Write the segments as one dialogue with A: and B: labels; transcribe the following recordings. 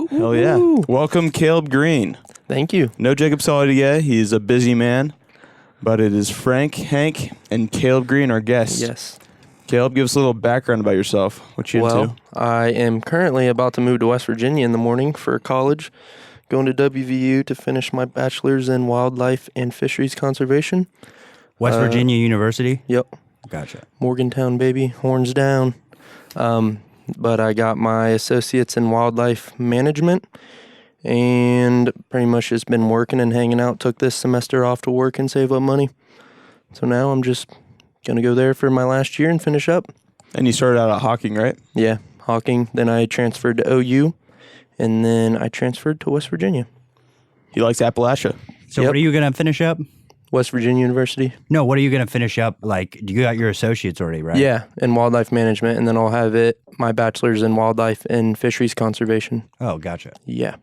A: Hell yeah. Welcome, Caleb Green.
B: Thank you.
A: No Jacob Solidier. He's a busy man. But it is Frank, Hank, and Caleb Green, our guests.
B: Yes.
A: Caleb, give us a little background about yourself. What you into?
B: Well, I am currently about to move to West Virginia in the morning for college, going to WVU to finish my bachelor's in wildlife and fisheries conservation.
C: West Virginia University?
B: Yep.
C: Gotcha.
B: Morgantown, baby. Horns down. But I got my associates in wildlife management and pretty much just been working and hanging out. Took this semester off to work and save up money. So now I'm just going to go there for my last year and finish up.
A: And you started out at Hawking, right?
B: Yeah, Hawking. Then I transferred to OU, and then I transferred to West Virginia.
A: He likes Appalachia.
C: So what are you going to finish up?
B: West Virginia University.
C: No, what are you going to finish up? Like, you got your associates already, right?
B: Yeah, in wildlife management, and then I'll have my bachelor's in wildlife and fisheries conservation.
C: Oh, gotcha.
B: Yeah.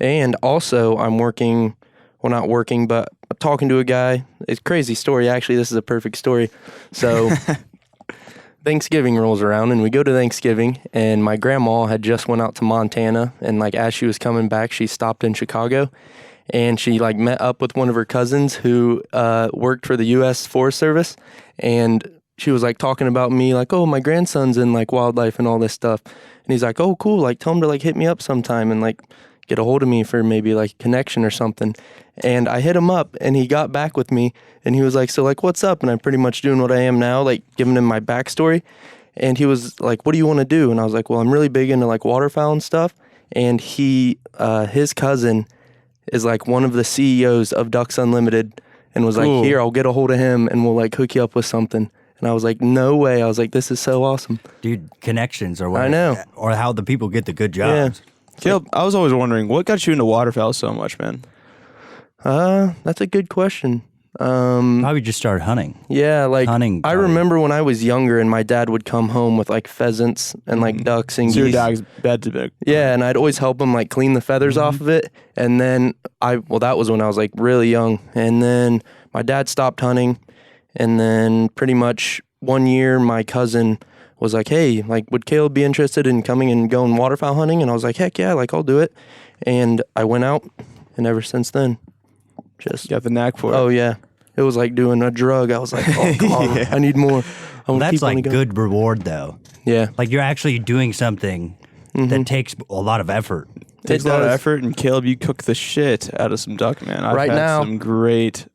B: And also, I'm working, well, not working, but I'm talking to a guy. It's a crazy story, actually. This is a perfect story. So, Thanksgiving rolls around, and we go to Thanksgiving, and my grandma had just went out to Montana, and, like, as she was coming back, she stopped in Chicago, and she, like, met up with one of her cousins who worked for the U.S. Forest Service, and she was, like, talking about me, like, oh, my grandson's in, like, wildlife and all this stuff. And he's like, oh, cool, like, tell him to, like, hit me up sometime and, like, get a hold of me for maybe, like, a connection or something. And I hit him up, and he got back with me, and he was like, so, like, what's up? And I'm pretty much doing what I am now, like, giving him my backstory. And he was like, what do you want to do? And I was like, well, I'm really big into, like, waterfowl and stuff. And his cousin is, like, one of the CEOs of Ducks Unlimited, and was like, here, I'll get a hold of him, and we'll, like, hook you up with something. And I was like, no way. I was like, this is so awesome.
C: Dude, connections or what?
B: I know.
C: Or how the people get the good jobs.
B: Yeah.
A: Caleb, I was always wondering, what got you into waterfowl so much, man?
B: That's a good question.
C: Probably just started hunting.
B: Yeah, like,
C: Hunting,
B: I remember when I was younger and my dad would come home with, like, pheasants and, like, ducks and
A: So your
B: geese.
A: dog's bed to bed.
B: Yeah, and I'd always help him, like, clean the feathers off of it. And then that was when I was, like, really young. And then my dad stopped hunting. And then pretty much one year, my cousin was like, hey, like, would Caleb be interested in coming and going waterfowl hunting? And I was like, heck yeah, like, I'll do it. And I went out, and ever since then, just...
A: Got the knack for it.
B: Oh, yeah. It was like doing a drug. I was like, oh, come on, I need more.
C: That's, like, good reward, though.
B: Yeah.
C: Like, you're actually doing something that takes a lot of effort.
A: It takes a lot of effort, and Caleb, you cook the shit out of some duck, man. I've
B: Right
A: had
B: now,
A: some great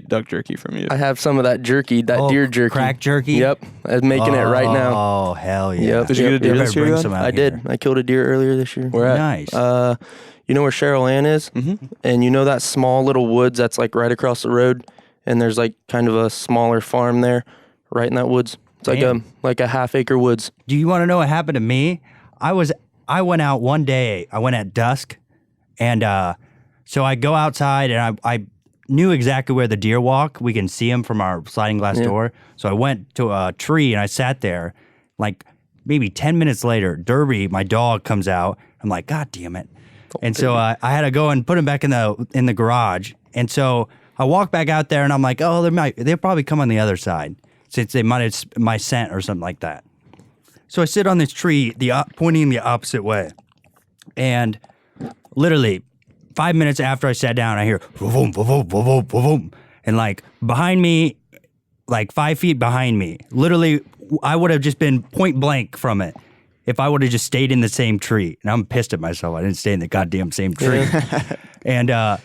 A: duck jerky from you.
B: I have some of that jerky, deer jerky.
C: Crack jerky?
B: Yep. I'm making it right now.
C: Oh, hell yeah.
B: Yep.
A: Did you get a deer this year, then?
B: I did. I killed a deer earlier this year.
A: Where at?
C: Nice.
B: You know where Cheryl Ann is?
A: Mm-hmm.
B: And you know that small little woods that's, like, right across the road? And there's, like, kind of a smaller farm there, right in that woods. It's like a half-acre woods.
C: Do you want to know what happened to me? I went out one day. I went at dusk, and so I go outside, and I knew exactly where the deer walk. We can see them from our sliding glass door. So I went to a tree, and I sat there. Like, maybe 10 minutes later, Derby, my dog, comes out. I'm like, God damn it. And so I had to go and put him back in the garage. And so I walk back out there, and I'm like, oh, they'll probably come on the other side, since they might have my scent or something like that. So I sit on this tree, pointing the opposite way. And literally 5 minutes after I sat down, I hear, boom, boom, boom, boom, boom. And, like, behind me, like 5 feet behind me, literally, I would have just been point blank from it if I would have just stayed in the same tree. And I'm pissed at myself. I didn't stay in the goddamn same tree. And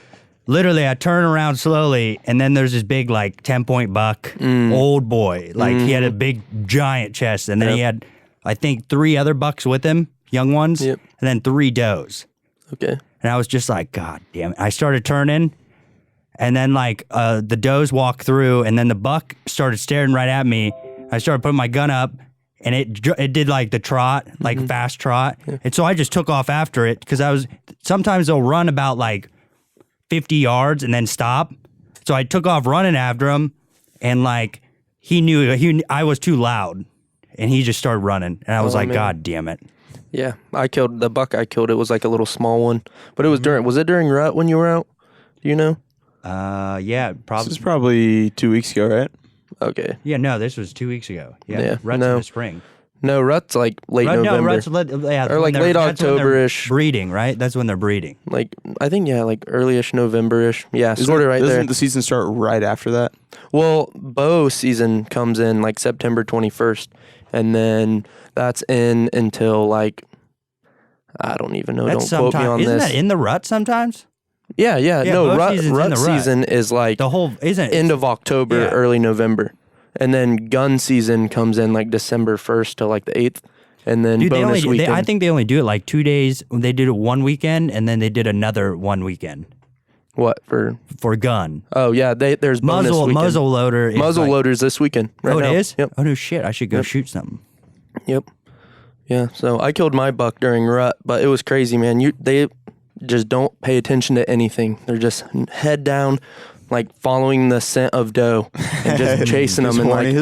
C: literally, I turn around slowly, and then there's this big, like, 10-point buck, old boy. Like, he had a big, giant chest, and then he had, I think, 3 other bucks with him, young ones, and then 3 does.
B: Okay.
C: And I was just like, God damn it. I started turning, and then, like, the does walked through, and then the buck started staring right at me. I started putting my gun up, and it did like the trot, like fast trot. And so I just took off after it because sometimes they'll run about like 50 yards and then stop. So I took off running after him, and like he knew I was too loud, and he just started running, and I was like, man. God damn it.
B: Yeah, I killed the buck. It was like a little small one, but it was during rut when you were out? Do you know?
C: Yeah, probably.
A: This is probably 2 weeks ago, right?
B: Okay.
C: Yeah, no, this was 2 weeks ago. Yeah, rut's in the spring.
B: No, rut's like late November.
C: No, rut's
B: or like late October-ish.
C: Breeding, right? That's when they're breeding.
B: Like, I think, like early-ish November-ish. Yeah, sort of right there.
A: Doesn't the season start right after that?
B: Well, bow season comes in like September 21st, and then that's in until like, I don't even know. Don't quote me on this.
C: Isn't that in the rut sometimes?
B: Yeah. No, rut season is like
C: the whole
B: end of October, early November, and then gun season comes in like December 1st to like the 8th, and then bonus weekend.
C: I think they only do it like 2 days. They did it one weekend, and then they did another one weekend.
B: What for
C: gun?
B: Oh yeah, there's bonus weekend.
C: Muzzle loader.
B: Loaders this weekend. Right now.
C: It is.
B: Yep.
C: Oh no shit! I should go shoot something.
B: Yep. Yeah. So I killed my buck during rut, but it was crazy, man. They just don't pay attention to anything. They're just head down, like following the scent of doe and just chasing them. And like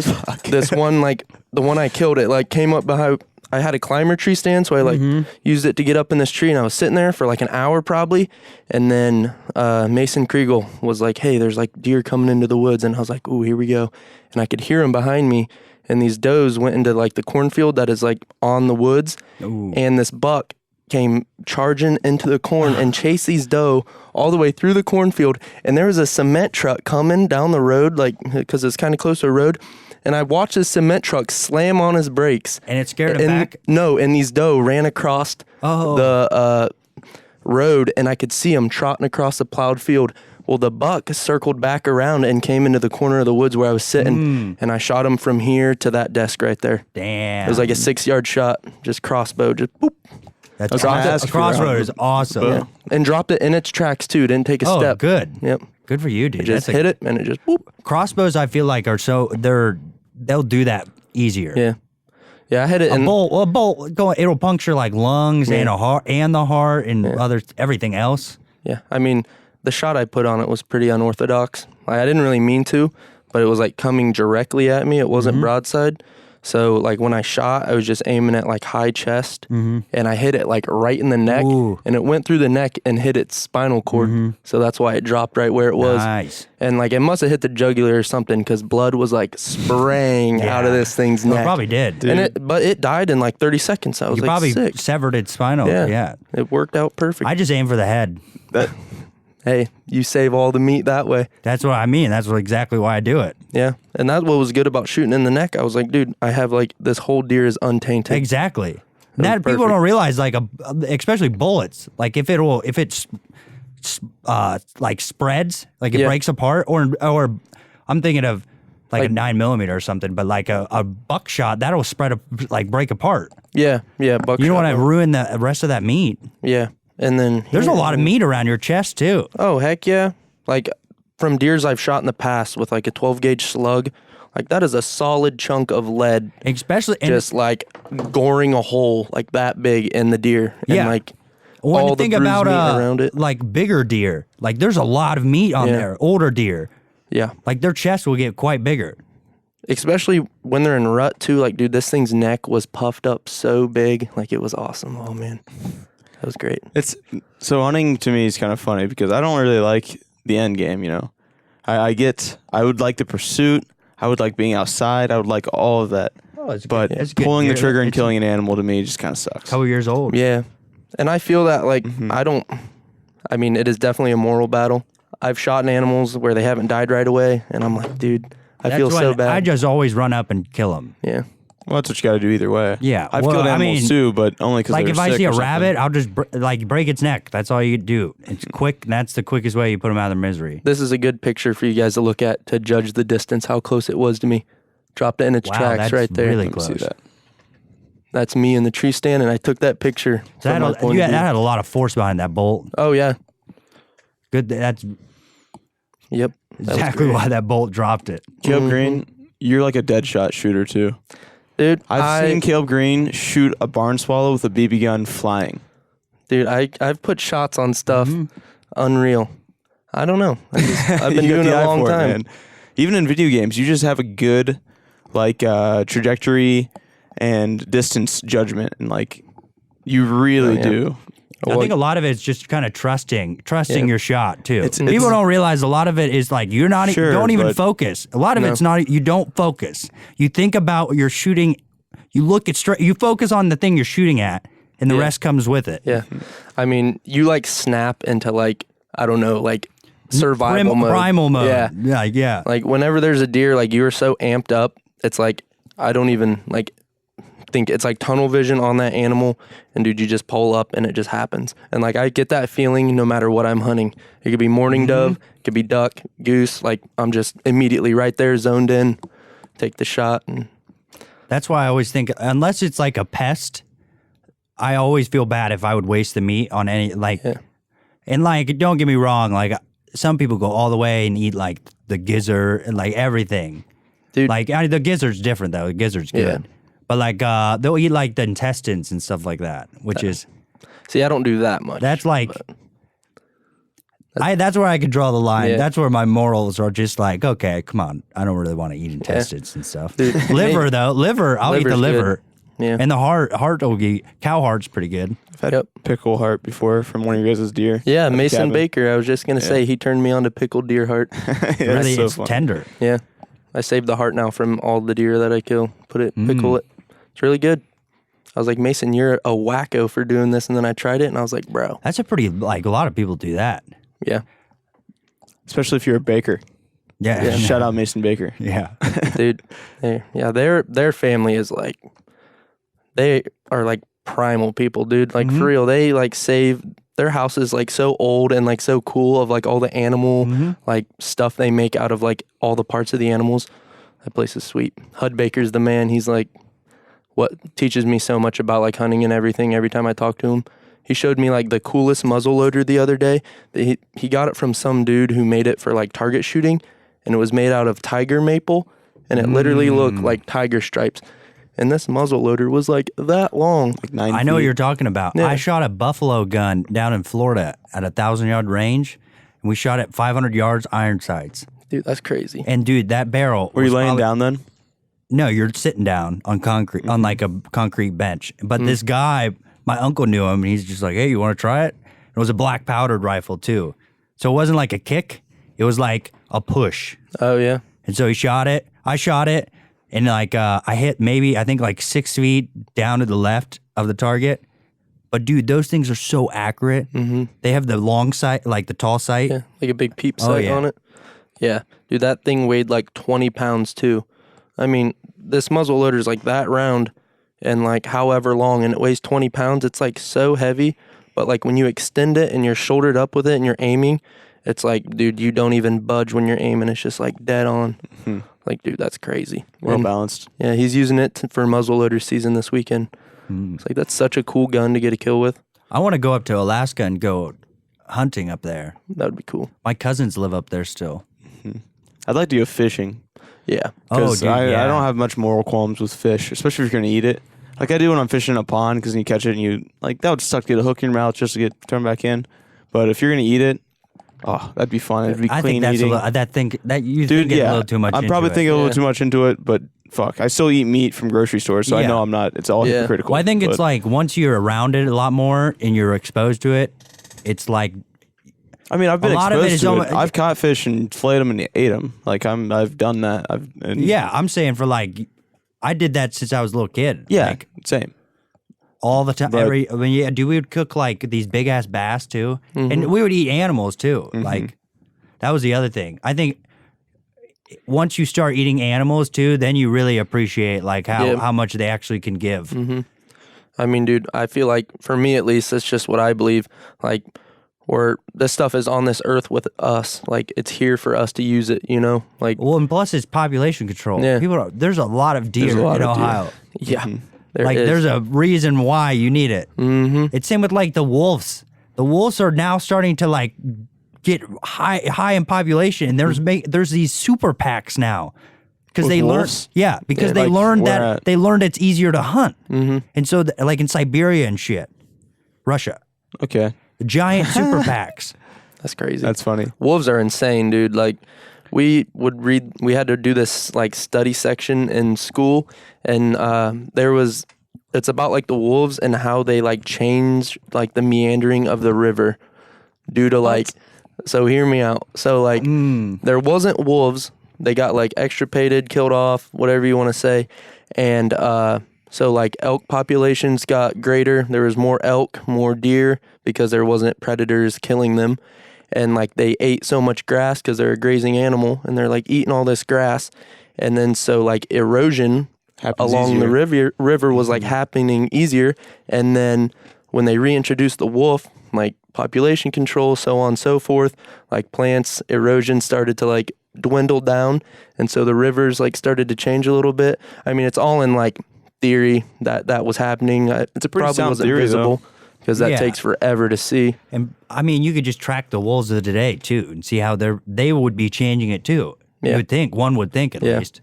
B: this one, like the one I killed, it like came up behind. I had a climber tree stand, so I like used it to get up in this tree, and I was sitting there for like an hour probably. And then Mason Kriegel was like, "Hey, there's like deer coming into the woods," and I was like, "Ooh, here we go!" And I could hear them behind me, and these does went into like the cornfield that is like on the woods, and this buck came charging into the corn and chased these doe all the way through the cornfield. And there was a cement truck coming down the road, like, because it's kind of close to a road. And I watched this cement truck slam on his brakes.
C: And it scared him back?
B: No, and these doe ran across the road, and I could see them trotting across the plowed field. Well, the buck circled back around and came into the corner of the woods where I was sitting, and I shot him from here to that desk right there.
C: Damn.
B: It was like a 6-yard shot, just crossbow, just boop.
C: A crossroad is awesome.
B: Yeah. And dropped it in its tracks too. Didn't take a step.
C: Oh, good.
B: Yep.
C: Good for you, dude.
B: It just hit it and it just whoop.
C: Crossbows, I feel like they'll do that easier.
B: Yeah. Yeah, I hit it.
C: A bolt, it'll puncture like lungs and the heart and everything else.
B: Yeah, I mean, the shot I put on it was pretty unorthodox. Like, I didn't really mean to, but it was like coming directly at me. It wasn't broadside. So like when I shot, I was just aiming at like high chest, and I hit it like right in the neck, and it went through the neck and hit its spinal cord. So that's why it dropped right where it was.
C: Nice.
B: And like it must have hit the jugular or something, because blood was like spraying out of this thing's neck.
C: It probably did.
B: But it died in like 30 seconds. I was like,
C: probably
B: sick.
C: Severed its spinal. Yeah.
B: It worked out perfect.
C: I just aim for the head.
B: Hey, you save all the meat that way.
C: That's what I mean. That's exactly why I do it.
B: Yeah. And that's what was good about shooting in the neck. I was like, dude, I have like this whole deer is untainted.
C: Exactly. That people don't realize, like, especially bullets, like if it's like spreads, like it breaks apart, or I'm thinking of like a 9mm or something, but like a buckshot, that'll break apart.
B: Yeah. Buckshot.
C: You don't want to ruin the rest of that meat.
B: Yeah. And then
C: there's a lot of meat around your chest too.
B: Oh, heck yeah. Like from deers I've shot in the past with like a 12-gauge slug, like that is a solid chunk of lead.
C: Especially
B: just like goring a hole like that big in the deer. And like
C: when
B: all
C: you think
B: the bruised
C: about
B: meat around it.
C: Like bigger deer, like there's a lot of meat on there, older deer.
B: Yeah.
C: Like their chest will get quite bigger.
B: Especially when they're in rut too. Like, dude, this thing's neck was puffed up so big. Like it was awesome. Oh man. That was great.
A: So hunting to me is kind of funny because I don't really like the end game, you know. I would like the pursuit. I would like being outside. I would like all of that.
C: Oh, it's
A: but
C: good.
A: Pulling the trigger and killing an animal to me just kind of sucks.
C: Couple years old.
B: Yeah. And I feel that like I mean, it is definitely a moral battle. I've shot animals where they haven't died right away, and I'm like, dude, I feel so bad.
C: I just always run up and kill them.
B: Yeah.
A: Well, that's what you got to do either way.
C: Yeah.
A: I've killed animals too, but only because
C: like if I see a rabbit, I'll just break its neck. That's all you do. It's quick. And that's the quickest way you put them out of their misery.
B: This is a good picture for you guys to look at to judge the distance, how close it was to me. Dropped it in its tracks right there.
C: Really close.
A: See that.
B: That's me in the tree stand, and I took that picture.
C: So that had a lot of force behind that bolt.
B: Oh yeah.
C: Good. That's
B: Yep.
C: exactly why that bolt dropped it.
A: Caleb Green, you're like a dead shot shooter too.
B: Dude,
A: I've seen Caleb Green shoot a barn swallow with a BB gun flying.
B: Dude, I've put shots on stuff. Unreal. I don't know. I've been
A: You got
B: doing it
A: the
B: a
A: eye
B: long
A: for
B: time.
A: man. Even in video games, you just have a good trajectory and distance judgment, and you really do.
C: I think a lot of it's just kind of trusting your shot too.
A: It's-
C: People don't realize a lot of it is like you're not,
A: Sure,
C: you don't even
A: but-
C: focus. A lot of it's not, you don't focus. You think about your shooting, you look at straight, you focus on the thing you're shooting at, and the rest comes with it.
B: Yeah. I mean, you snap into I don't know, survival mode.
C: Primal mode.
B: Yeah.
C: Yeah.
B: Like whenever there's a deer, you're so amped up, it's I don't even think it's tunnel vision on that animal, and dude, you just pull up and it just happens. And I get that feeling no matter what I'm hunting. It could be mourning dove, it could be duck, goose. I'm just immediately right there, zoned in, take the shot. And
C: That's why I always think, unless it's a pest, I always feel bad if I would waste the meat on any, and don't get me wrong, some people go all the way and eat the gizzard and everything.
B: dude,
C: The gizzard's different though. The gizzard's good.
B: Yeah.
C: But they'll eat the intestines and stuff like that, which is,
B: see, I don't do that much.
C: that's that's where I could draw the line.
B: Yeah.
C: That's where my morals are just okay, come on. I don't really want to eat intestines and stuff. Liver though, I'll eat the
B: Liver's
C: liver.
B: good. Yeah.
C: And the heart will be, cow heart's pretty good.
A: I've had pickle heart before from one of your guys' deer.
B: Yeah,
A: at the
B: Mason
A: cabin.
B: Baker. I was just gonna say he turned me on to pickled deer heart.
A: Yeah,
C: Really,
A: that's so
C: it's
A: fun.
C: tender.
B: Yeah, I saved the heart now from all the deer that I kill. Pickle it. It's really good. I was like, Mason, you're a wacko for doing this, and then I tried it, and I was like, bro.
C: That's a pretty, a lot of people do that.
B: Yeah,
A: Especially if you're a baker.
C: Yeah.
A: Shout out Mason Baker.
C: Yeah.
B: dude. Their family is they are primal people, dude. For real, they save their house is so old and so cool of all the animal stuff they make out of all the parts of the animals. That place is sweet. Hud Baker's the man. He's what teaches me so much about hunting and everything every time I talk to him. He showed me the coolest muzzle loader the other day. He got it from some dude who made it for target shooting, and it was made out of tiger maple, and it literally looked like tiger stripes. And this muzzle loader was that long.
A: 9
C: I know what
A: feet.
C: you're talking about.
B: Yeah.
C: I shot a buffalo gun down in Florida at 1,000-yard range, and we shot at 500 yards iron sights.
B: Dude, that's crazy.
C: And dude, that barrel.
A: Were you
C: was
A: laying
C: probably-
A: down then?
C: No, you're sitting down on concrete, on a concrete bench. But this guy, my uncle knew him, and he's just like, "Hey, you want to try it?" It was a black powdered rifle too, so it wasn't a kick; it was a push.
B: Oh, yeah.
C: And so he shot it. I shot it, and I hit maybe I think 6 feet down to the left of the target. But dude, those things are so accurate. They have the long sight, the tall sight.
B: Yeah, a big peep sight
C: yeah.
B: on it. Yeah, dude, that thing weighed 20 pounds too. I mean, this muzzle loader is that round and however long, and it weighs 20 pounds. It's so heavy, but when you extend it and you're shouldered up with it and you're aiming, it's dude, you don't even budge when you're aiming. It's just dead on. Dude, that's crazy.
A: Well
B: And,
A: balanced.
B: yeah, he's using it for muzzle loader season this weekend. It's that's such a cool gun to get a kill with.
C: I want to go up to Alaska and go hunting up there.
B: That would be cool.
C: My cousins live up there still.
A: I'd like to go fishing.
B: Yeah.
A: Because
C: dude,
A: I
C: yeah.
A: don't have much moral qualms with fish, especially if you're going to eat it. I do when I'm fishing in a pond, because you catch it and you, that would suck to get a hook in your mouth just to get thrown back in. But if you're going to eat it, oh, that'd be fun. It'd be
C: I
A: clean
C: think that's
A: eating.
C: you
A: Dude,
C: think
A: yeah.
C: a little too much.
A: I'm
C: into
A: probably
C: it.
A: thinking a little
B: Yeah.
A: too much into it, but fuck. I still eat meat from grocery stores, so I
C: Yeah.
A: know I'm not, it's all
B: Yeah.
A: hypocritical.
C: Well, I think it's
A: but-
C: once you're around it a lot more and you're exposed to it, it's
A: I mean, I've been
C: a lot of it
A: exposed
C: is
A: to it.
C: almost-
A: I've caught fish and filleted them and ate them. I've done that.
C: yeah. I'm saying for I did that since I was a little kid.
A: Yeah, same.
C: All the time.
A: But-
C: We would cook these big ass bass too, and we would eat animals too. That was the other thing. I think once you start eating animals too, then you really appreciate how much they actually can give.
B: I mean, dude, I feel for me at least, that's just what I believe. Where this stuff is on this earth with us, it's here for us to use it, you know?
C: Well, and plus it's population control.
B: Yeah.
C: There's a lot of deer
A: There's a lot
C: in
A: of deer.
C: Ohio.
B: Yeah.
C: There's a reason why you need it. It's same with the wolves. The wolves are now starting to get high in population, and there's these super packs now because they learned.
A: wolves?
C: Yeah, because they
A: like,
C: learned
A: where
C: that
A: at?
C: they learned it's easier to hunt, and so like in Siberia and shit, Russia,
A: Okay,
C: giant super packs.
B: That's crazy.
A: that's funny.
B: Wolves are insane, dude. Like we had to do this like study section in school, and it's about like the wolves and how they like change like the meandering of the river due to like, so hear me out. So like there wasn't wolves. They got like extirpated, killed off, whatever you want to say. And so like elk populations got greater. There was more elk, more deer because there wasn't predators killing them. And like they ate so much grass because they're a grazing animal and they're like eating all this grass. And then so like erosion
A: Happens
B: along the
A: easier.
B: river was like happening easier. And then when they reintroduced the wolf, like population control, so on and so forth, like plants, erosion started to like dwindle down. And so the rivers like started to change a little bit. I mean, it's all in like theory that was happening. It's
A: a pretty
B: probably
A: sound
B: wasn't
A: theory,
B: visible because that
C: Yeah.
B: takes forever to see.
C: And I mean, you could just track the wolves of today too, and see how they would be changing it too.
B: Yeah.
C: You would think one would think at
B: Yeah.
C: least.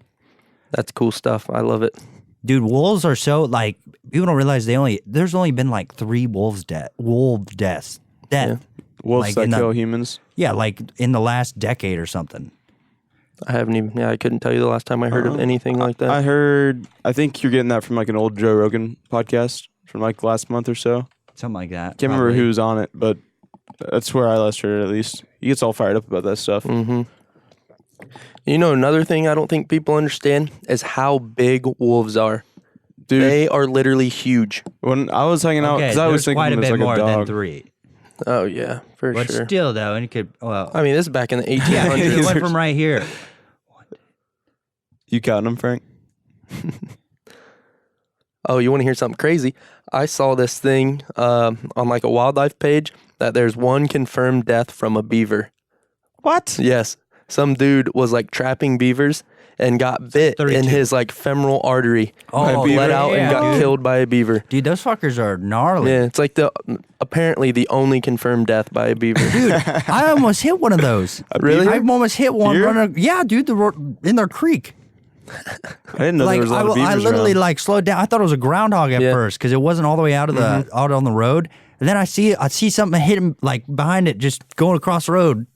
B: That's cool stuff. I love it.
C: Dude, wolves are so like people don't realize there's only been like 3 wolf deaths.
A: Wolves
C: Like
A: that
C: in the-
A: kill humans.
C: Yeah, like in the last decade or something.
B: I haven't even. Yeah, I couldn't tell you the last time I heard of anything like that.
A: I think you're getting that from like an old Joe Rogan podcast from like last month or so.
C: Something like that.
A: Can't remember
C: probably.
A: who's on it, but that's where I last heard it at least. He gets all fired up about that stuff.
B: You know, another thing I don't think people understand is how big wolves are.
A: Dude,
B: They are literally huge.
A: when I was hanging out,
C: Okay,
A: because I was
C: there's
A: thinking
C: quite a
A: it was
C: bit
A: like
C: more
A: a
C: than
A: dog.
C: 3.
B: Oh yeah, for
C: But
B: sure.
C: still, though, and it could. Well,
B: I mean, this is back in the 1800s.
C: yeah, it went from right here.
A: You counting them, Frank?
B: Oh, you want to hear something crazy? I saw this thing on like a wildlife page that there's one confirmed death from a beaver.
A: What?
B: Yes. Some dude was like trapping beavers and got bit
C: 32.
B: in his like femoral artery.
C: Oh,
B: and bled
A: beaver?
B: out and
C: yeah,
B: got
C: dude.
B: killed by a beaver.
C: Dude, those fuckers are gnarly.
B: Yeah, it's like apparently the only confirmed death by a beaver.
C: Dude, I almost hit one of those.
B: Really?
C: I almost hit one
A: Here?
C: running. Yeah, dude, in their creek.
A: I didn't know
C: Like
A: there was a lot of beavers
C: I literally
A: around.
C: like slowed down. I thought it was a groundhog at
B: Yeah.
C: first because it wasn't all the way out of the out on the road. And then I see something hit him like behind it, just going across the road.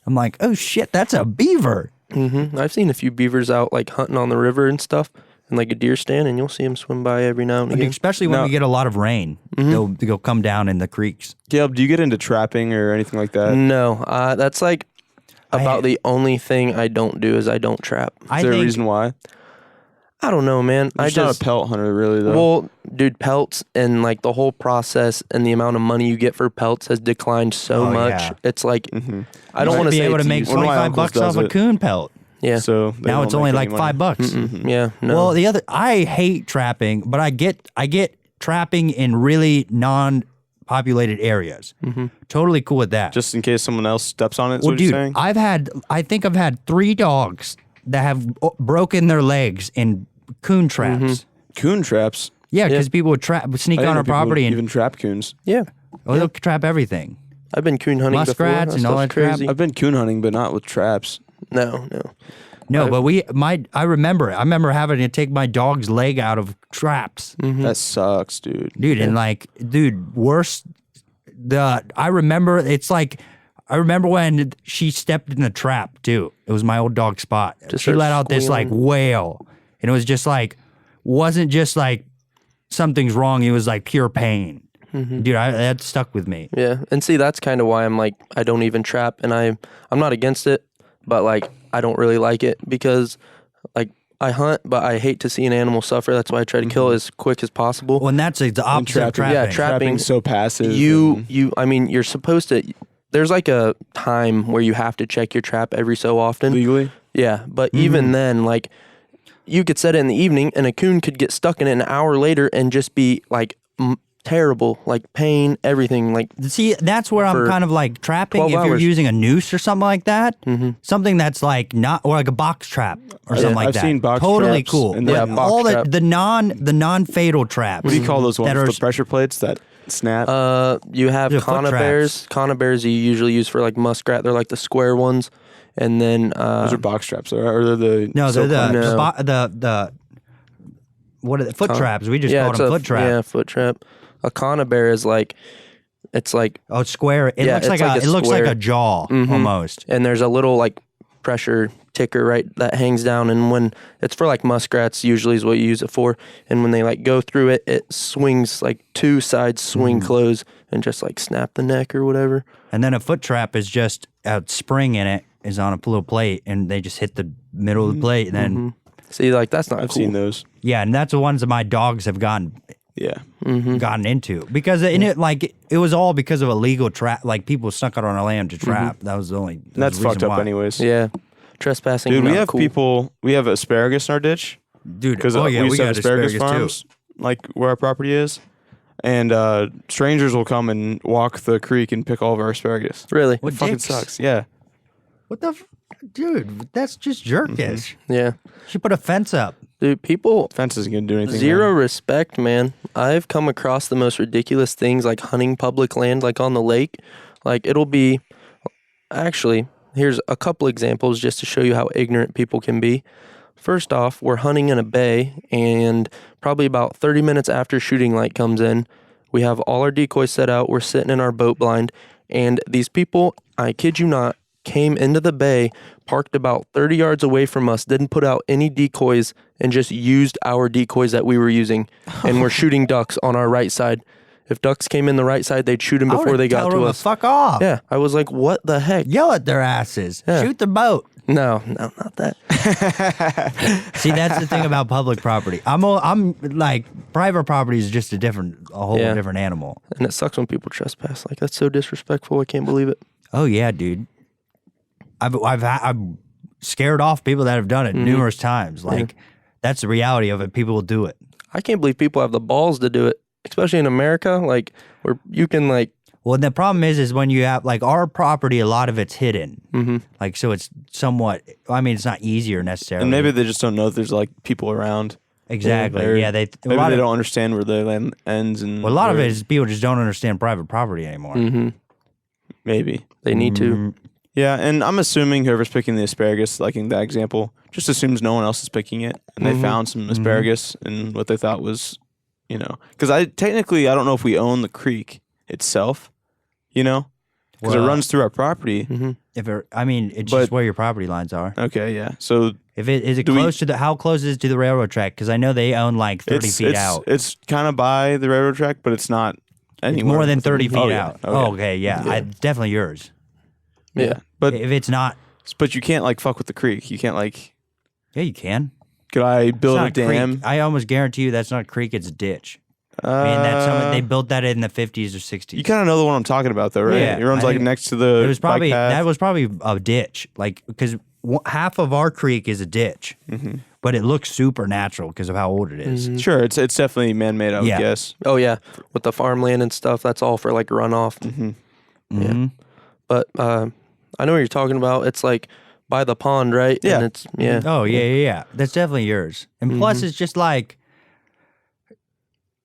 C: I'm like, oh shit, that's a beaver.
B: I've seen a few beavers out like hunting on the river and stuff, and like a deer stand, and you'll see them swim by every now and again.
C: Especially when
A: Now-
C: we get a lot of rain, they'll come down in the creeks.
A: Caleb, do you get into trapping or anything like that?
B: No, that's like about the only thing I don't do is I don't trap.
C: I
A: Is there a
C: think
A: reason why?
B: I don't know, man.
A: I'm
B: I
A: just not
B: just
A: a pelt hunter, really, though.
B: well, dude, pelts and like the whole process and the amount of money you get for pelts has declined so
C: Oh,
B: much.
C: yeah.
B: It's like I
C: you
B: don't
C: might
B: want to
C: be
B: say
C: able to
B: it's
C: make
B: useless.
A: One of my
C: 25
A: uncles
C: bucks off
A: does
C: a
A: it.
C: coon pelt.
B: Yeah,
A: so they
C: Now
A: don't
C: it's only
A: make
C: like
A: any money.
C: $5.
B: yeah. No.
C: Well, I hate trapping, but I get trapping in really non-populated areas. Totally cool with that.
A: Just in case someone else steps on it, is
C: well,
A: what you're
C: dude,
A: saying?
C: I think I've had 3 dogs that have broken their legs in coon traps.
A: Coon traps.
C: Yeah, because people would sneak
A: I didn't
C: on
A: know
C: our
A: people
C: property and
A: even trap coons.
B: yeah.
C: they'll trap everything.
B: I've been coon hunting
C: Muskrats
B: before.
C: and all
B: stuff's
C: that crap.
B: crazy.
A: I've been coon hunting, but not with traps.
B: No.
C: No, but I remember having to take my dog's leg out of traps.
A: That sucks, dude.
C: Dude, and like, worse. I remember when she stepped in the trap too. It was my old dog Spot.
B: Just
C: She
B: start
C: let out this like
B: squealing.
C: wail, and it was just like, wasn't just like something's wrong. It was like pure pain. Dude, that stuck with me.
B: Yeah, and see, that's kind of why I'm like, I don't even trap, and I'm not against it, but like, I don't really like it because, like, I hunt, but I hate to see an animal suffer. That's why I try to kill as quick as possible.
C: Well, and that's the opposite of trapping.
B: Yeah,
A: Trapping's so passive.
B: I mean, you're supposed to. There's like a time where you have to check your trap every so often.
A: legally.
B: Yeah, but even then, like, you could set it in the evening, and a coon could get stuck in it an hour later and just be like terrible, like pain, everything. Like
C: See, that's where I'm
B: For
C: kind of like trapping.
B: 12
C: If you're
B: hours.
C: using a noose or something like that, something that's like not, or like a box trap or something like
A: I've
C: that.
A: seen box
C: totally
A: traps
C: cool.
A: and
C: But
B: then- box
C: all
B: trap.
C: the non-fatal traps.
A: What do you call those ones?
C: That are,
A: The pressure plates that snap.
B: you have
C: They're foot
B: conibears. Conibears you usually use for like muskrat. They're like the square ones, and then
A: Those are box traps, or they're the
C: no, they're
A: silk ones.
C: the what are the foot traps? We just called
B: it's
C: them
B: a
C: foot trap.
B: Yeah, foot trap. A conibear is like, it's like,
C: Oh, it's square. It
B: Yeah,
C: looks
B: it's
C: like,
B: like
C: a
B: a
C: it looks like
B: square.
C: a jaw almost.
B: and there's a little like pressure ticker right that hangs down, and when it's for like muskrats usually is what you use it for, and when they like go through it, it swings like two sides swing close and just like snap the neck or whatever.
C: And then a foot trap is just a spring in it is on a little plate, and they just hit the middle of the plate, and then
B: See, like that's not
A: I've
B: cool.
A: seen those.
C: yeah, and that's the ones that my dogs have gotten
A: Yeah.
C: into because it was all because of illegal trap. Like people snuck out on our land to trap. That was the only.
A: And that's
C: the reason
A: fucked up
C: why.
A: anyways.
B: Yeah, trespassing.
A: Dude, we
B: not
A: have
B: cool.
A: we have asparagus in our ditch.
C: dude.
A: Because
C: Oh yeah,
A: we
C: we
A: used to
C: got
A: have asparagus
C: asparagus
A: farms, like where our property is. And strangers will come and walk the creek and pick all of our asparagus.
B: Really?
C: What
A: It fucking
C: dicks?
A: sucks. Yeah.
C: What the, dude? That's just jerkish.
B: Yeah,
C: Should put a fence up.
B: dude. People
A: Fence isn't going to do anything.
B: zero
A: man.
B: respect, man. I've come across the most ridiculous things like hunting public land, like on the lake. Like it'll be, actually, here's a couple examples just to show you how ignorant people can be. First off, we're hunting in a bay, and probably about 30 minutes after shooting light comes in, we have all our decoys set out. We're sitting in our boat blind, and these people, I kid you not, came into the bay, parked about 30 yards away from us, didn't put out any decoys, and just used our decoys that we were using, and we're shooting ducks on our right side. If ducks came in the right side, they'd shoot them
C: I
B: before
C: would
B: they got
C: tell
B: to
C: them
B: us.
C: fuck off.
B: Yeah, I was like, what the heck?
C: Yell at their asses.
B: Yeah.
C: Shoot the boat.
B: No, not that.
C: See, that's the thing about public property. I'm like private property is just a whole
B: Yeah.
C: different animal.
B: And it sucks when people trespass. Like, that's so disrespectful. I can't believe it.
C: Oh yeah, dude. I've scared off people that have done it numerous times. Like that's the reality of it. People will do it.
B: I can't believe people have the balls to do it, especially in America, like, where you can, like,
C: Well, the problem is when you have like our property, a lot of it's hidden. Like so, it's somewhat. I mean, it's not easier necessarily.
A: And maybe they just don't know that there's like people around.
C: exactly.
A: Or
C: Yeah,
A: maybe
C: a
A: they
C: lot of,
A: don't understand where their land ends. And
C: well, a lot of
A: where-
C: it is people just don't understand private property anymore.
A: Maybe.
B: they need to.
A: Yeah, and I'm assuming whoever's picking the asparagus, like in that example, just assumes no one else is picking it, and they found some asparagus and what they thought was, because I don't know if we own the creek itself, because it
C: Well,
A: runs through our property.
C: If it, I mean, it's
A: But-
C: just where your property lines are.
A: Okay, yeah, so
C: If it is it
A: Do we-
C: close to the how close is it to the railroad track? Because I know they own like 30
A: it's
C: feet out.
A: It's kind of by the railroad track, but it's not anywhere
C: More than
A: within-
C: 30 feet
A: oh, yeah.
C: out.
A: Oh, yeah.
C: Okay, yeah. It's definitely yours.
A: Yeah, but
C: If it's not,
A: you can't like fuck with the creek. You can't like.
C: yeah, you can.
A: Could I
C: It's
A: build
C: not
A: a dam?
C: creek. I almost guarantee you that's not a creek. It's a ditch. Man, they built that in the 50s or 60s.
A: You kind of know the one I'm talking about, though, right?
C: Yeah,
A: It runs
C: I
A: like
C: think
A: next to the.
C: It was probably
A: bike path.
C: that was probably a ditch, like because half of our creek is a ditch, but it looks super natural because of how old it is.
A: Sure, it's definitely man-made. I would
C: Yeah.
A: guess.
B: Oh, yeah. With the farmland and stuff, that's all for, like, runoff. Yeah. But I know what you're talking about. It's, like, by the pond, right?
A: Yeah.
B: And it's, yeah.
C: Oh yeah. That's definitely yours. And plus, it's just like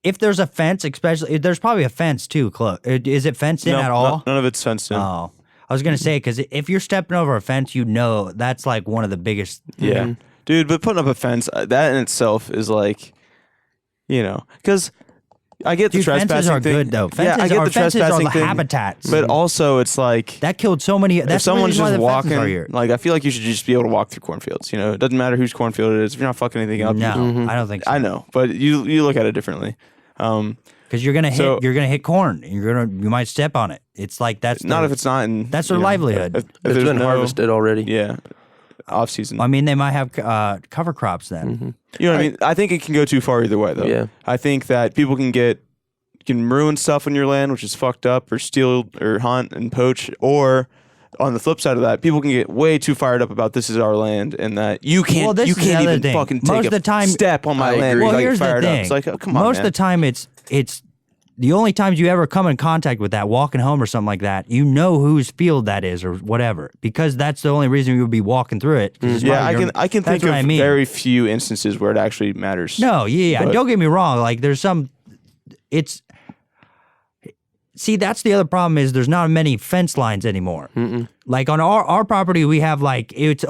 C: if there's a fence, especially there's probably a fence too. Close. Is it fenced in
A: No,
C: at all?
A: None of it's fenced in.
C: Oh, I was gonna say because if you're stepping over a fence, that's like one of the biggest.
A: Yeah, dude. But putting up a fence, that in itself is like, because I get the
C: Dude,
A: trespassing
C: fences are
A: thing.
C: good though.
A: Yeah, I get the
C: fences are
A: trespassing
C: the
A: thing.
C: habitats.
A: But also, it's like
C: that killed so many.
A: if
C: That's
A: someone's
C: the reason
A: just
C: why the fences are
A: walking,
C: here.
A: like I feel like you should just be able to walk through cornfields. It doesn't matter whose cornfield it is. If you're not fucking anything up,
C: No, I don't think so.
A: I know, but you look at it differently.
C: Because you're gonna hit corn. You might step on it. It's like that's
A: Not if it's not in.
C: that's their livelihood.
A: If
B: It's
A: there's
B: been
A: no-
B: harvested already.
A: Yeah, off season.
C: I mean, they might have cover crops then.
A: You know what I mean? I think it can go too far either way, though.
B: Yeah.
A: I think that people can ruin stuff on your land, which is fucked up, or steal, or hunt and poach, or on the flip side of that, people can get way too fired up about this is our land and that you can't
C: Well, this is the
A: can't
C: other
A: even
C: thing.
A: fucking
C: Most
A: take
C: of the time-
A: step on my
B: I
A: land.
B: agree.
C: Well,
A: without
C: here's
A: getting
C: the
A: fired up.
C: thing.
A: It's like, oh, come on,
C: Most
A: man.
C: of the time, it's the only times you ever come in contact with that, walking home or something like that, you know whose field that is or whatever, because that's the only reason you would be walking through it.
A: Yeah, I can think of very few instances where it actually matters.
C: No, yeah, don't get me wrong. Like there's some, see, that's the other problem is there's not many fence lines anymore. Like on our property, we have like, it's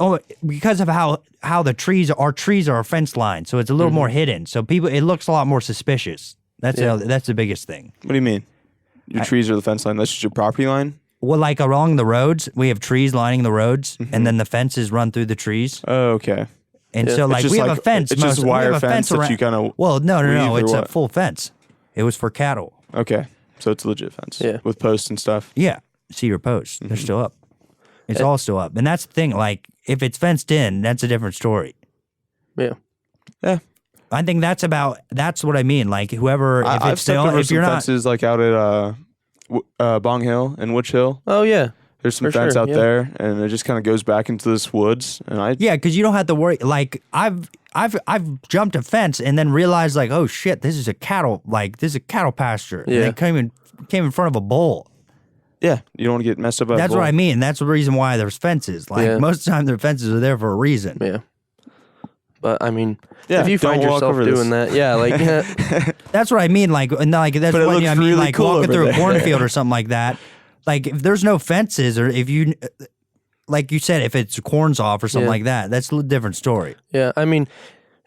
C: because of how the trees, our trees are a fence line, so it's a little more hidden. So it looks a lot more suspicious. That's the biggest thing.
A: What do you mean? Your trees are the fence line? That's just your property line?
C: Well, like along the roads, we have trees lining the roads, and then the fences run through the trees.
A: Oh, okay.
C: And so, like, we have a fence.
A: It's just wire fence that you kind of.
C: Well, no. It's a full fence. It was for cattle.
A: Okay. So it's a legit fence.
B: Yeah.
A: With posts and stuff.
C: Yeah. See your posts. They're still up. It's all still up. And that's the thing. Like, if it's fenced in, that's a different story.
B: Yeah.
A: Yeah.
C: I think that's what I mean. Like, whoever,
A: I've stepped over some fences, like out at Bong Hill and Witch Hill.
B: Oh, yeah.
A: There's some fence out there, and it just kind of goes back into this woods. And
C: yeah, because you don't have to worry. Like, I've jumped a fence and then realized, like, oh shit, this is a cattle pasture.
B: Yeah.
C: And they came in front of a bull.
A: Yeah, you don't want to get messed up by a
C: That's
A: bull.
C: what I mean. That's the reason why there's fences. Like, most of the time, their fences are there for a reason.
B: Yeah. But I mean,
A: Yeah,
B: if you find
A: don't walk
B: yourself
A: over
B: doing
A: this.
B: that, yeah, like
C: That's what I mean. Like, and like that's
A: But it
C: what
A: looks
C: I mean.
A: really
C: Like
A: cool
C: walking
A: over
C: through a
A: there.
C: cornfield or something like that. Like, if there's no fences, or if you, like you said, if it's corn's off or something like that, that's a different story.
B: yeah, I mean,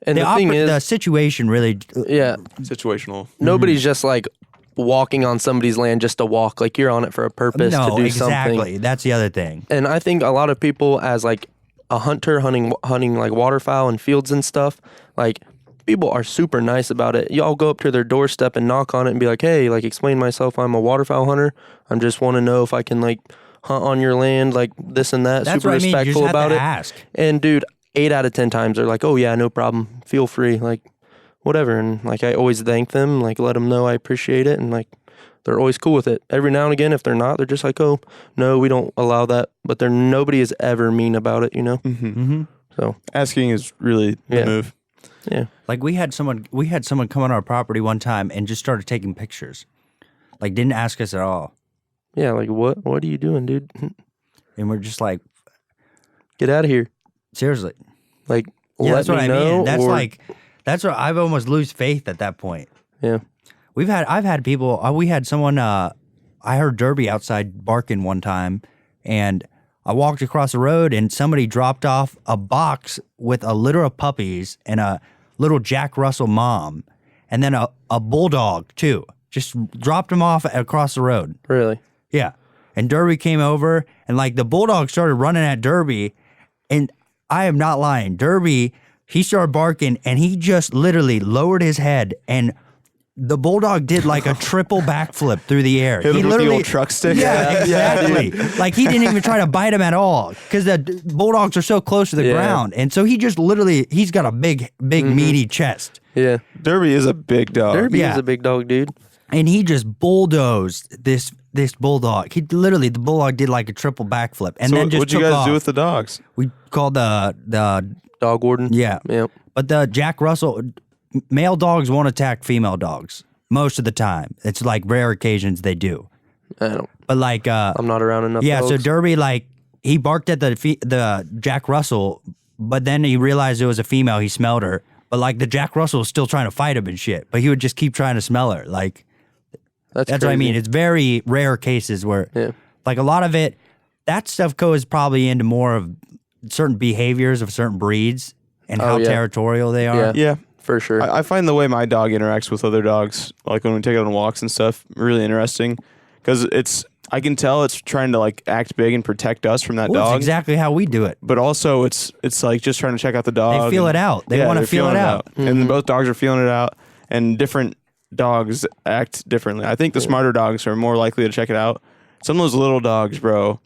B: and the thing is,
C: the situation really.
B: yeah,
A: Situational.
B: nobody's just like walking on somebody's land just to walk. Like you're on it for a purpose to do
C: exactly.
B: something.
C: That's the other thing.
B: And I think a lot of people, as like a hunter hunting like waterfowl in fields and stuff, like people are super nice about it. Y'all go up to their doorstep and knock on it and be like, hey, like explain myself. I'm a waterfowl hunter. I'm just want to know if I can like hunt on your land, like this and that.
C: That's
B: super
C: what I mean. You just
B: respectful
C: have
B: about
C: to
B: it.
C: ask.
B: And dude, 8 out of 10 times they're like, oh yeah, no problem. Feel free. Like whatever. And like I always thank them, like let them know I appreciate it. And like they're always cool with it. Every now and again, if they're not, they're just like, oh, no, we don't allow that. But nobody is ever mean about it, you know? So
A: Asking is really the move.
B: yeah.
C: Like we had someone come on our property one time and just started taking pictures. Like didn't ask us at all.
B: Yeah, like what are you doing, dude?
C: And we're just like,
B: Get out of here.
C: seriously.
B: Like
C: Yeah,
B: let
C: that's what
B: me
C: I
B: know.
C: mean. That's
B: or-
C: like, that's what I've almost lose faith at that point.
B: Yeah.
C: I've had people, we had someone, I heard Derby outside barking one time, and I walked across the road and somebody dropped off a box with a litter of puppies and a little Jack Russell mom, and then a bulldog too. Just dropped them off across the road.
B: Really?
C: Yeah. And Derby came over, and like the bulldog started running at Derby, and I am not lying. Derby, he started barking, and he just literally lowered his head, and the bulldog did like a triple backflip through the air.
A: Hit
C: He
A: him with the
C: literally,
A: old truck stick.
C: yeah, exactly. Like he didn't even try to bite him at all because the bulldogs are so close to the ground, and so he just literally he's got a big meaty chest,
B: Yeah.
A: Derby is a big dog.
B: Derby
C: Yeah.
B: is a big dog, dude.
C: and he just bulldozed this bulldog. He literally the bulldog did like a triple backflip, and
A: So
C: then just
A: what'd you
C: took
A: guys
C: off.
A: do with the dogs?
C: We called the
B: Dog warden.
C: yeah,
B: Yep.
C: but the Jack Russell male dogs won't attack female dogs most of the time. It's like rare occasions they do,
B: I don't.
C: but like
B: I'm not around enough.
C: yeah, so
B: dogs.
C: Derby, like, he barked at the Jack Russell, but then he realized it was a female. He smelled her. But, like, the Jack Russell was still trying to fight him and shit. But he would just keep trying to smell her. Like, that's what I mean. It's very rare cases where, like, a lot of it, that stuff goes probably into more of certain behaviors of certain breeds and how territorial they are.
B: Yeah.
A: Yeah.
B: For sure.
A: I find the way my dog interacts with other dogs, like when we take it on walks and stuff, really interesting. Because I can tell it's trying to like act big and protect us from that
C: Well,
A: dog.
C: it's exactly how we do it.
A: But also it's like just trying to check out the dog.
C: They feel it out. They want to
A: they're
C: feel it
A: feeling
C: out.
A: And then both dogs are feeling it out. And different dogs act differently. I think the smarter dogs are more likely to check it out. Some of those little dogs, bro,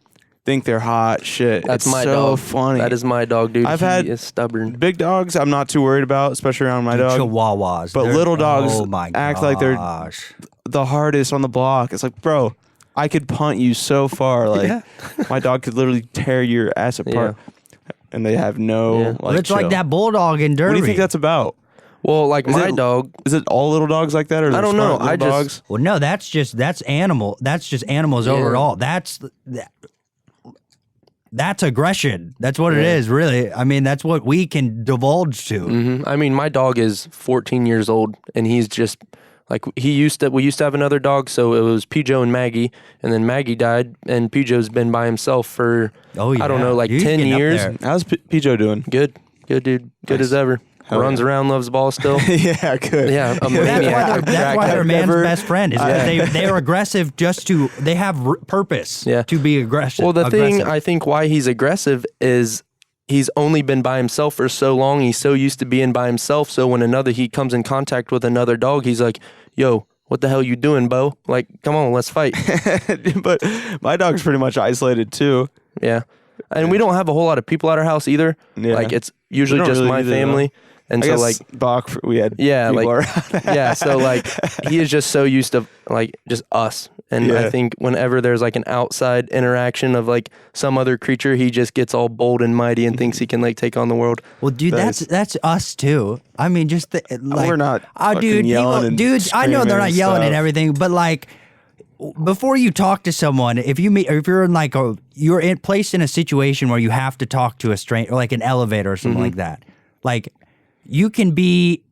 A: think they're hot shit.
B: That's
A: it's
B: my
A: so
B: dog.
A: funny.
B: That is my dog, dude.
A: I've
B: He
A: had
B: is stubborn.
A: big dogs I'm not too worried about, especially around my dog.
C: Chihuahuas.
A: But
C: They're-
A: little dogs
C: oh my
A: act like they're
C: gosh.
A: the hardest on the block. It's like, bro, I could punt you so far. Like my dog could literally tear your ass apart. And they have no
B: Yeah.
A: like
C: Well, it's like
A: chill.
C: that bulldog in Derby.
A: What do you think that's about?
B: Well, like my dog.
A: Is it all little dogs like that, or
B: I don't know.
A: smart little dogs?
C: Well, no, that's just animals overall. That's aggression. That's what it is, really. I mean, that's what we can divulge to.
B: I mean, my dog is 14 years old, and he's just like we used to have another dog, so it was Pijo and Maggie, and then Maggie died, and Pijo's been by himself for I don't know, like
C: He's
B: 10
C: getting up
B: years.
C: there.
A: How's Pijo doing?
B: Good, dude, good as ever.
A: Hell
B: Runs around, loves the ball still.
A: Yeah, good.
B: Yeah, a
C: That's
B: maniac.
C: why they're man's best friend is because they are aggressive they have purpose to be aggressive.
B: Well, the thing I think why he's aggressive is he's only been by himself for so long. He's so used to being by himself. So when he comes in contact with another dog, he's like, yo, what the hell you doing, Bo? Like, come on, let's fight.
A: But my dog's pretty much isolated too.
B: Yeah. And we don't have a whole lot of people at our house either.
A: Yeah.
B: Like, it's usually
A: don't
B: just
A: really
B: my
A: either,
B: family. And
A: I
B: so,
A: guess
B: like,
A: Bach, we had people around.
B: yeah, so, like, he is just so used to, like, just us. And I think whenever there's, like, an outside interaction of, like, some other creature, he just gets all bold and mighty and thinks he can, like, take on the world.
C: Well, dude, that's us too. I mean, just
A: we're not
C: dude,
A: yelling and
C: dudes. I know they're not
A: screaming
C: yelling
A: and
C: and
A: stuff.
C: everything, but like before you talk to someone, if you're in like placed in a situation where you have to talk to a stranger, like an elevator or something like that, like you can be.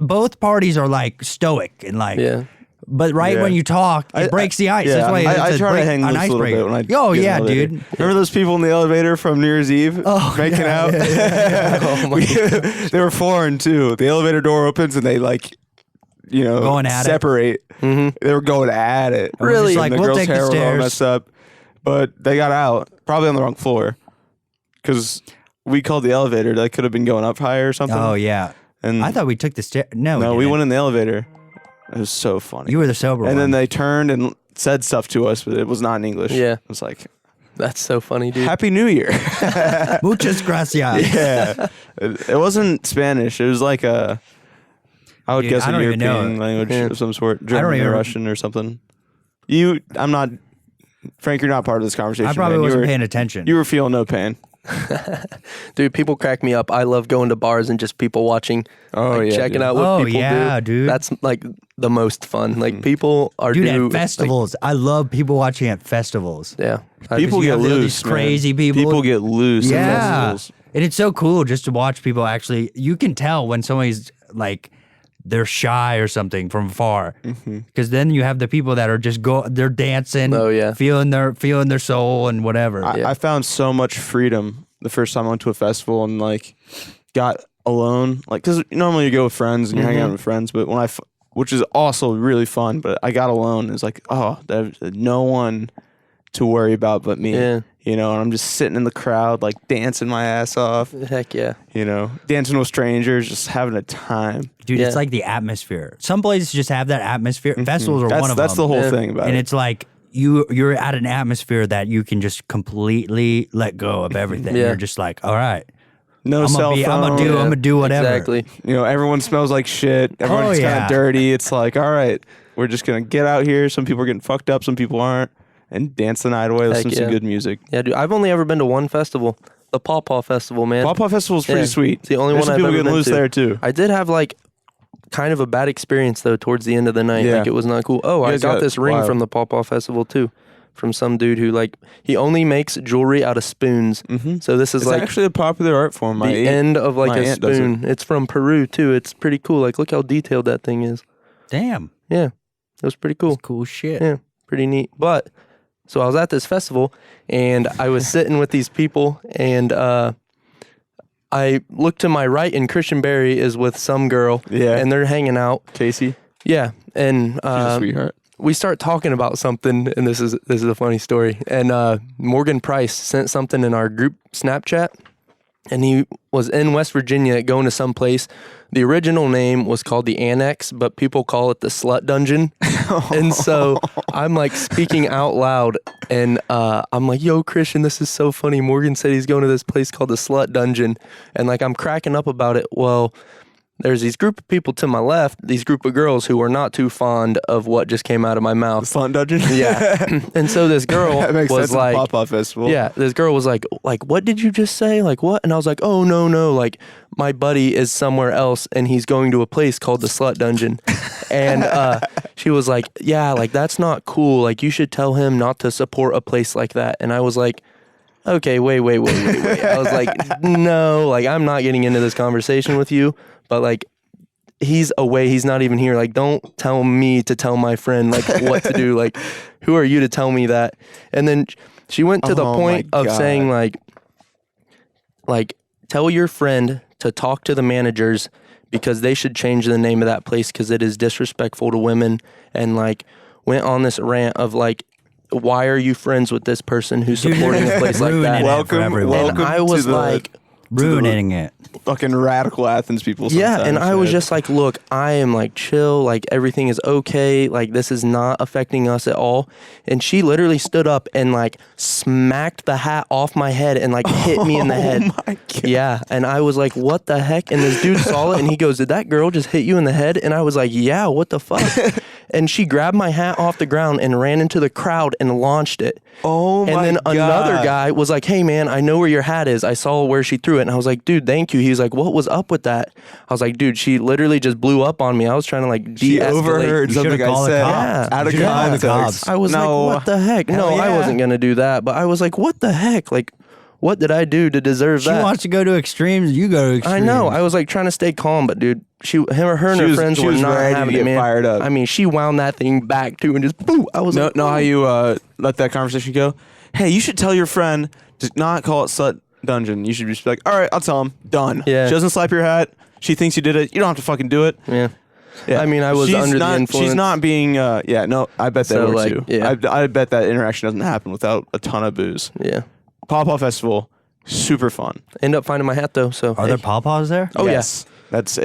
C: Both parties are like stoic and like.
B: Yeah.
C: But when you talk, it breaks the ice.
A: Yeah,
C: That's why
A: I try to hang loose a little bit when I get in the elevator.
C: dude.
A: Remember those people in the elevator from New Year's Eve making out?
B: Oh, my God.
A: They were foreign too. The elevator door opens and they
C: Going at it.
A: separate. They were going at it.
C: Really?
A: And
C: Like,
A: the
C: we'll
A: girl's
C: take the
A: hair was all
C: stairs.
A: messed up, but they got out probably on the wrong floor because we called the elevator. They could have been going up higher or something.
C: Oh yeah.
A: And
C: I thought we took the stair. No,
A: we
C: didn't.
A: went in the elevator. It was so funny.
C: You were the sober one.
A: And then they turned and said stuff to us, but it was not in English.
B: Yeah.
A: It was like,
B: That's so funny, dude.
A: Happy New Year.
C: Muchas gracias.
A: Yeah. It wasn't Spanish. It was like I would
C: Dude,
A: guess
C: I
A: a
C: don't even
A: European
C: know.
A: language of some sort.
C: don't
A: German
C: even-
A: or Russian or something. I'm not, Frank, you're not part of this conversation.
C: I probably
A: man.
C: wasn't paying attention.
A: You were feeling no pain.
B: Dude, people crack me up. I love going to bars and just people watching, checking out what people do.
C: Dude.
B: That's like the most fun. Like people are
C: Dude,
B: do
C: at festivals. I love people watching at festivals.
B: Yeah.
A: People
C: you
A: get
C: have these
A: loose.
C: crazy
A: man.
C: people.
A: People get loose at
C: Yeah.
A: festivals.
C: And it's so cool just to watch people actually. You can tell when somebody's like, they're shy or something from far. Because then you have the people that are just they're dancing.
B: Oh, yeah.
C: Feeling their soul and whatever.
A: I found so much freedom the first time I went to a festival and like got alone. Like, because normally you go with friends and you're hanging out with friends, but when which is also really fun, but I got alone. It's like, oh, there's no one to worry about but me.
B: Yeah.
A: And I'm just sitting in the crowd, like dancing my ass off.
B: Heck yeah.
A: Dancing with strangers, just having a time.
C: Dude,
B: Yeah.
C: it's like the atmosphere. Some places just have that atmosphere. Festivals are one of them.
A: That's the whole thing about
C: And
A: it.
C: it's like you're at an atmosphere that you can just completely let go of everything.
B: Yeah.
C: You're just like, all right,
A: No cell phone.
C: I'm gonna do whatever.
B: Exactly.
A: Everyone smells like shit. Everyone's kind
C: yeah.
A: of dirty. It's like, all right, we're just gonna get out here. Some people are getting fucked up. Some people aren't. And dance the night away. Listen to some good music.
B: Yeah, dude. I've only ever been to one festival, the Paw Paw Festival, man.
A: Paw Paw Festival is pretty
B: Yeah.
A: sweet.
B: It's the only
A: There's
B: one
A: some
B: I've
A: people
B: ever
A: getting
B: been
A: loose
B: to.
A: there too.
B: I did have like kind of a bad experience though towards the end of the night.
A: Yeah.
B: Like it was not cool. Oh,
A: You
B: I
A: guys
B: got
A: got
B: this ring
A: wild.
B: from the Paw Paw Festival too, from some dude who like he only makes jewelry out of spoons. So this is
A: It's
B: like
A: actually a popular art form.
B: the end of like
A: my
B: a
A: aunt does it.
B: spoon. It's from Peru too. It's pretty cool. Like look how detailed that thing is.
C: Damn,
B: Yeah, it was pretty cool.
C: cool shit.
B: Yeah, pretty neat. But so I was at this festival and I was sitting with these people and I looked to my right and Christian Berry is with some girl.
A: Yeah.
B: And they're hanging out.
A: Casey,
B: Yeah. And
A: she's a sweetheart.
B: we start talking about something and this is a funny story. And Morgan Price sent something in our group Snapchat. And he was in West Virginia going to some place. The original name was called the Annex, but people call it the Slut Dungeon. And so I'm like speaking out loud and I'm like, yo, Christian, this is so funny. Morgan said he's going to this place called the Slut Dungeon. And like I'm cracking up about it. Well, there's these group of people to my left, these group of girls who are not too fond of what just came out of my mouth.
A: Slut Dungeon.
B: Yeah. And so this girl
A: That makes
B: was
A: sense.
B: like,
A: Pop Up Festival.
B: yeah, this girl was like, what did you just say? Like, what? And I was like, oh, no. Like, my buddy is somewhere else and he's going to a place called the Slut Dungeon. And she was like, yeah, like that's not cool. Like you should tell him not to support a place like that. And I was like, okay, wait. I was like, no, like I'm not getting into this conversation with you, but like he's away. He's not even here. Like, don't tell me to tell my friend like what to do. Like, who are you to tell me that? And then she went to the point of saying like, tell your friend to talk to the managers because they should change the name of that place because it is disrespectful to women, and like went on this rant of like, why are you friends with this person who's supporting a place like that?
A: Welcome
B: And I was
A: to the,
B: like,
C: ruining it.
A: fucking radical Athens people.
B: yeah, and I was
A: shit.
B: just like, look, I am like chill, like everything is okay, like this is not affecting us at all. And she literally stood up and like smacked the hat off my head and like hit me in the head.
A: Oh my God.
B: Yeah, and I was like, what the heck? And this dude saw it and he goes, did that girl just hit you in the head? And I was like, yeah, what the fuck? And she grabbed my hat off the ground and ran into the crowd and launched it.
A: Oh my God.
B: And then another guy was like, hey man, I know where your hat is. I saw where she threw it. And I was like, dude, thank you. He was like, what was up with that? I was like, dude, she literally just blew up on me. I was trying to like
A: She
B: de-escalate.
A: overheard
C: You
A: something
C: should've
A: I
C: called the
A: said
C: cops.
B: Yeah.
A: out of
C: You should've called the
A: context.
C: cops.
B: I was
A: No.
B: like, what the heck?
A: Hell
B: No, I
A: yeah.
B: wasn't going to do that. But I was like, what the heck? Like, what did I do to deserve
C: She
B: that?
C: wants to go to extremes. You go to extremes.
B: I know. I was like trying to stay calm, but dude, her and her friends
A: she
B: were
A: was
B: not
A: ready to
B: having
A: get
B: it, man.
A: fired up.
B: I mean, she wound that thing back too and just boo. I was
A: Know
B: like,
A: how you let that conversation go? Hey, you should tell your friend to not call it Slut Dungeon. You should just be like, all right, I'll tell him. Done.
B: Yeah.
A: She doesn't slap your hat. She thinks you did it. You don't have to fucking do it.
B: yeah.
A: Yeah.
B: I mean, I was under the influence.
A: She's not being, no, I bet that
B: So,
A: works
B: like,
A: too.
B: yeah.
A: I bet that interaction doesn't happen without a ton of booze.
B: Yeah.
A: Pawpaw Festival, super fun.
B: End up finding my hat though. So
C: Are there pawpaws there?
B: Oh,
A: yes. It's
C: We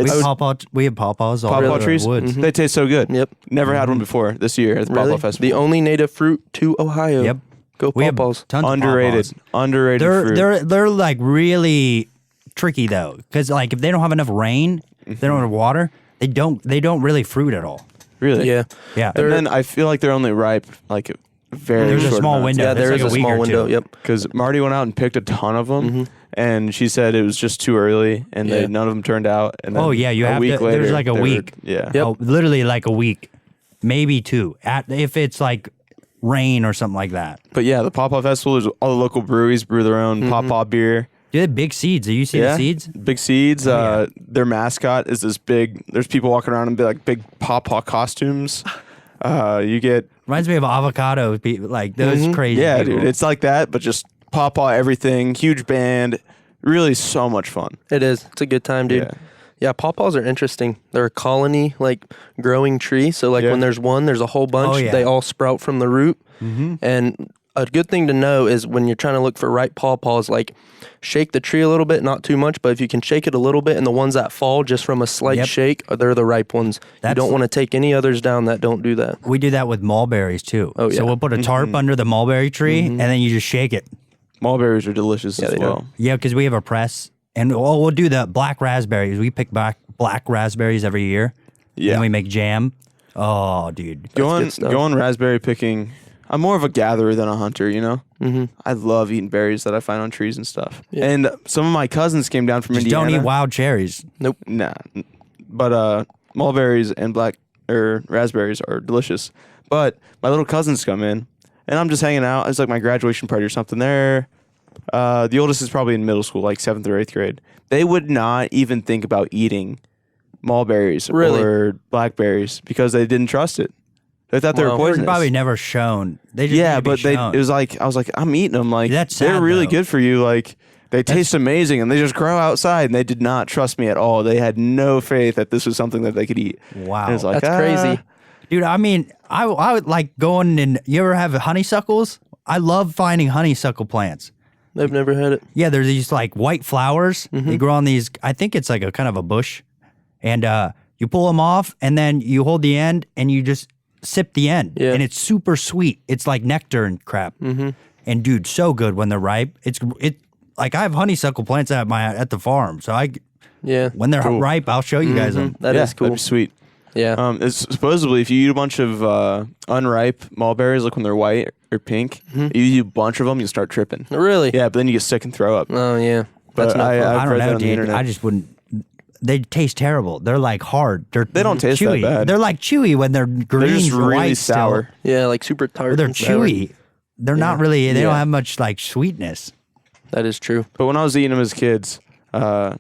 C: have pawpaws all
A: pawpaw
C: over
A: trees.
C: the woods.
A: They taste so good.
B: Yep.
A: Never had one before this year at the
B: Really?
A: Pawpaw Festival.
B: The only native fruit to Ohio.
C: Yep.
B: Go
C: We have
B: pawpaws.
C: tons of
A: underrated.
C: pawpaws.
A: Underrated fruit.
C: They're like really tricky though, because like if they don't have enough rain, if they don't have water, they don't really fruit at all.
A: Really?
B: Yeah.
C: Yeah.
A: And then I feel like they're only ripe like a very
C: There's a
A: short
C: small
A: amount of
C: window.
B: Yeah,
C: That's
B: there is
C: like
B: a
C: a week
B: small
C: or
B: window.
C: two.
B: Yep.
A: Because Marty went out and picked a ton of them, and she said it was just too early, and
B: Yeah.
A: none of them turned out. And then
C: Oh, yeah, you
A: a
C: have
A: week
C: to-
A: later,
C: there's like a
A: they were-
C: week.
A: Yeah.
B: Yep.
C: Oh, literally like a week, maybe two. If it's like rain or something like that.
A: But yeah, the Pawpaw Festival is all the local breweries brew their own Pawpaw beer.
C: They have big seeds. Do you see the seeds?
A: Big seeds.
C: yeah.
A: Their mascot is this big. There's people walking around in like big Pawpaw costumes. You get
C: Reminds me of avocado. Like those crazy.
A: yeah,
C: people.
A: dude. It's like that, but just Pawpaw everything. Huge band. Really, so much fun.
B: It is. It's a good time, dude.
A: Yeah.
B: Yeah, pawpaws are interesting. They're a colony, like, growing tree. So, like,
A: Yeah.
B: when there's one, there's a whole bunch.
C: Oh, yeah.
B: They all sprout from the root. And a good thing to know is when you're trying to look for ripe pawpaws, like, shake the tree a little bit, not too much, but if you can shake it a little bit, and the ones that fall just from a slight
C: Yep.
B: shake, they're the ripe ones. You
C: That's-
B: don't want to take any others down that don't do that.
C: We do that with mulberries too.
B: Oh, yeah.
C: So we'll put a tarp under the mulberry tree, and then you just shake it.
A: Mulberries are delicious
B: Yeah,
A: as
B: they
A: well.
C: Yeah, because we have a press, and we'll do the black raspberries. We pick black raspberries every year.
A: Yeah.
C: And we make jam. Oh, dude.
B: good stuff.
A: Going raspberry picking. I'm more of a gatherer than a hunter, you know? Mm-hmm. I love eating berries that I find on trees and stuff.
B: Yeah.
A: And some of my cousins came down from
C: Just
A: Indiana.
C: don't eat wild cherries.
B: Nope.
A: Nah. But mulberries and raspberries are delicious. But my little cousins come in, and I'm just hanging out. It's like my graduation party or something. The oldest is probably in middle school, like 7th or 8th grade. They would not even think about eating mulberries
B: Really?
A: or blackberries because they didn't trust it. They thought they were
B: Wow.
C: They're
A: poisonous.
C: probably never shown. They just
A: Yeah,
C: need to be
A: but
C: shown.
A: it was like, I was like, I'm eating them. Like,
C: That's
A: they're
C: sad,
A: really
C: though.
A: good for you. Like, they taste amazing, and they just grow outside, and they did not trust me at all. They had no faith that this was something that they could eat.
C: Wow.
A: And it's like,
B: That's crazy.
C: Dude, I mean, I would like going and you ever have honeysuckles? I love finding honeysuckle plants.
B: I've never had it.
C: Yeah, there's these like white flowers. They grow on these, I think it's like a kind of a bush. And you pull them off and then you hold the end and you just sip the end.
B: Yeah.
C: And it's super sweet. It's like nectar and crap. And dude, so good when they're ripe. It's like I have honeysuckle plants at the farm. So
B: Yeah.
C: when they're ripe, I'll show you guys them.
B: That is cool.
A: That'd be sweet.
B: Yeah.
A: It's supposedly if you eat a bunch of unripe mulberries, like when they're white or pink, you eat a bunch of them, you start tripping.
B: Really?
A: Yeah, but then you get sick and throw up.
B: Oh, yeah.
A: But
B: That's not fun.
A: I've
C: I don't
A: read that
C: know,
A: on the
C: dude.
A: internet.
C: I just wouldn't they taste terrible. They're like hard.
A: They don't taste that
C: chewy.
A: bad.
C: They're like chewy when they're green.
A: They're just really
C: white
A: sour.
C: Still.
B: Yeah, like super tart.
C: But they're
B: and sour.
C: chewy. They're not really. They don't
A: Yeah.
C: have much like sweetness.
B: That is true.
A: But when I was eating them as kids,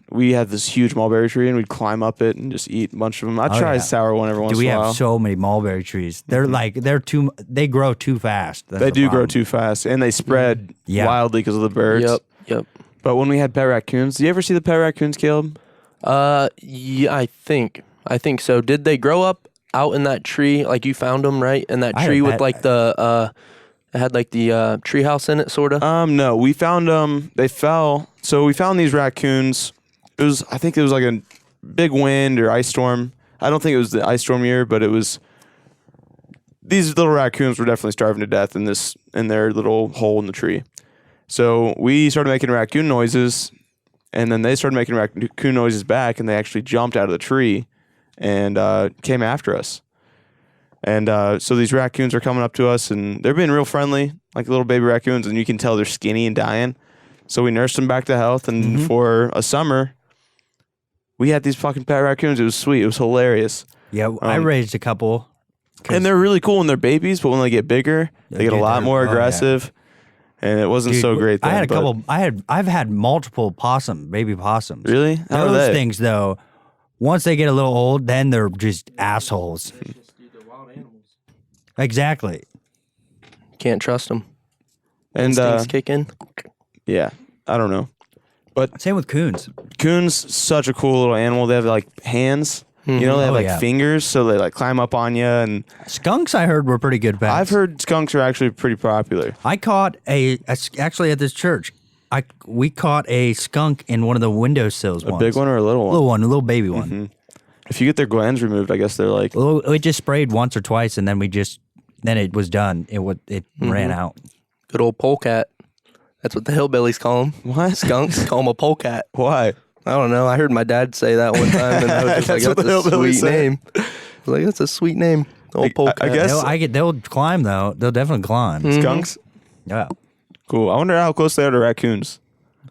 A: we had this huge mulberry tree, and we'd climb up it and just eat a bunch of them. I'd try a sour one every once
C: We
A: in a while.
C: have so many mulberry trees. They're like they grow too fast. That's
A: They
C: the
A: do grow
C: problem.
A: too fast, and they spread
C: Yeah.
A: wildly because of the birds.
B: Yep.
A: But when we had pet raccoons, do you ever see the pet raccoons, Caleb?
B: Yeah, I think so. Did they grow up out in that tree? Like you found them, right? In that
C: I
B: tree with
C: bet-
B: like the it had like the tree house in it, sort of.
A: No, we found them. They fell. So we found these raccoons. I think it was like a big wind or ice storm. I don't think it was the ice storm year, but it was. These little raccoons were definitely starving to death in their little hole in the tree. So we started making raccoon noises, and then they started making raccoon noises back, and they actually jumped out of the tree and came after us. And so these raccoons are coming up to us, and they're being real friendly, like little baby raccoons, and you can tell they're skinny and dying. So we nursed them back to health, and for a summer, we had these fucking pet raccoons. It was sweet. It was hilarious.
C: Yeah, I raised a couple.
A: And they're really cool when they're babies, but when they get bigger, they get a
C: Dude,
A: lot
C: they're-
A: more
C: oh, yeah.
A: aggressive. And it wasn't so great then.
C: I had a
A: but-
C: couple. I've had multiple baby possums.
A: Really? How are
C: Those
A: they?
C: things though, once they get a little old, then they're just assholes. Exactly.
B: Can't trust them.
A: And
B: Instincts kick in.
A: yeah, I don't know.
C: Same with coons.
A: Coons, such a cool little animal. They have like hands. You know, they have
C: Oh,
A: like
C: yeah.
A: fingers, so they like climb up on you. And
C: Skunks, I heard, were pretty good pets.
A: I've heard skunks are actually pretty popular.
C: I caught actually at this church. We caught a skunk in one of the windowsills.
A: A big one or a little one?
C: Little one, a little baby one.
A: If you get their glands removed, I guess they're like.
C: We just sprayed once or twice, and then it was done. It ran out.
B: Good old polecat. That's what the hillbillies call them.
A: What?
B: Skunks call them a polecat.
A: Why?
B: I don't know. I heard my dad say that one time, and I was just
A: That's what
B: like,
A: the
B: "That's a
A: hillbillies
B: sweet
A: say.
B: name." I was like, "That's a sweet name." Old polecat.
A: I guess-
C: They'll climb though. They'll definitely climb.
A: Skunks?
C: Yeah,
A: Cool. I wonder how close they are to raccoons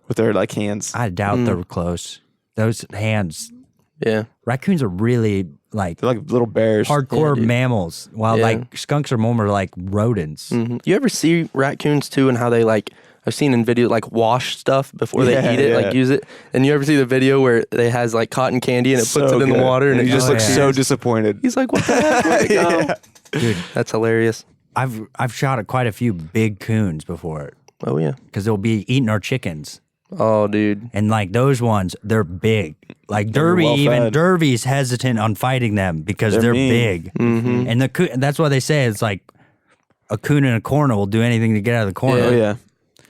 A: with their like hands.
C: I doubt they're close. Those hands.
B: Yeah.
C: Raccoons are really like
A: They're like little bears.
C: hardcore
B: dude.
C: mammals, while
B: Yeah.
C: like skunks are more like rodents.
B: You ever see raccoons too, and how they like? I've seen in video like wash stuff before they
A: Yeah,
B: eat it,
A: yeah.
B: like use it. And you ever see the video where they has like cotton candy and it puts
A: So
B: it in
A: good.
B: the water and
A: he
B: it
A: just
C: Oh,
A: looks
C: yeah.
A: so disappointed.
B: He's like, "What the heck? Where'd it go?"
A: Yeah.
C: Dude,
B: That's hilarious.
C: I've shot at quite a few big coons before
B: Oh yeah.
C: because they'll be eating our chickens.
B: Oh dude.
C: And like those ones, they're big. Like
A: They're
C: Derby, even
A: well-fed.
C: Derby's hesitant on fighting them because
A: They're
C: they're
A: mean.
C: big. And that's why they say it's like a coon in a corner will do anything to get out of the corner.
A: Oh yeah.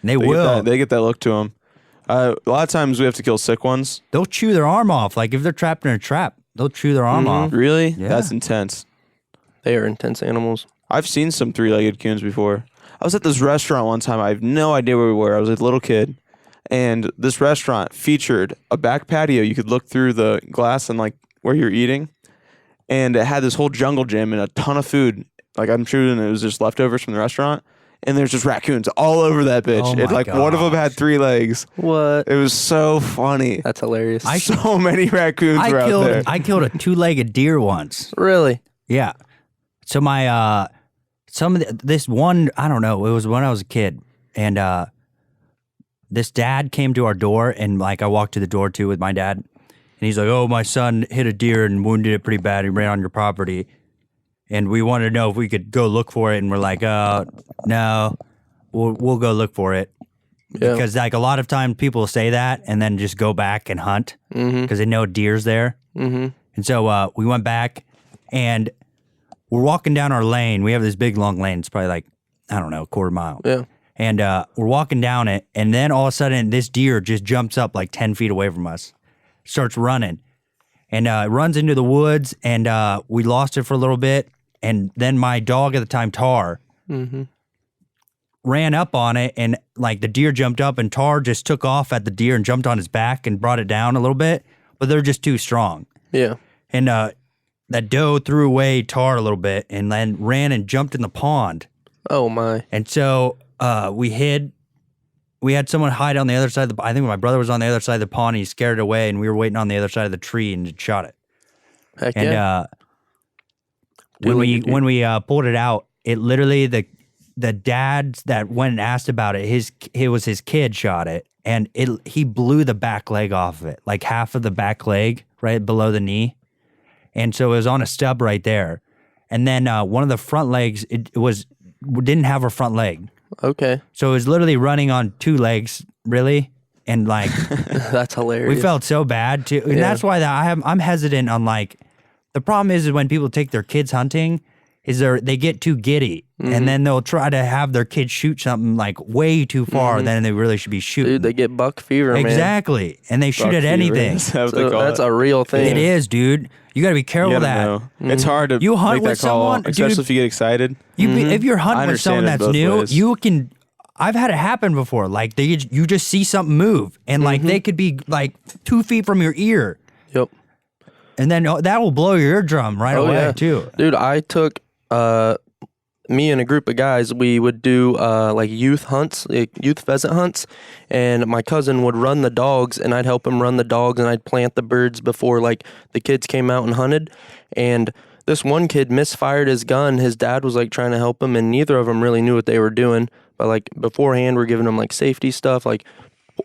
C: And they
A: They
C: will.
A: They get that look to them. A lot of times we have to kill sick ones.
C: They'll chew their arm off. Like if they're trapped in a trap, they'll chew their arm off.
A: Really?
C: Yeah.
A: That's intense.
B: They are intense animals.
A: I've seen some three-legged coons before. I was at this restaurant one time. I have no idea where we were. I was a little kid. And this restaurant featured a back patio. You could look through the glass and like where you're eating. And it had this whole jungle gym and a ton of food. Like I'm sure it was just leftovers from the restaurant. And there's just raccoons all over that bitch.
C: Oh
A: and
C: my
A: like one of them had
C: gosh.
A: 3 legs.
B: What?
A: It was so funny.
B: That's hilarious.
A: So many raccoons were out there.
C: I killed a 2-legged deer once.
B: Really?
C: Yeah. So my this one, I don't know, it was when I was a kid, and this dad came to our door, and like I walked to the door too with my dad, and he's like, "Oh, my son hit a deer and wounded it pretty bad. He ran on your property, and we wanted to know if we could go look for it." And we're like, no, we'll go look for it."
B: Yeah.
C: Because like a lot of times people say that and then just go back and hunt because they know deer's there. Mm-hmm. And so we went back and we're walking down our lane. We have this big long lane. It's probably like, I don't know, a quarter mile.
B: Yeah.
C: And we're walking down it. And then all of a sudden this deer just jumps up like 10 feet away from us, starts running. And it runs into the woods and we lost it for a little bit. And then my dog at the time, Tar, ran up on it, and like the deer jumped up, and Tar just took off at the deer and jumped on his back and brought it down a little bit, but they're just too strong.
B: Yeah.
C: And that doe threw away Tar a little bit and then ran and jumped in the pond.
B: Oh my.
C: And so we hid we had someone hide on the other side of the. I think my brother was on the other side of the pond. He scared it away, and we were waiting on the other side of the tree and shot it.
B: Heck
C: And
B: yeah.
C: when we pulled it out, it literally the dad that went and asked about it. It was his kid shot it, and he blew the back leg off of it, like half of the back leg right below the knee, and so it was on a stub right there. And then one of the front legs didn't have a front leg.
B: Okay.
C: So it was literally running on two legs, really, and like
B: That's hilarious.
C: we felt so bad too, and
B: Yeah.
C: that's why I'm hesitant on like. The problem is when people take their kids hunting, they get too giddy, and then they'll try to have their kids shoot something like way too far than they really should be shooting.
B: Dude, they get buck fever, man.
C: Exactly, and they shoot
A: Buck
C: at
A: fever,
C: anything.
A: is that what
B: So
A: they call
B: that's
A: it?
B: a real thing.
C: It is, dude. You got to be careful
A: You
C: of
A: gotta
C: that.
A: know. It's hard to
C: You hunt
A: make that
C: with
A: call,
C: someone,
A: especially
C: dude.
A: if you get excited.
C: If you're
A: I
C: hunting with
A: understand
C: someone
A: it
C: that's
A: both
C: new,
A: ways.
C: you can. I've had it happen before. Like you just see something move, and like they could be like 2 feet from your ear,
B: Yep.
C: and then that will blow your eardrum right away too.
B: Dude, I took me and a group of guys, we would do like youth hunts, like youth pheasant hunts, and my cousin would run the dogs, and I'd help him run the dogs, and I'd plant the birds before like the kids came out and hunted. And this one kid misfired his gun. His dad was like trying to help him, and neither of them really knew what they were doing. But like beforehand, we're giving them like safety stuff, like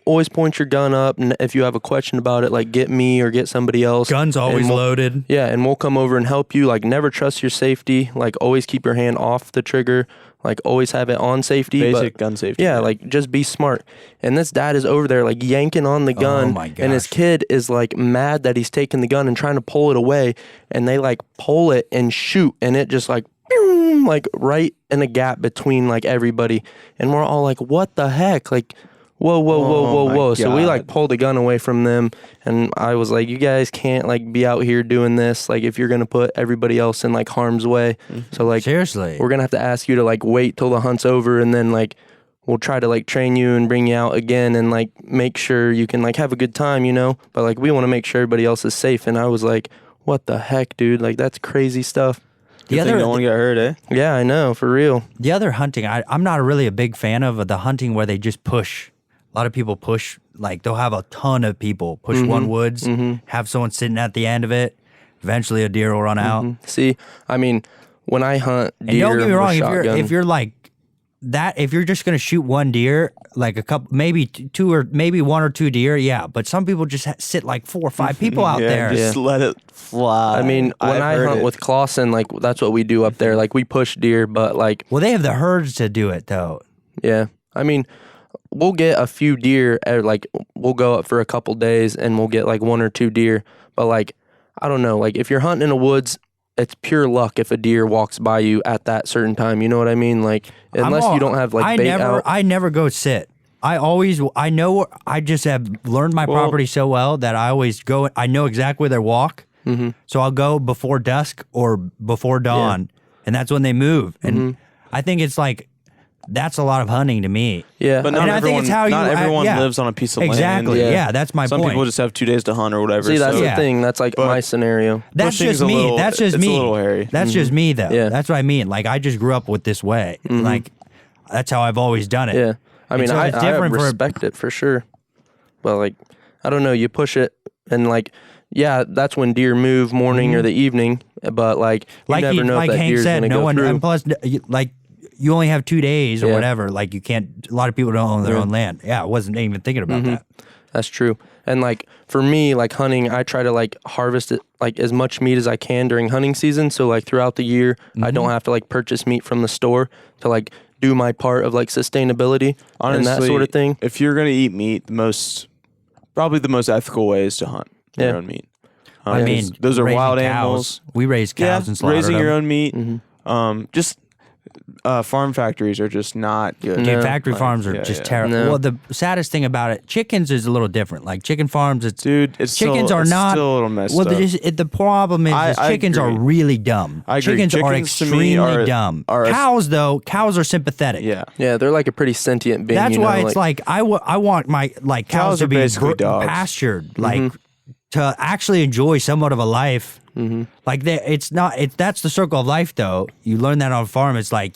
B: always point your gun up, and if you have a question about it, like get me or get somebody else.
C: Guns always
B: And we'll-
C: loaded.
B: Yeah, and we'll come over and help you. Like, never trust your safety. Like, always keep your hand off the trigger. Like, always have it on safety.
A: Basic gun safety.
B: Yeah, like, just be smart. And this dad is over there, like, yanking on the gun.
C: my
B: And his
C: gosh.
B: kid is, like, mad that he's taking the gun and trying to pull it away. And they, like, pull it and shoot. And it just, like, boom, like, right in the gap between, like, everybody. And we're all like, what the heck? Like, whoa, whoa, whoa,
A: Oh
B: whoa,
A: my
B: whoa. So we like
A: God.
B: pulled the gun away from them, and I was like, you guys can't like be out here doing this, like if you're gonna put everybody else in like harm's way. So like
C: Seriously.
B: we're gonna have to ask you to like wait till the hunt's over, and then like we'll try to like train you and bring you out again and like make sure you can like have a good time, you know? But like we want to make sure everybody else is safe. And I was like, what the heck, dude? Like that's crazy stuff.
A: Good thing no one got hurt, eh?
B: Yeah, I know, for real.
C: The other hunting, I'm not really a big fan of the hunting where they just push. A lot of people push, like they'll have a ton of people push one woods, have someone sitting at the end of it. Eventually a deer will run out.
B: See, I mean, when I hunt deer
C: And don't get me
B: with
C: wrong,
B: shotgun,
C: if you're like that, if you're just gonna shoot one deer, like a couple, maybe two or maybe one or two deer, yeah. But some people just sit like 4 or 5 people out
A: Yeah,
C: there.
A: just let it fly.
B: I mean, when
A: I've
B: I
A: heard
B: hunt
A: it.
B: with Clausen, like that's what we do up there. Like we push deer, but like,
C: Well, they have the herds to do it though.
B: yeah, I mean, we'll get a few deer. Like we'll go up for a couple days and we'll get like 1 or 2 deer. But like, I don't know. Like if you're hunting in the woods, it's pure luck if a deer walks by you at that certain time. You know what I mean? Like unless you don't have like bait out.
C: I never go sit. I know, I just have learned my property so well that I always go, I know exactly where they walk. So I'll go before dusk or before dawn, and that's when they move. And I think it's like, that's a lot of hunting to me.
B: Yeah,
A: But
C: And
A: not
C: I think
A: everyone,
C: it's how
A: not
C: you-
A: everyone
C: yeah.
A: lives on a piece of
C: Exactly.
A: land.
C: Yeah, that's my
A: Some
C: point.
A: people just have 2 days to hunt or whatever.
B: see, that's
A: so
B: the
C: Yeah.
B: thing. That's like my scenario.
C: That's
A: pushing's
C: just
A: a
C: me.
A: little-
C: That's just
A: it's
C: me.
A: a little hairy.
C: That's just me, though.
B: Yeah.
C: That's what I mean. Like I just grew up with this way. Like that's how I've always done it.
B: Yeah, I mean,
C: so
B: I
C: it's different for-
B: respect it for sure. But like, I don't know. You push it, and like, yeah, that's when deer move morning or the evening. But like, you never know if that
C: Hank
B: deer's
C: said,
B: gonna
C: no
B: go
C: one.
B: through.
C: And plus, like you only have 2 days or
B: Yeah.
C: whatever. Like you can't. A lot of people don't own their own land. Yeah, I wasn't even thinking about that.
B: That's true. And like for me, like hunting, I try to like harvest it like as much meat as I can during hunting season. So like throughout the year, I don't have to like purchase meat from the store to like do my part of like sustainability and that sort of thing.
A: If you're gonna eat meat, probably the most ethical way is to hunt your
B: Yeah.
A: own meat.
C: I mean,
A: those are
C: raising
A: wild
C: cows.
A: animals.
C: We raise cows and slaughter
A: raising
C: them.
A: your own meat. Just farm factories are just not good.
C: Dude,
B: No.
C: factory farms are
A: yeah,
C: just
A: yeah.
C: terrible.
B: No.
C: Well, the saddest thing about it, chickens is a little different. Like chicken farms, it's
A: Dude, it's
C: chickens
A: still,
C: are
A: it's
C: not.
A: still a little messed
C: well,
A: up.
C: the problem is,
A: I
C: chickens are
A: agree.
C: really dumb.
A: I agree.
C: Chickens are
A: Chickens to me
C: extremely
A: are-
C: dumb.
A: are a-
C: Cows, though, cows are sympathetic.
A: Yeah.
B: Yeah, they're like a pretty sentient being.
C: That's
B: you know,
C: why it's like I want my like cows
A: Cows
C: to
A: are
C: be
A: basically dogs.
C: pastured, like to actually enjoy somewhat of a life. Like that's the circle of life, though. You learn that on a farm. It's like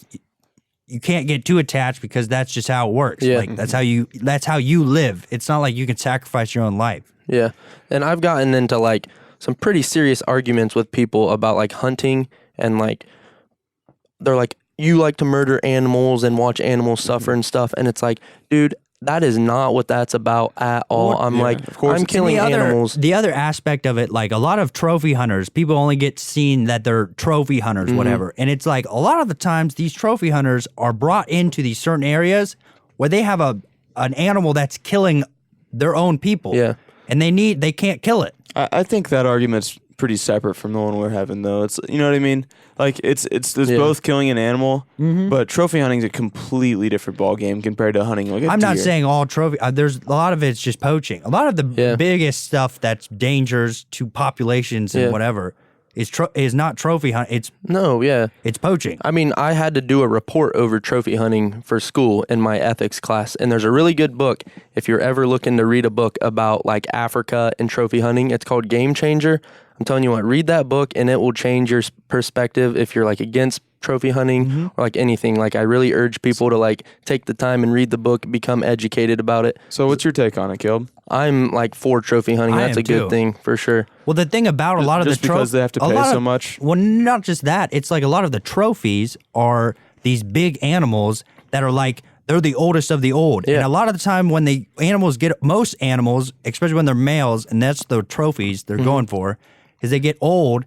C: you can't get too attached because that's just how it works.
B: Yeah.
C: Like that's how you live. It's not like you can sacrifice your own life.
B: Yeah. And I've gotten into like some pretty serious arguments with people about like hunting, and like they're like, you like to murder animals and watch animals suffer and stuff, and it's like, dude, that is not what that's about at all. Of course, I'm killing animals.
C: The other aspect of it, like a lot of trophy hunters, people only get seen that they're trophy hunters, whatever. And it's like a lot of the times these trophy hunters are brought into these certain areas where they have an animal that's killing their own people.
B: Yeah.
C: And they can't kill it.
A: I think that argument's pretty separate from the one we're having, though. It's, you know what I mean? Like there's both killing an animal, but trophy hunting's a completely different ball game compared to hunting like a
C: I'm
A: deer.
C: not saying all trophy. There's a lot of it's just poaching. A lot of the biggest stuff that's dangers to populations and whatever is not trophy hunt. It's poaching.
B: I mean, I had to do a report over trophy hunting for school in my ethics class, and there's a really good book if you're ever looking to read a book about like Africa and trophy hunting. It's called Game Changer. I'm telling you what, read that book and it will change your perspective if you're like against trophy hunting or like anything. Like I really urge people to like take the time and read the book, become educated about it.
A: So what's your take on it, Caleb?
B: I'm like for trophy hunting. That's a good thing for sure.
C: Well, the thing about a lot of
A: just because they have to pay so much.
C: Well, not just that. It's like a lot of the trophies are these big animals that are like they're the oldest of the old.
B: Yeah.
C: And a lot of the time when the animals most animals, especially when they're males, and that's the trophies they're going for, is they get old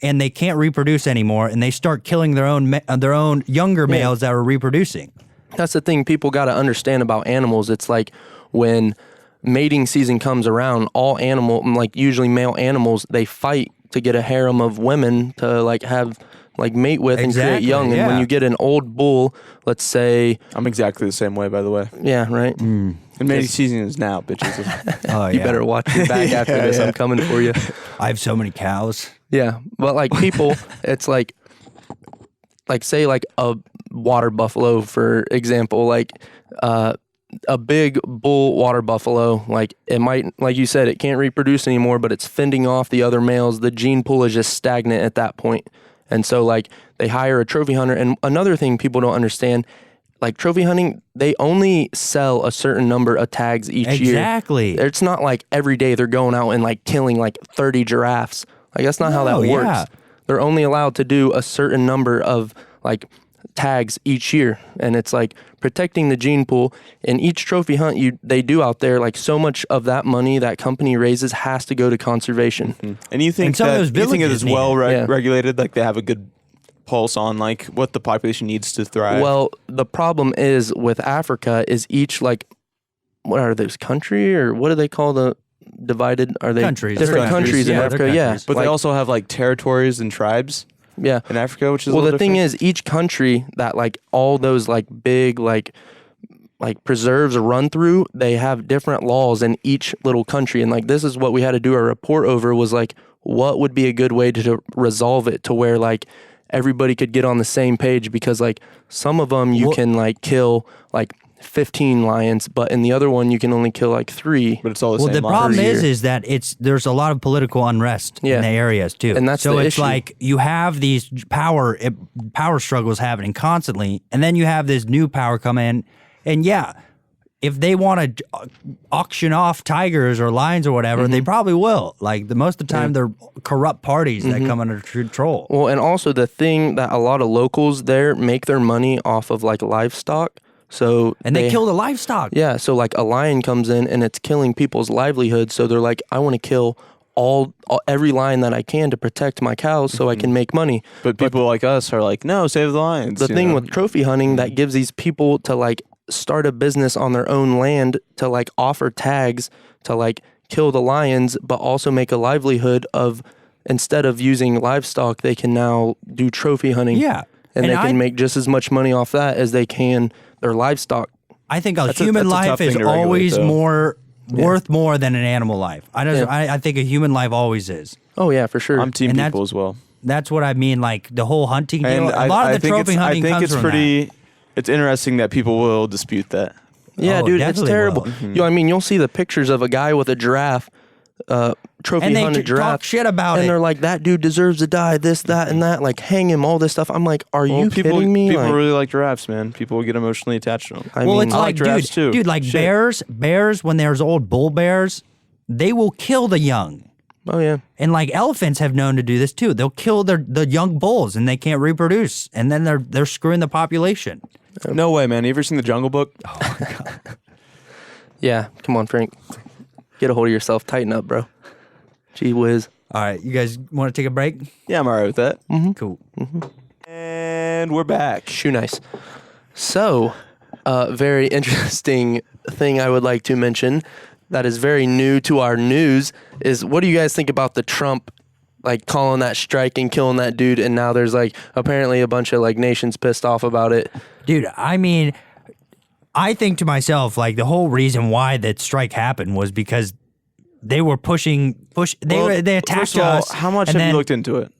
C: and they can't reproduce anymore, and they start killing their own younger males that are reproducing.
B: That's the thing people got to understand about animals. It's like when mating season comes around, usually male animals, they fight to get a harem of women to like have like mate with and create young. And when you get an old bull, let's say,
A: I'm exactly the same way, by the way.
B: Yeah, right.
A: And mating season is now, bitches.
C: Oh,
B: You better watch your back after this. I'm coming for you.
C: I have so many cows.
B: Yeah, but like people, it's like say like a water buffalo, for example, like a big bull water buffalo, like it might, like you said, it can't reproduce anymore, but it's fending off the other males. The gene pool is just stagnant at that point. And so like they hire a trophy hunter. And another thing people don't understand, like trophy hunting, they only sell a certain number of tags each year.
C: Exactly.
B: It's not like every day they're going out and like killing like 30 giraffes. Like that's not how that works. They're only allowed to do a certain number of like tags each year, and it's like protecting the gene pool. In each trophy hunt they do out there, like so much of that money that company raises has to go to conservation.
A: And you think it is well regulated, like they have a good pulse on like what the population needs to thrive?
B: Well, the problem is with Africa is each like, what are those, country, or what do they call the divided? Are they
C: countries?
B: Different countries in Africa, yeah.
A: But like, they also have like territories and tribes.
B: Yeah,
A: in Africa, which is
B: well, the thing is, each country that like all those like big like preserves run through, they have different laws in each little country, and like this is what we had to do a report over, was like what would be a good way to resolve it to where like everybody could get on the same page, because like some of them you can like kill like 15 lions, but in the other one you can only kill like 3.
A: But it's all the same.
C: Well, the problem is that there's a lot of political unrest in the areas too,
B: and that's
C: so
B: the
C: it's
B: issue.
C: like you have these power struggles happening constantly, and then you have this new power come in, and if they want to auction off tigers or lions or whatever, they probably will. Like most of the time, they're corrupt parties that come under control.
B: Well, and also the thing that a lot of locals there make their money off of like livestock. So
C: they kill the livestock.
B: Yeah, so like a lion comes in and it's killing people's livelihood. So they're like, I want to kill every lion that I can to protect my cows so I can make money.
A: But people like us are like, no, save the lions.
B: The thing with trophy hunting that gives these people to like start a business on their own land to like offer tags to like kill the lions, but also make a livelihood of, instead of using livestock, they can now do trophy hunting.
C: Yeah.
B: And they can make just as much money off that as they can their livestock.
C: I think a human life is always worth more than an animal life. I think a human life always is.
B: Oh yeah, for sure.
A: I'm team people as well.
C: That's what I mean. Like the whole hunting deal.
A: And
C: a lot of the trophy hunting comes from that.
A: It's interesting that people will dispute that.
B: Yeah, dude, it's terrible.
C: Mm-hmm.
B: I mean, you'll see the pictures of a guy with a giraffe trophy
C: and they
B: hunted
C: talk
B: giraffe.
C: shit about
B: and
C: it.
B: they're like, that dude deserves to die, this, that, and that. Like, hang him, all this stuff. I'm like, are you kidding me?
A: People
B: Like,
A: really like giraffes, man. People get emotionally attached to them.
B: I
C: Well,
B: mean,
C: it's
A: I
C: like,
A: like giraffes too.
C: dude, like
A: Shit.
C: bears, when there's old bull bears, they will kill the young.
B: oh, yeah.
C: And like elephants have known to do this too. They'll kill the young bulls and they can't reproduce, and then they're screwing the population.
A: No way, man. You ever seen The Jungle Book?
B: Yeah, come on, Frank. Get a hold of yourself. Tighten up, bro. Gee whiz.
C: All right, you guys want to take a break?
A: Yeah, I'm all right with that.
C: Cool.
A: And we're back.
B: Shoe nice. So, very interesting thing I would like to mention that is very new to our news is, what do you guys think about the Trump, like, calling that strike and killing that dude, and now there's, like, apparently a bunch of, like, nations pissed off about it.
C: Dude, I mean, I think to myself, like, the whole reason why that strike happened was because they were they attacked
A: first of all,
C: us.
A: how much
C: and
A: have you
C: then-
A: looked into it?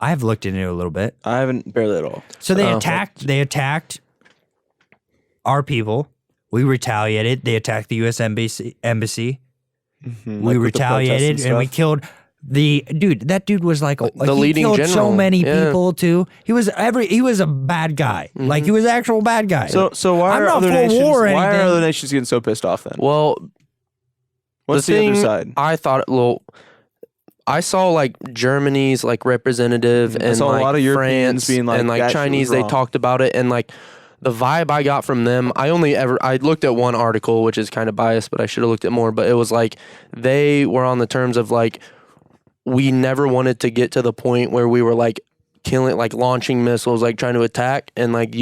C: I have looked into it a little bit.
A: I haven't, barely at all.
C: So they attacked our people. We retaliated. They attacked the U.S. embassy. We
A: Like with the protests
C: retaliated, and we
A: stuff?
C: killed that dude was like
B: The
C: he
B: leading
C: killed so
B: general.
C: many
B: Yeah.
C: people too. He was a bad guy. Like, he was an actual bad guy.
A: So why
C: I'm
A: are
C: not
A: other
C: for
A: nations?
C: war or
A: Why are
C: anything.
A: other nations getting so pissed off then?
B: Well,
A: What's
B: the
A: the
B: thing
A: other side?
B: I thought, well, I saw, like, Germany's, like, representative
A: I
B: and,
A: saw a
B: like,
A: lot of Europeans
B: France
A: being like,
B: and, like,
A: "That shit
B: Chinese,
A: was
B: they
A: wrong."
B: talked about it, and, like, the vibe I got from them, I looked at one article, which is kind of biased, but I should have looked at more, but it was like, they were on the terms of, like, we never wanted to get to the point where we were, like, killing, like, launching missiles, like, trying to attack, and, like,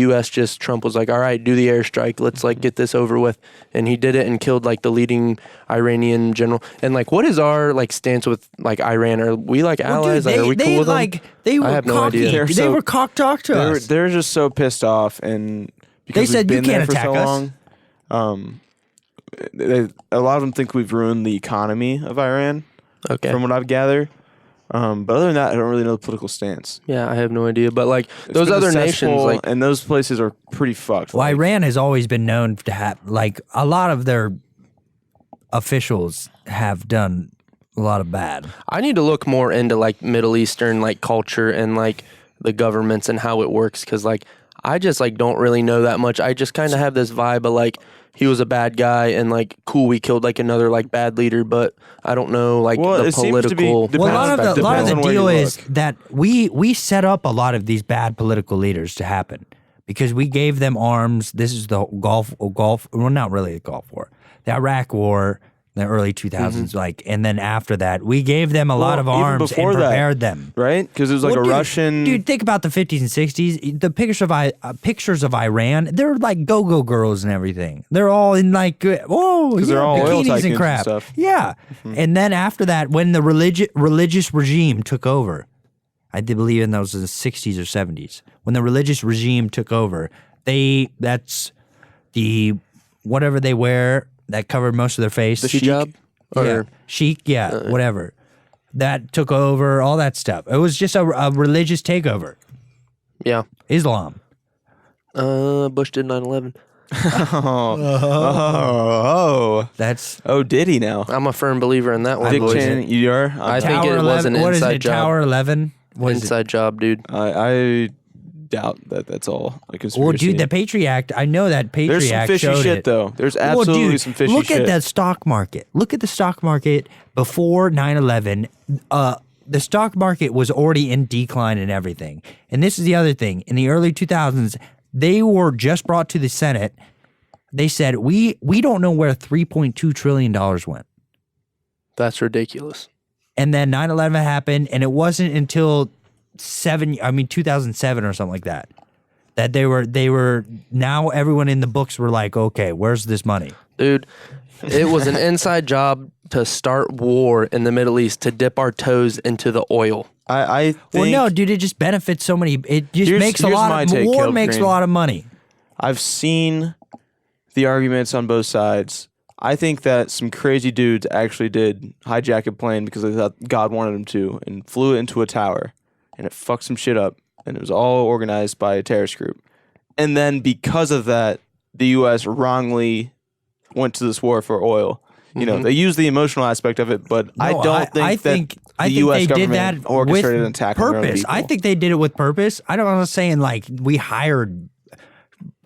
B: Trump was like, all right, do the airstrike, let's, like, get this over with, and he did it and killed, like, the leading Iranian general. And, like, what is our, like, stance with, like, Iran? Are we, like, allies?
C: Dude,
B: Like, are we cool with them?
C: they were
B: I have no
C: cocky.
B: idea.
C: They were cock talk to us.
A: They're just so pissed off, and because
C: They said,
A: we've
C: "You
A: been there
C: can't
A: for
C: attack
A: so
C: us."
A: long, a lot of them think we've ruined the economy of Iran,
B: Okay.
A: from what I've gathered. But other than that, I don't really know the political stance.
B: Yeah, I have no idea. But, like,
A: It's
B: those
A: been a
B: other nations,
A: cesspool,
B: like,
A: and those places are pretty fucked.
C: Well,
A: Like,
C: Iran has always been known to have, like, a lot of their officials have done a lot of bad.
B: I need to look more into, like, Middle Eastern, like, culture and, like, the governments and how it works, because, like, I just, like, don't really know that much. I just kind of have this vibe of, like, he was a bad guy and, like, cool, we killed, like, another, like, bad leader, but I don't know, like,
A: Well,
B: the
A: it seems to be-
B: political.
A: depends-
C: Well, a lot of the
A: Depends on where
C: deal
A: you
C: is
A: look.
C: that we set up a lot of these bad political leaders to happen because we gave them arms. This is the Gulf, well, not really the Gulf War, the Iraq War, the early 2000s, like, and then after that, we gave them a lot of
A: even
C: arms and
A: before that,
C: prepared them.
A: right? Because it was like
C: Well,
A: a
C: dude,
A: Russian.
C: Dude, think about the 50s and 60s. The pictures of Iran, they're like go-go girls and everything. They're all in like, they're
A: all oil tycoons
C: bikinis
A: and
C: and crap.
A: stuff.
C: Yeah. And then after that, when the religious regime took over, I did believe in those in the 60s or 70s. When the religious regime took over, that's the whatever they wear that covered most of their face.
B: The hijab?
C: Yeah, chic, whatever. That took over, all that stuff. It was just a religious takeover.
B: Yeah.
C: Islam.
B: Bush did 9/11.
C: That's
A: Did he now?
B: I'm a firm believer in that one,
A: Dick
B: boys.
A: Cheney, you are?
B: I think
C: Tower
B: it
C: 11.
B: was an
C: What is
B: inside
C: it?
B: job.
C: Tower 11? What is it?
B: Inside job, dude.
A: I doubt that that's all a conspiracy.
C: Well, dude, the Patriot Act, I know that Patriot
A: There's some
C: Act
A: fishy
C: showed
A: shit,
C: it.
A: though. There's
C: Well,
A: absolutely
C: dude,
A: some fishy
C: look
A: shit.
C: at the stock market. Look at the stock market before 9/11. The stock market was already in decline and everything. And this is the other thing. In the early 2000s, they were just brought to the Senate. They said, we don't know where $3.2 trillion went.
B: That's ridiculous.
C: And then 9/11 happened, and it wasn't until 2007 or something like that, that they were now everyone in the books were like, okay, where's this money?
B: Dude, it was an inside job to start war in the Middle East, to dip our toes into the oil.
A: I think
C: Well, no, dude, it just benefits so many. It just
A: Here's-
C: makes a
A: here's
C: lot
A: my
C: of
A: take,
C: war
A: Caleb
C: makes
A: Green.
C: a lot of money.
A: I've seen the arguments on both sides. I think that some crazy dudes actually did hijack a plane because they thought God wanted them to and flew it into a tower, and it fucked some shit up, and it was all organized by a terrorist group. And then because of that, the U.S. wrongly went to this war for oil. You know, they use the emotional aspect of it, but I don't think that the U.S. government orchestrated an attack on their own people.
C: I think they did it with purpose. I was saying like we hired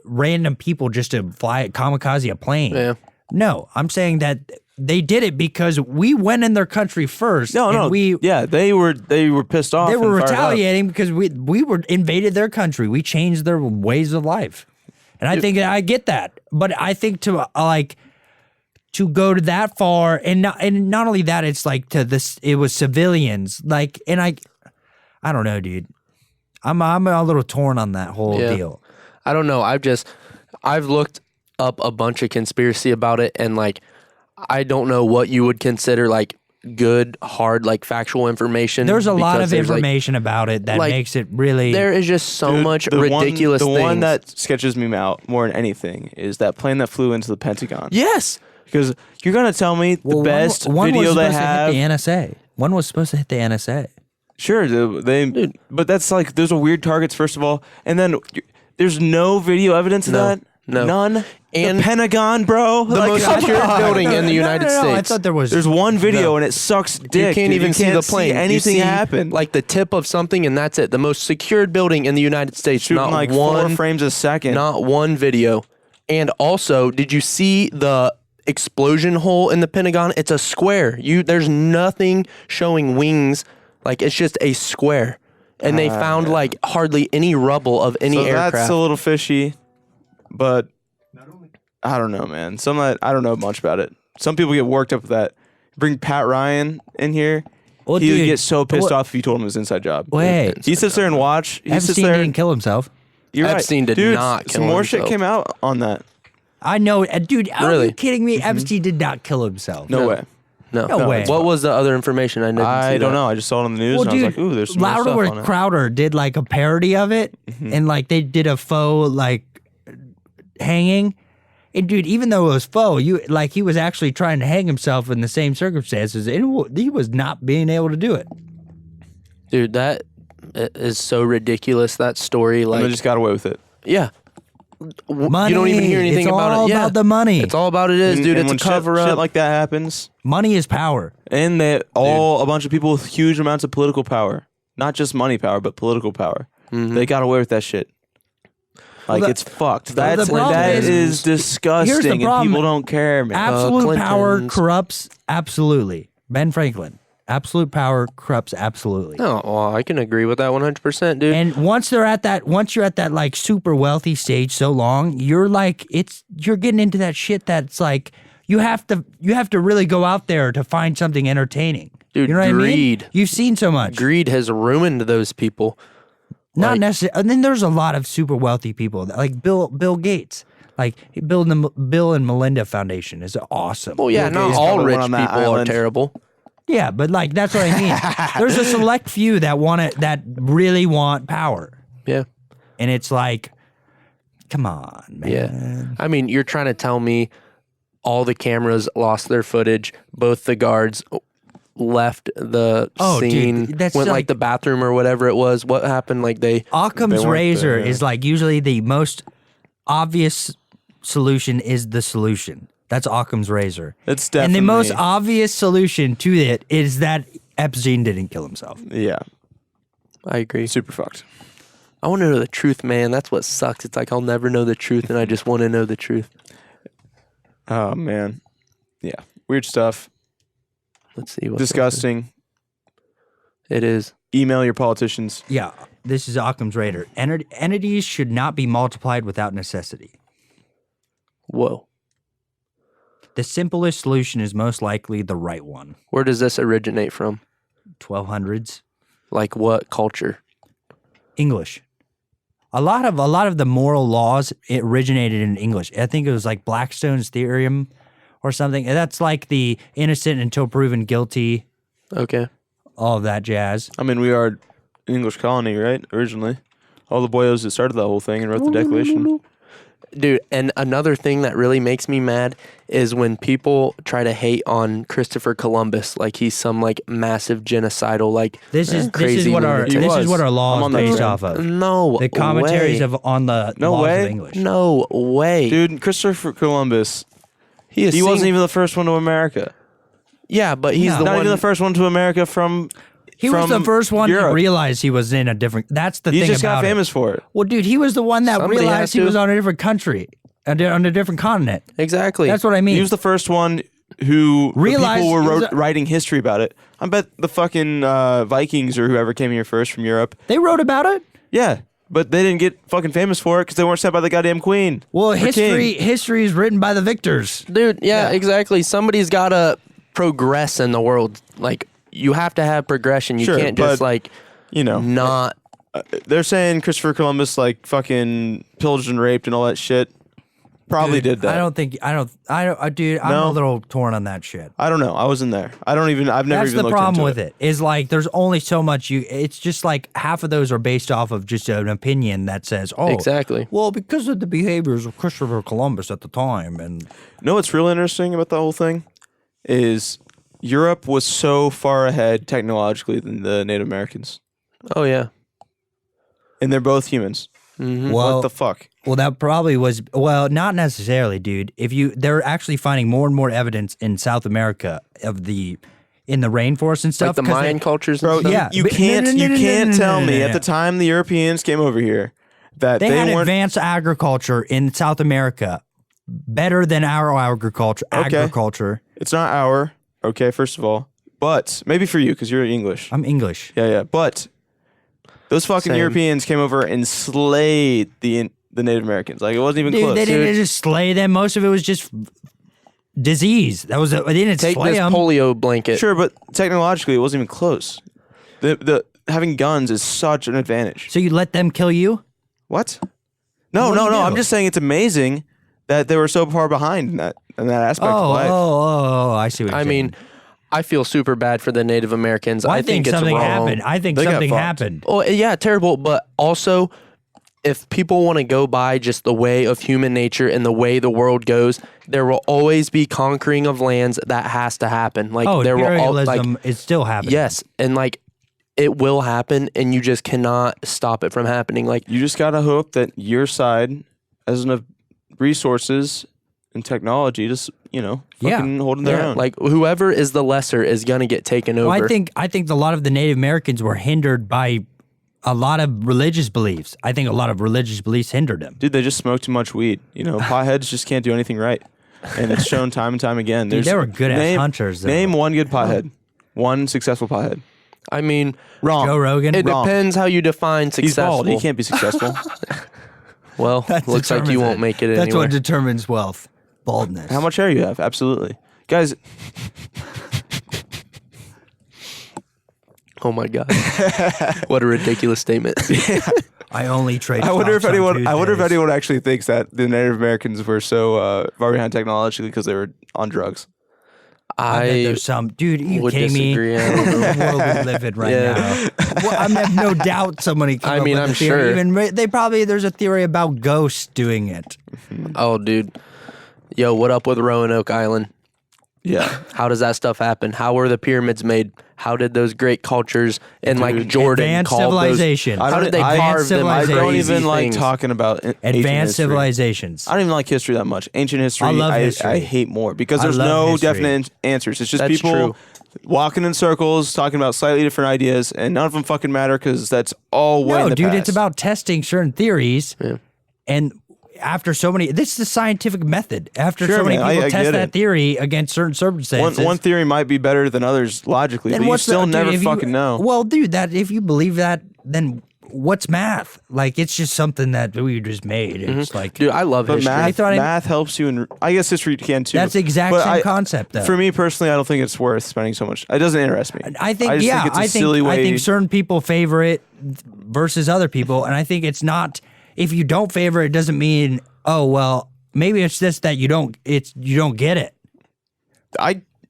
C: random people just to fly kamikaze a plane.
B: Yeah.
C: No, I'm saying that they did it because we went in their country first.
A: No, they were pissed off.
C: They were retaliating because we were invaded their country. We changed their ways of life, and I think I get that. But I think to go to that far, and not only that, it's like it was civilians. Like, and I don't know, dude. I'm a little torn on that whole deal.
B: I don't know. I've looked up a bunch of conspiracy about it, and like, I don't know what you would consider like good, hard, like factual information.
C: There's a lot of information about it that makes it really.
B: There is just so much ridiculous things.
A: The one that sketches me out more than anything is that plane that flew into the Pentagon.
B: Yes.
A: Because you're gonna tell me the best video they have.
C: The NSA. One was supposed to hit the NSA.
A: Sure, but that's like those are weird targets. First of all, and then there's no video evidence of that.
B: No,
A: none.
B: And
A: the Pentagon, bro,
B: the most secure building in the United States.
C: I thought there was.
A: There's one video and it sucks dick.
B: You can't even see the plane.
A: Anything happen?
B: Like the tip of something, and that's it. The most secured building in the United States.
A: Shooting
B: not
A: like
B: one
A: 4 frames a second.
B: Not one video. And also, did you see the explosion hole in the Pentagon? It's a square. There's nothing showing wings. Like, it's just a square. And they found like hardly any rubble of any aircraft.
A: That's a little fishy, but I don't know, man. I don't know much about it. Some people get worked up with that. Bring Pat Ryan in here.
C: Well,
A: he would get so pissed off if you told him it was inside job.
C: Wait.
A: He sits there and watch. He sits
C: Epstein
A: there.
C: didn't kill himself.
A: You're
B: Epstein
A: right.
B: did not kill
A: some more
B: himself.
A: shit came out on that.
C: I know, dude. Are
B: Really?
C: you kidding me? Epstein did not kill himself.
A: No way.
B: No
C: way.
B: What was the other information?
A: I don't know. I just saw it on the news and I was like, ooh, there's some more stuff on it.
C: Crowder did like a parody of it, and like they did a faux like hanging. And dude, even though it was faux, he was actually trying to hang himself in the same circumstances, and he was not being able to do it.
B: Dude, that is so ridiculous. That story, like,
A: And they just got away with it.
C: Money.
B: You don't even hear anything
C: It's
B: about
C: all
B: it. Yeah,
C: about the money.
B: It's all about it is, dude.
A: And
B: It's a
A: when
B: cover
A: shit
B: up.
A: like that happens,
C: Money is power.
A: and a bunch of people with huge amounts of political power, not just money power, but political power. They got away with that shit. Like, it's fucked. That is disgusting, and people don't care, man.
C: Absolute power
B: Clintons.
C: corrupts absolutely. Ben Franklin. Absolute power corrupts absolutely.
B: Oh, well, I can agree with that 100%, dude.
C: And once you're at that like super wealthy stage so long, you're getting into that shit that's like you have to really go out there to find something entertaining.
B: Dude,
C: you know what I mean?
B: greed.
C: You've seen so much.
B: Greed has ruined those people.
C: Not necessarily. And then there's a lot of super wealthy people like Bill Gates. Like Bill and Melinda Foundation is awesome.
B: Well, yeah,
A: Bill
B: not
A: Gates
B: all
A: probably
B: rich
A: went on
B: people
A: that
B: are
A: island.
B: terrible.
C: Yeah, but like that's what I mean. There's a select few that really want power.
B: Yeah.
C: And it's like, come on, man.
B: Yeah. I mean, you're trying to tell me all the cameras lost their footage, both the guards left the scene,
C: dude, that's
B: went
C: like
B: like the bathroom or whatever it was. What happened? Like
C: Occam's
A: weren't
C: razor
A: there, yeah.
C: is like usually the most obvious solution is the solution. That's Occam's razor.
A: It's
C: And
A: definitely
C: the most obvious solution to it is that Epstein didn't kill himself.
A: Yeah,
B: I agree.
A: super fucked.
B: I want to know the truth, man. That's what sucks. It's like I'll never know the truth, and I just want to know the truth.
A: Oh man, yeah, weird stuff.
B: Let's see.
A: Disgusting.
B: It is.
A: Email your politicians.
C: Yeah, this is Occam's razor. Entities should not be multiplied without necessity.
B: Whoa.
C: The simplest solution is most likely the right one.
B: Where does this originate from?
C: 1200s.
B: Like what culture?
C: English. A lot of the moral laws it originated in English. I think it was like Blackstone's theorem or something. And that's like the innocent until proven guilty,
B: Okay.
C: all of that jazz.
A: I mean, we are an English colony, right? Originally, all the boyos that started that whole thing and wrote the Declaration.
B: Dude, and another thing that really makes me mad is when people try to hate on Christopher Columbus like he's some like massive genocidal like
C: This is
B: crazy
C: what our
B: lunatic.
C: law
A: I'm
C: is
A: on that
C: based
A: train.
C: off of.
B: No
C: The commentaries
B: way.
C: on the
A: No
C: laws
A: way.
C: of English.
B: No way.
A: Dude, Christopher Columbus, He wasn't even the first one to America.
B: Yeah, but he's the
A: Not
B: one.
A: even the first one to America from.
C: He was the first one
A: Europe.
C: to realize he was in a different. That's the
A: He
C: thing
A: just got
C: about
A: famous for it.
C: Well, dude, he was the one that
B: Somebody
C: realized
B: has
C: he
B: to.
C: was on a different country, on a different continent.
B: Exactly.
C: That's what I mean.
A: He was the first one who
C: Realized
A: people
C: he
A: were
C: was a-
A: writing history about it. I bet the fucking Vikings or whoever came here first from Europe.
C: They wrote about it.
A: Yeah, but they didn't get fucking famous for it because they weren't sent by the goddamn queen.
C: Well,
A: or king.
C: history is written by the victors.
B: Dude, yeah, exactly. Somebody's got to progress in the world. Like, you have to have progression. You
A: Sure,
B: can't just,
A: but,
B: like,
A: You know,
B: not.
A: they're saying Christopher Columbus like fucking pillaged and raped and all that shit. Probably
C: Dude,
A: did that.
C: Dude, I'm
A: No?
C: a little torn on that shit.
A: I don't know. I wasn't there. I've never
C: That's
A: even
C: the
A: looked
C: problem
A: into
C: with it. Is like there's only so much it's just like half of those are based off of just an opinion that says, oh,
B: Exactly.
C: well, because of the behaviors of Christopher Columbus at the time. And
A: You know what's really interesting about the whole thing is Europe was so far ahead technologically than the Native Americans,
B: Oh, yeah.
A: and they're both humans.
C: well,
A: What the fuck?
C: well, that probably was, well, not necessarily, dude. They're actually finding more and more evidence in South America in the rainforest and
B: Like
C: stuff.
B: the
C: 'cause
B: Mayan cultures and
A: Bro,
B: stuff.
C: yeah.
A: you
C: but-
A: can't
C: no, no,
A: you
C: no,
A: can't
C: no, no,
A: tell
C: no,
A: me
C: no,
A: at
C: no.
A: the time the Europeans came over here that
C: They had
A: weren't
C: advanced agriculture in South America better than our agriculture.
A: It's not our, okay, first of all. But maybe for you because you're English.
C: I'm English.
A: Yeah. But those fucking
B: Same.
A: Europeans came over and slayed the Native Americans. Like it wasn't even
C: Dude,
A: close.
C: they didn't just slay them. Most of it was just disease. They didn't
B: Take
C: slay
B: this
C: them.
B: polio blanket.
A: Sure, but technologically it wasn't even close. The having guns is such an advantage.
C: So you let them kill you?
A: What? No.
C: What do you do?
A: I'm just saying it's amazing that they were so far behind in that aspect of life.
C: I see what you're
B: I
C: saying.
B: mean, I feel super bad for the Native Americans.
C: Well,
B: I think it's
C: something
B: wrong.
C: happened. I think
A: They got
C: something
A: fucked.
C: happened.
B: Oh, yeah, terrible. But also, if people want to go by just the way of human nature and the way the world goes, there will always be conquering of lands that has to happen. Like
C: Oh,
B: there will
C: imperialism is still happening.
B: yes, and like it will happen, and you just cannot stop it from happening. Like
A: You just gotta hope that your side has enough resources and technology to fucking holding their own.
B: like whoever is the lesser is gonna get taken over.
C: Well, I think a lot of the Native Americans were hindered by a lot of religious beliefs. I think a lot of religious beliefs hindered them.
A: Dude, they just smoke too much weed. Potheads just can't do anything right. And it's shown time and time again.
C: Dude, they were good as hunters, though.
A: Name one good pothead. One successful pothead.
B: I mean,
A: Wrong.
C: Joe Rogan.
B: it
A: Wrong.
B: depends how you define
A: He's
B: successful.
A: bald. He can't be successful.
B: Well, looks like you won't make it
C: That's
B: anywhere.
C: what determines wealth. Baldness.
A: How much hair you have? Absolutely. Guys,
B: Oh my god! What a ridiculous statement.
C: I only trade.
A: I wonder if
C: stocks on Tuesdays.
A: anyone actually thinks that the Native Americans were so far behind technologically because they were on drugs.
C: I bet
B: I
C: there's some dude. Are you
B: would
C: kidding me?
B: disagree.
C: The world we live in right
B: Yeah.
C: now. Well, I have no doubt somebody. Came
B: I
C: up
B: mean,
C: with
B: I'm
C: a theory.
B: sure.
C: Even there's a theory about ghosts doing it.
B: Oh, dude. Yo, what up with Roanoke Island?
A: Yeah.
B: How does that stuff happen? How were the pyramids made? How did those great cultures in like
A: Dude,
B: Jordan
C: Advanced
B: call
C: civilization.
B: How did they
A: I-
B: carve them?
A: I don't
C: Crazy
A: even like
B: things?
A: talking about ancient
C: Advanced
A: history.
C: civilizations.
A: I don't even like history that much. Ancient history,
C: I love history.
A: I hate more because
C: I
A: there's
C: love
A: no
C: history.
A: definite answers. It's just
B: That's
A: people
B: true.
A: walking in circles, talking about slightly different ideas, and none of them fucking matter because that's all way in
C: No,
A: the
C: dude,
A: past.
C: it's about testing certain theories.
B: Yeah.
C: And after so many, this is the scientific method. After
A: Sure,
C: so many
A: man, I
C: people
A: get
C: test that
A: it.
C: theory against certain circumstances.
A: one theory might be better than others logically,
C: then
A: but you
C: what's
A: still
C: dude,
A: never
C: if you-
A: fucking know.
C: Well, dude, that if you believe that, then what's math? Like, it's just something that we just made. It's like,
B: Dude, I love
A: But
B: history.
A: math helps you, and I guess history can too.
C: that's the exact
A: But
C: same concept, though.
A: For me personally, I don't think it's worth spending so much. It doesn't interest me.
C: I think,
A: just
C: yeah,
A: think it's a
C: I think,
A: silly way.
C: I think certain people favor it versus other people, and I think it's not. If you don't favor it, doesn't mean, oh well, maybe it's just that you don't get it.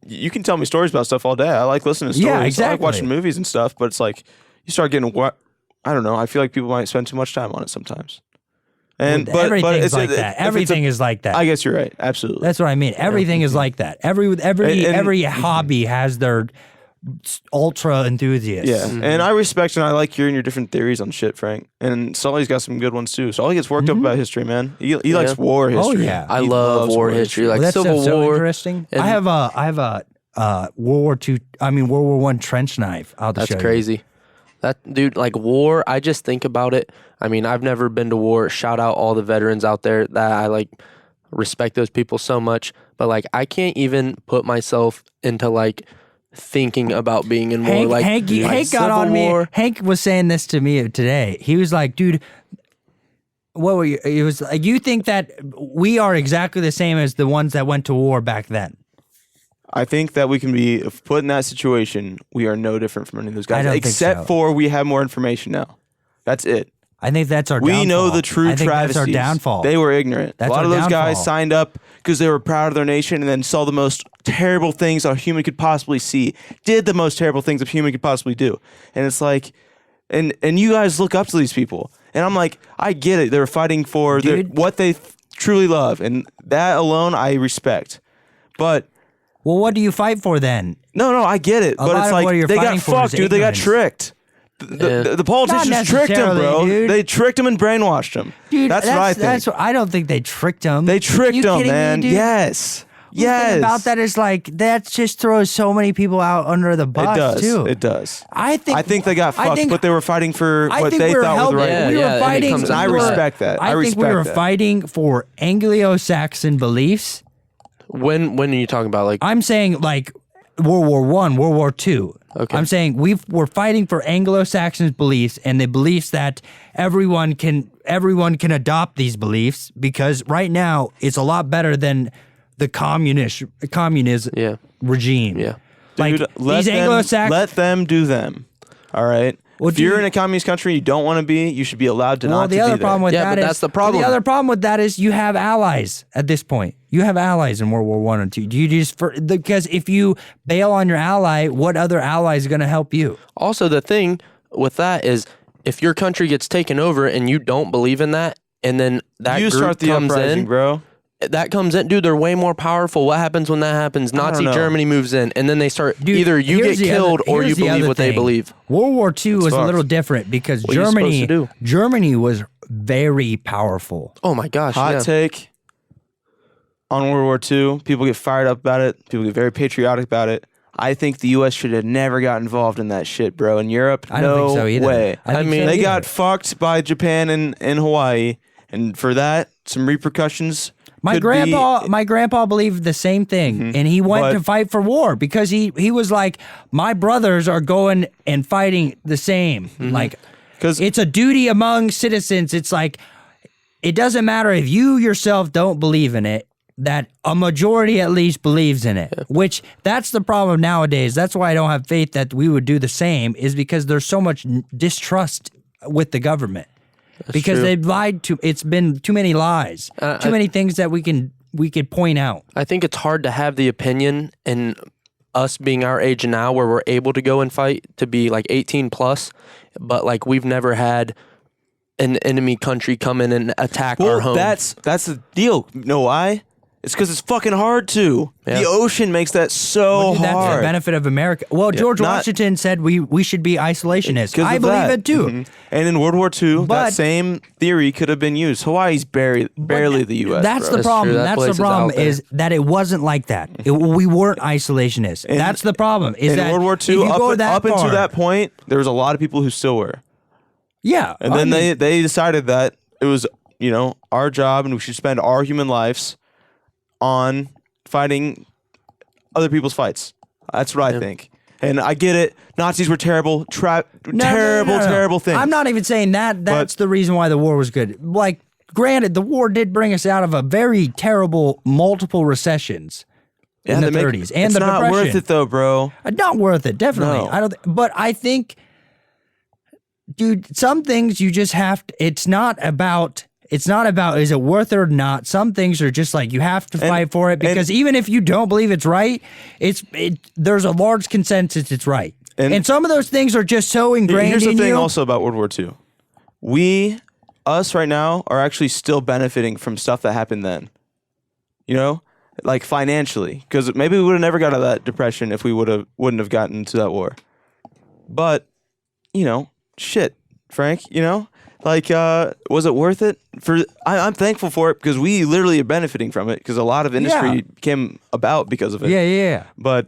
A: You can tell me stories about stuff all day. I like listening to stories.
C: Yeah,
A: I like
C: exactly.
A: watching movies and stuff, but it's like you start getting what I don't know. I feel like people might spend too much time on it sometimes. And but
C: Everything's
A: it's
C: like that. Everything is like that.
A: I guess you're right. Absolutely.
C: That's what I mean. Everything is like that. Every
A: And-
C: hobby has their ultra enthusiasts.
A: Yeah, and I respect and I like hearing your different theories on shit, Frank. And Sully's got some good ones too. Sully gets worked up about history, man. He likes war history.
C: Oh yeah,
B: I
A: He
B: love
A: loves
B: war history, like
C: that
B: Civil
C: stuff's so
B: War.
C: interesting.
B: and-
C: I have a World War One trench knife. I'll just
B: That's
C: show
B: crazy. That dude, like war, I just think about it. I mean, I've never been to war. Shout out all the veterans out there that I like respect those people so much. But like I can't even put myself into like thinking about being in war. Like
C: Hank got
B: Civil
C: on
B: War.
C: me. Hank was saying this to me today. He was like, dude, what were you? He was like, you think that we are exactly the same as the ones that went to war back then?
A: I think that we can be, if put in that situation, we are no different from any of those guys.
C: I don't think
A: except
C: so.
A: for we have more information now. That's it.
C: I think that's our
A: We
C: downfall.
A: know the true
C: I think
A: travesties.
C: that's our downfall.
A: They were ignorant.
C: That's
A: a lot
C: our
A: of those guys
C: downfall.
A: signed up because they were proud of their nation and then saw the most terrible things a human could possibly see. Did the most terrible things a human could possibly do. And it's like, and you guys look up to these people. And I'm like, I get it. They were fighting for what they truly love. And that alone, I respect. But
C: Well, what do you fight for then?
A: no, I get it. But
C: lot
A: it's
C: of
A: like
C: what you're
A: they got
C: fighting for is
A: fucked, dude. They got
C: ignorance.
A: tricked. The politicians tricked them,
C: necessarily,
A: bro.
C: dude.
A: They tricked them and brainwashed them.
C: Dude,
A: that's what I think.
C: That's what, I don't think they tricked him.
A: They tricked
C: you
A: them,
C: kidding me,
A: man.
C: dude?
A: Yes.
C: The thing about that is like that just throws so many people out under the bus
A: It does.
C: too.
A: It does.
C: I think
A: they got fucked, but they were fighting for
C: I
A: what
C: think
A: they
C: we were
A: thought was the right
C: helping-
A: way.
C: we
B: Yeah,
C: were
B: and it
C: fighting.
B: comes
A: I
B: into
A: respect that.
C: I think we
A: respect
C: were
A: that.
C: fighting for Anglo-Saxon beliefs.
B: When are you talking about? Like
C: I'm saying like World War One, World War Two.
B: Okay.
C: I'm saying we're fighting for Anglo-Saxon beliefs and the beliefs that everyone can adopt these beliefs because right now it's a lot better than the communism
B: Yeah.
C: regime.
B: Yeah.
C: Like
A: Dude,
C: these Anglo-Saxon.
A: let them do them. All right.
C: Well,
A: if you're
C: dude-
A: in a communist country you don't want to be, you should be allowed to
C: Well,
A: not
C: the
A: to
C: other
A: be
C: problem
A: there.
C: with
B: Yeah,
C: that
B: but
C: is
B: that's the problem.
C: The other problem with that is you have allies at this point. You have allies in World War One and Two. Do you just because if you bail on your ally, what other ally is going to help you?
B: Also, the thing with that is if your country gets taken over and you don't believe in that, and then that
A: You
B: group
A: start the
B: comes
A: uprising,
B: in,
A: bro.
B: that comes in, dude, they're way more powerful. What happens when that happens? Nazi
A: know.
B: Germany moves in, and then they start
C: Dude,
B: either you get
C: here's the
B: killed
C: other-
B: or you
C: here's the
B: believe
C: other
B: what they
C: thing.
B: believe.
C: World War II was a
A: fucked.
C: little different because
B: What are you supposed to do?
C: Germany was very powerful.
B: Oh my gosh.
A: Hot
B: yeah.
A: take on World War II. People get fired up about it. People get very patriotic about it. I think the U.S. should have never got involved in that shit, bro. In Europe,
C: I don't
A: no
C: think so either.
A: way.
C: I think
B: I mean,
C: so
A: They
C: either.
A: got fucked by Japan and Hawaii, and for that, some repercussions.
C: My
A: could
C: grandpa believed the same thing, and he went
A: But-
C: to fight for war because he was like, my brothers are going and fighting the same. Like,
A: 'Cause-
C: it's a duty among citizens. It's like, it doesn't matter if you yourself don't believe in it, that a majority at least believes in it, which that's the problem nowadays. That's why I don't have faith that we would do the same is because there's so much distrust with the government. Because
B: true.
C: they've lied to. It's been too many lies, too many things that we could point out.
B: I think it's hard to have the opinion, and us being our age now where we're able to go and fight to be like 18 plus, but like we've never had an enemy country come in and attack our home.
A: That's the deal. You know why? It's because it's fucking hard to.
B: Yeah.
A: The ocean makes that so
C: Dude, that's the
A: hard.
C: benefit of America. Well, George
A: not-
C: Washington said we should be isolationists.
A: 'Cause
C: I
A: of
C: believe
A: that.
C: it too.
A: Mhm. And in World War II,
C: But-
A: that same theory could have been used. Hawaii's barely the U.S.
C: That's
A: bro.
C: the problem.
B: true. That
C: That's
B: place
C: the
B: is
C: problem
B: out there.
C: is that it wasn't like that. We weren't isolationists. That's the problem. Is
A: in
C: that
A: World War
C: if you
A: II,
C: go
A: up
C: that
A: until
C: far-
A: that point, there was a lot of people who still were.
C: yeah,
A: And
C: I
A: then
C: mean,
A: they decided that it was, our job and we should spend our human lives on fighting other people's fights. That's what I think. And I get it. Nazis were terrible, terrible things.
C: I'm not even saying that. That's the reason why the war was good. Like, granted, the war did bring us out of a very terrible multiple recessions in the 30s and
A: it's
C: the
A: not
C: depression.
A: worth it though, bro.
C: Not worth it, definitely.
A: No.
C: I don't. But I think, dude, some things you just have to. It's not about. Is it worth it or not? Some things are just like you have to fight for it because even if you don't believe it's right, there's a large consensus it's right. And some of those things are just so ingrained
A: Here's the
C: in
A: thing
C: you.
A: also about World War II. Us right now are actually still benefiting from stuff that happened then. like financially, because maybe we would have never got out of that depression if we wouldn't have gotten into that war. But shit, Frank, like, was it worth it? I'm thankful for it because we literally are benefiting from it because a lot of industry came about because of it.
C: Yeah.
A: But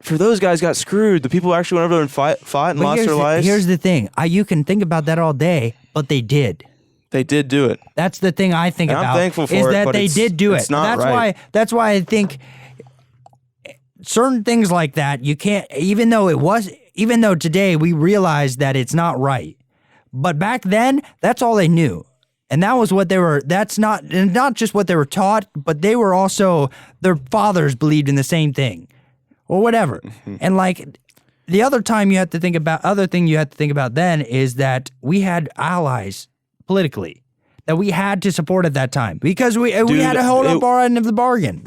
A: for those guys got screwed. The people who actually went over there and fought and lost their lives.
C: Here's the thing. You can think about that all day, but they did.
A: They did do it.
C: That's the thing I think about.
A: I'm thankful for
C: is
A: it,
C: that
A: but
C: they did do
A: it's
C: it.
A: not right.
C: That's why I think certain things like that you can't. Even though today we realize that it's not right, but back then that's all they knew, and that was what they were. That's not just what they were taught, but they were also their fathers believed in the same thing, or whatever. And like the other thing you have to think about then is that we had allies politically that we had to support at that time because we had to hold up our end of the bargain.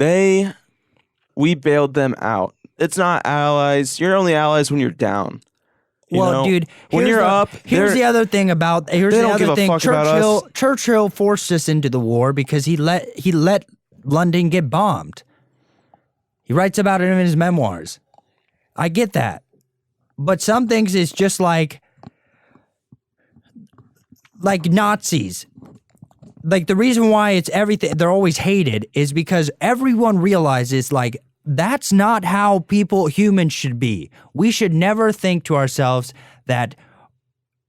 A: We bailed them out. It's not allies. You're only allies when you're down.
C: Dude,
A: when you're up,
C: here's the other thing about Churchill forced us into the war because he let London get bombed. He writes about it in his memoirs. I get that, but some things is just like Nazis. Like the reason why it's everything they're always hated is because everyone realizes like that's not how humans should be. We should never think to ourselves that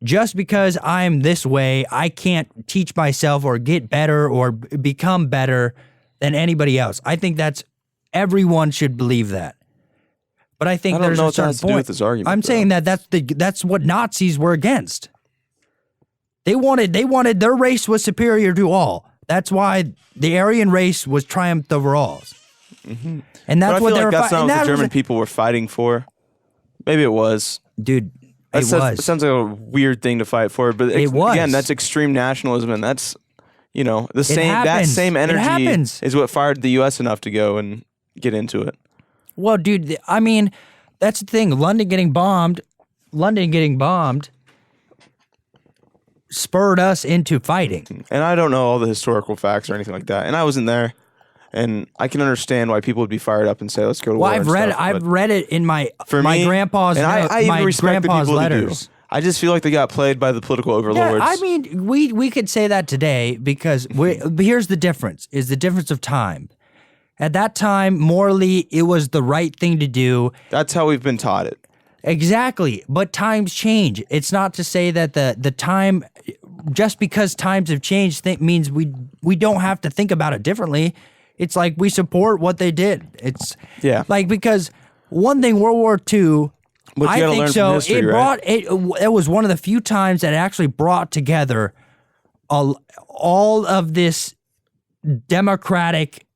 C: just because I'm this way, I can't teach myself or get better or become better than anybody else. I think everyone should believe that. But I think there's a certain point. To do with this argument, I'm saying that that's what Nazis were against. They wanted their race was superior to all. That's why the Aryan race was triumphed over all.
A: Mm-hmm.
C: And that's what they were
A: fighting. That's not what the German people were fighting for. Maybe it was.
C: Dude, it
A: sounds like a weird thing to fight for, but
C: it was.
A: Again, that's extreme nationalism, and that's that same energy is what fired the U.S. enough to go and get into it.
C: Well, dude, I mean, that's the thing. London getting bombed spurred us into fighting.
A: And I don't know all the historical facts or anything like that. And I wasn't there. And I can understand why people would be fired up and say, let's go to war.
C: I've read it in my grandpa's letters.
A: I just feel like they got played by the political overlords.
C: Yeah, I mean, we could say that today because here's the difference, is the difference of time. At that time, morally, it was the right thing to do.
A: That's how we've been taught it.
C: Exactly. But times change. It's not to say that the time, just because times have changed, means we don't have to think about it differently. It's like we support what they did. It's like, because one thing, World War II, I think so. History, it was one of the few times that it actually brought together all of this democratic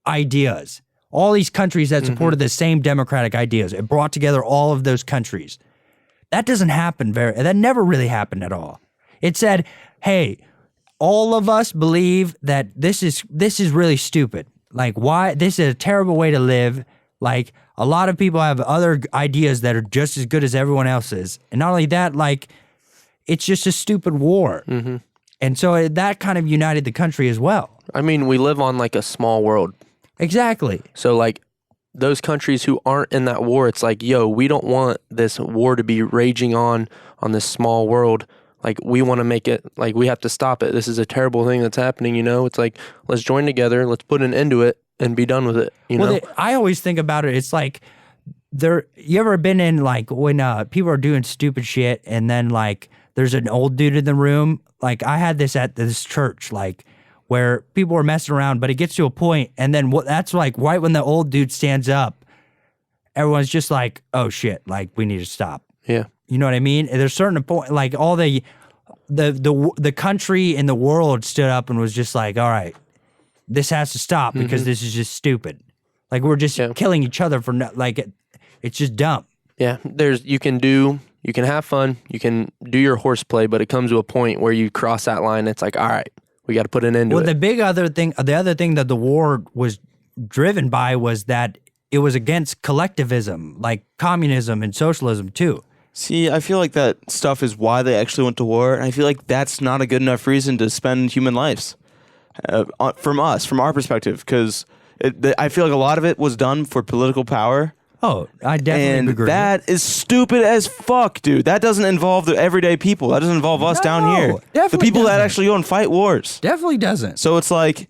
C: ideas. All these countries that supported the same democratic ideas. It brought together all of those countries. That doesn't happen that never really happened at all. It said, hey, all of us believe that this is really stupid. Like, why? This is a terrible way to live. Like, a lot of people have other ideas that are just as good as everyone else's. And not only that, like, it's just a stupid war. Mm-hmm. And so that kind of united the country as well.
B: I mean, we live on like a small world.
C: Exactly.
B: So like those countries who aren't in that war, it's like, yo, we don't want this war to be raging on this small world. Like, we want to make it, like, we have to stop it. This is a terrible thing that's happening, It's like, let's join together, let's put an end to it and be done with it, know?
C: I always think about it, it's like, you ever been in, like, when people are doing stupid shit and then, like, there's an old dude in the room? Like, I had this at this church, like, where people were messing around, but it gets to a point, and then that's like right when the old dude stands up, everyone's just like, oh shit, like, we need to stop.
B: Yeah.
C: You know what I mean? And there's certain point, like, all the country in the world stood up and was just like, all right, this has to stop because this is just stupid. Like, we're just killing each other for it's just dumb.
B: Yeah. You can have fun, you can do your horseplay, but it comes to a point where you cross that line. It's like, all right, we got to put an end to it.
C: The other thing that the war was driven by was that it was against collectivism, like communism and socialism too.
A: See, I feel like that stuff is why they actually went to war, and I feel like that's not a good enough reason to spend human lives. from our perspective, because I feel like a lot of it was done for political power.
C: Oh, I definitely
A: And
C: agree.
A: that is stupid as fuck, dude. That doesn't involve the everyday people. That doesn't involve us down here. The
C: definitely
A: people that
C: doesn't.
A: actually go and fight wars.
C: Definitely doesn't.
A: So it's like,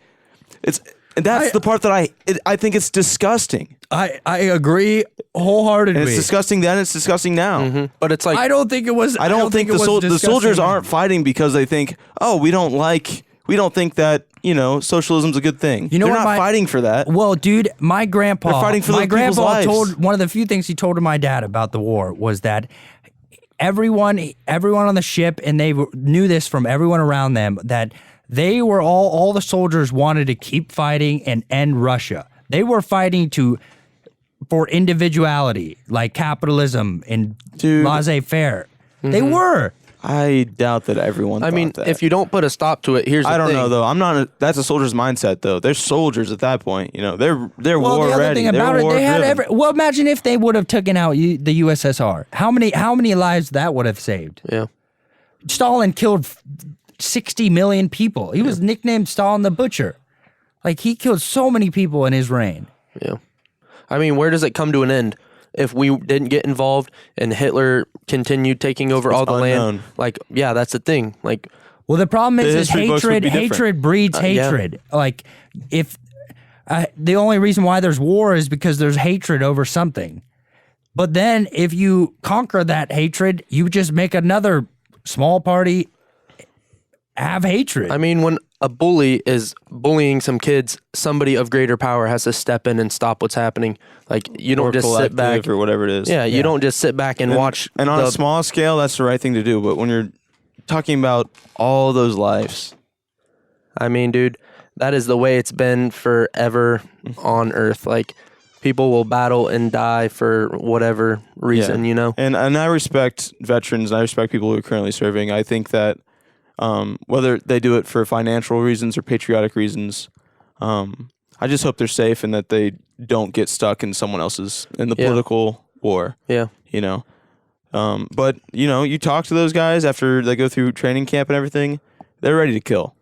A: that's the part that I think it's disgusting.
C: I agree wholeheartedly.
A: And it's disgusting then, it's disgusting now.
B: But it's like
C: I don't think it was.
A: I don't think
C: it was
A: the soldiers
C: disgusting.
A: aren't fighting because they think, oh, we don't think that, socialism's a good thing.
C: You know
A: They're
C: what
A: not fighting for that.
C: Well, dude, my grandpa.
A: They're fighting for
C: my
A: the people's
C: grandpa
A: lives.
C: told one of the few things he told to my dad about the war was that everyone on the ship, and they knew this from everyone around them, that they were all the soldiers wanted to keep fighting and end Russia. They were fighting for individuality, like capitalism and
A: Dude.
C: laissez-faire. They were.
A: I doubt that everyone.
B: I mean,
A: thought that.
B: if you don't put a stop to it, here's the
A: I don't
B: thing.
A: know though. That's a soldier's mindset though. They're soldiers at that point. They're
C: Well,
A: war
C: the other
A: ready.
C: thing about
A: They're
C: it,
A: war
C: they had
A: driven.
C: well, imagine if they would have taken out the USSR. How many lives that would have saved?
B: Yeah.
C: Stalin killed 60 million people. He was nicknamed Stalin the Butcher. Like, he killed so many people in his reign.
B: Yeah. I mean, where does it come to an end? If we didn't get involved and Hitler continued taking over all the
A: unknown.
B: land, like, yeah, that's the thing. Like,
C: Well, the problem is
A: history books would be different.
C: hatred breeds
B: yeah.
C: hatred. Like, if the only reason why there's war is because there's hatred over something. But then if you conquer that hatred, you just make another small party have hatred.
B: I mean, when a bully is bullying some kids, somebody of greater power has to step in and stop what's happening. Like, you don't
A: Or
B: just sit back.
A: collective or whatever it is.
B: Yeah, you don't just sit back and watch.
A: And on a small scale, that's the right thing to do. But when you're talking about all those lives,
B: I mean, dude, that is the way it's been forever on Earth. Like, people will battle and die for whatever reason,
A: And I respect veterans. And I respect people who are currently serving. I think that whether they do it for financial reasons or patriotic reasons, I just hope they're safe and that they don't get stuck in the political war.
B: Yeah.
A: But you talk to those guys after they go through training camp and everything, they're ready to kill.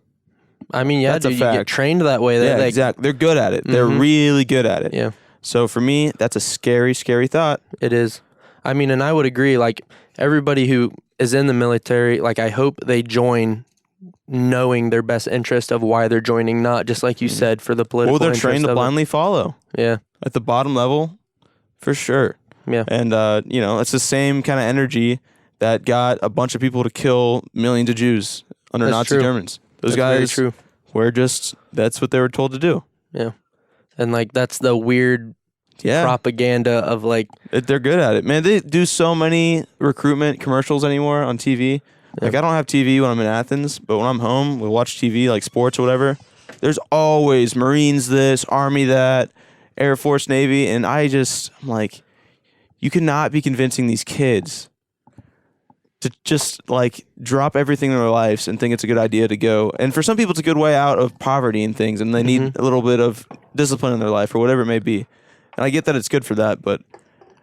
B: I mean, yeah,
A: That's a
B: dude, you get
A: fact.
B: trained that way.
A: Yeah, exactly. They're good at it. They're really good at it.
B: Yeah,
A: So for me, that's a scary, scary thought.
B: it is. I mean, and I would agree, like, everybody who is in the military, like, I hope they join knowing their best interest of why they're joining, not just like you said, for the political
A: Or they're
B: interest
A: trained to
B: of it.
A: blindly follow
B: Yeah,
A: at the bottom level, for sure.
B: yeah.
A: And it's the same kind of energy that got a bunch of people to kill millions of Jews under
B: That's
A: Nazi
B: true.
A: Germans. Those
B: That's very
A: guys
B: true.
A: were that's what they were told to do.
B: Yeah. And, like, that's the weird
A: Yeah.
B: propaganda of, like,
A: They're good at it, man. They do so many recruitment commercials anymore on TV. Like, I don't have TV when I'm in Athens, but when I'm home, we watch TV, like sports or whatever. There's always Marines this, Army that, Air Force, Navy, and I'm like, you cannot be convincing these kids to just, like, drop everything in their lives and think it's a good idea to go. And for some people, it's a good way out of poverty and things, and they need a little bit of discipline in their life or whatever it may be. And I get that it's good for that, but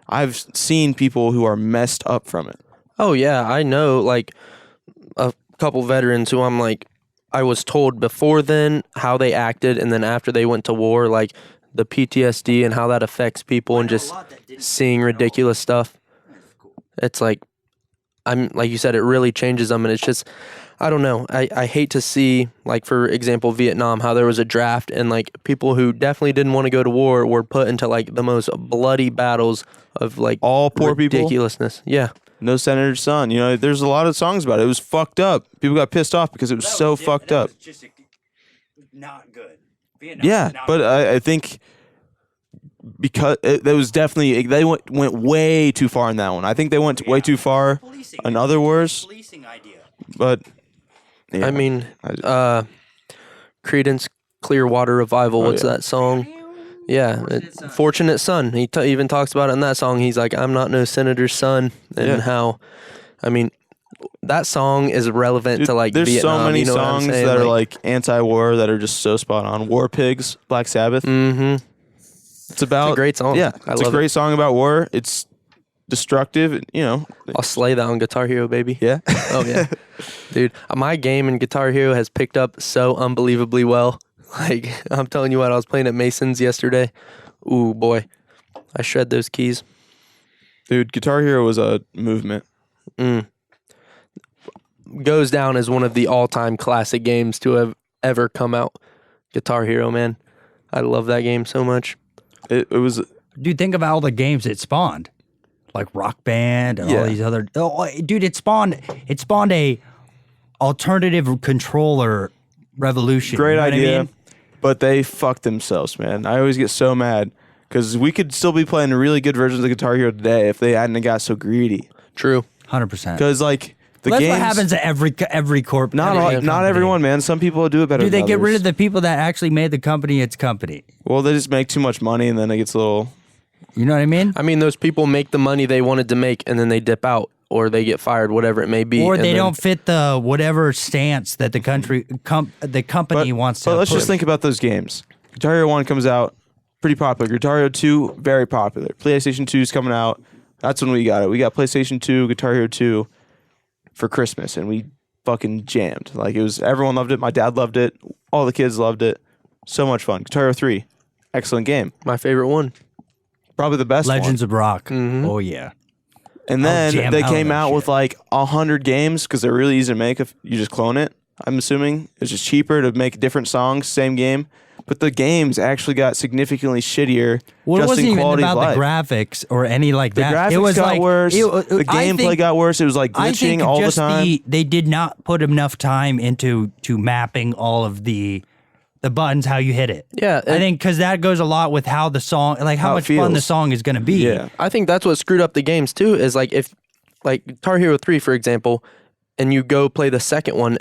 A: I've seen people who are messed up from it.
B: oh, yeah, I know, like, a couple veterans who I'm like, I was told before then how they acted, and then after they went to war, like, the PTSD and how that affects people and just seeing ridiculous stuff. It's like, like you said, it really changes them, and it's just, I don't know. I hate to see, like, for example, Vietnam, how there was a draft and, like, people who definitely didn't want to go to war were put into, like, the most bloody battles of, like,
A: All poor people?
B: ridiculousness. Yeah.
A: No Senator's Son. There's a lot of songs about it. It was fucked up. People got pissed off because it was so fucked up.
C: Just not good.
A: Yeah, but I think because that was definitely, they went way too far in that one. I think they went way too far in other wars,
C: Policing idea.
A: but yeah.
B: I mean, Creedence Clearwater Revival. What's
A: yeah.
B: that song? Yeah, Fortunate Son. He even talks about it in that song. He's like, I'm not no senator's son. And
A: Yeah.
B: how, I mean, that song is relevant
A: Dude,
B: to, like,
A: there's
B: Vietnam.
A: so many
B: you know
A: songs
B: what I'm saying?
A: that are like anti-war that are just so spot on. War Pigs, Black Sabbath.
B: Mm-hmm.
A: It's about
B: great song.
A: Yeah,
B: I
A: it's a
B: love
A: great
B: it.
A: song about war. It's destructive. You know,
B: I'll slay that on Guitar Hero, baby.
A: yeah.
B: Oh yeah, dude. My game in Guitar Hero has picked up so unbelievably well. Like I'm telling you what, I was playing at Mason's yesterday. Ooh boy, I shred those keys.
A: Dude, Guitar Hero was a movement.
B: Goes down as one of the all-time classic games to have ever come out. Guitar Hero, man. I love that game so much.
A: It was.
C: Dude, think about all the games it spawned, like Rock Band and all these other. Oh, dude, it spawned a alternative controller revolution.
A: Great
C: you know
A: idea,
C: what I mean?
A: but they fucked themselves, man. I always get so mad because we could still be playing really good versions of Guitar Hero today if they hadn't got so greedy.
B: True.
C: 100%.
A: Because like the
C: That's
A: games,
C: what happens at every corp.
A: not everyone, man. Some people do it better.
C: Do they
A: than
C: get rid
A: others.
C: of the people that actually made the company its company?
A: Well, they just make too much money, and then it gets a little.
C: You know what I mean?
B: I mean, those people make the money they wanted to make, and then they dip out, or they get fired, whatever it may be.
C: Or
B: and
C: they
B: then-
C: don't fit the whatever stance that the company wants to.
A: But let's
C: push.
A: just think about those games. Guitar Hero 1 comes out, pretty popular. Guitar Hero 2, very popular. PlayStation 2 is coming out. That's when we got it. We got PlayStation 2, Guitar Hero 2 for Christmas, and we fucking jammed. Like, it was, everyone loved it. My dad loved it. All the kids loved it. So much fun. Guitar Hero 3, excellent game.
B: My favorite one.
A: Probably the best
C: Legends
A: one.
C: of Rock.
B: Mm-hmm.
C: Oh yeah.
A: And
C: I'll
A: then
C: jam
A: they
C: out on
A: came
C: that
A: out with
C: shit.
A: like 100 games because they're really easy to make if you just clone it. I'm assuming it's just cheaper to make different songs, same game. But the games actually got significantly shittier.
C: Well, it
A: just
C: wasn't
A: in
C: even
A: quality
C: about
A: of life.
C: the graphics or any like
A: The
C: that.
A: graphics
C: It was
A: got
C: like
A: worse. The
C: I
A: gameplay
C: think-
A: got worse. It was like
C: I think
A: glitching all the
C: just
A: time.
C: they did not put enough time into mapping all of the buttons, how you hit it.
B: Yeah,
C: I think because that goes a lot with how the song, like how
A: How it
C: much fun the
A: feels.
C: song is going to be.
A: Yeah.
B: I think that's what screwed up the games too. Is like if, like Guitar Hero 3, for example, and you go play the second one,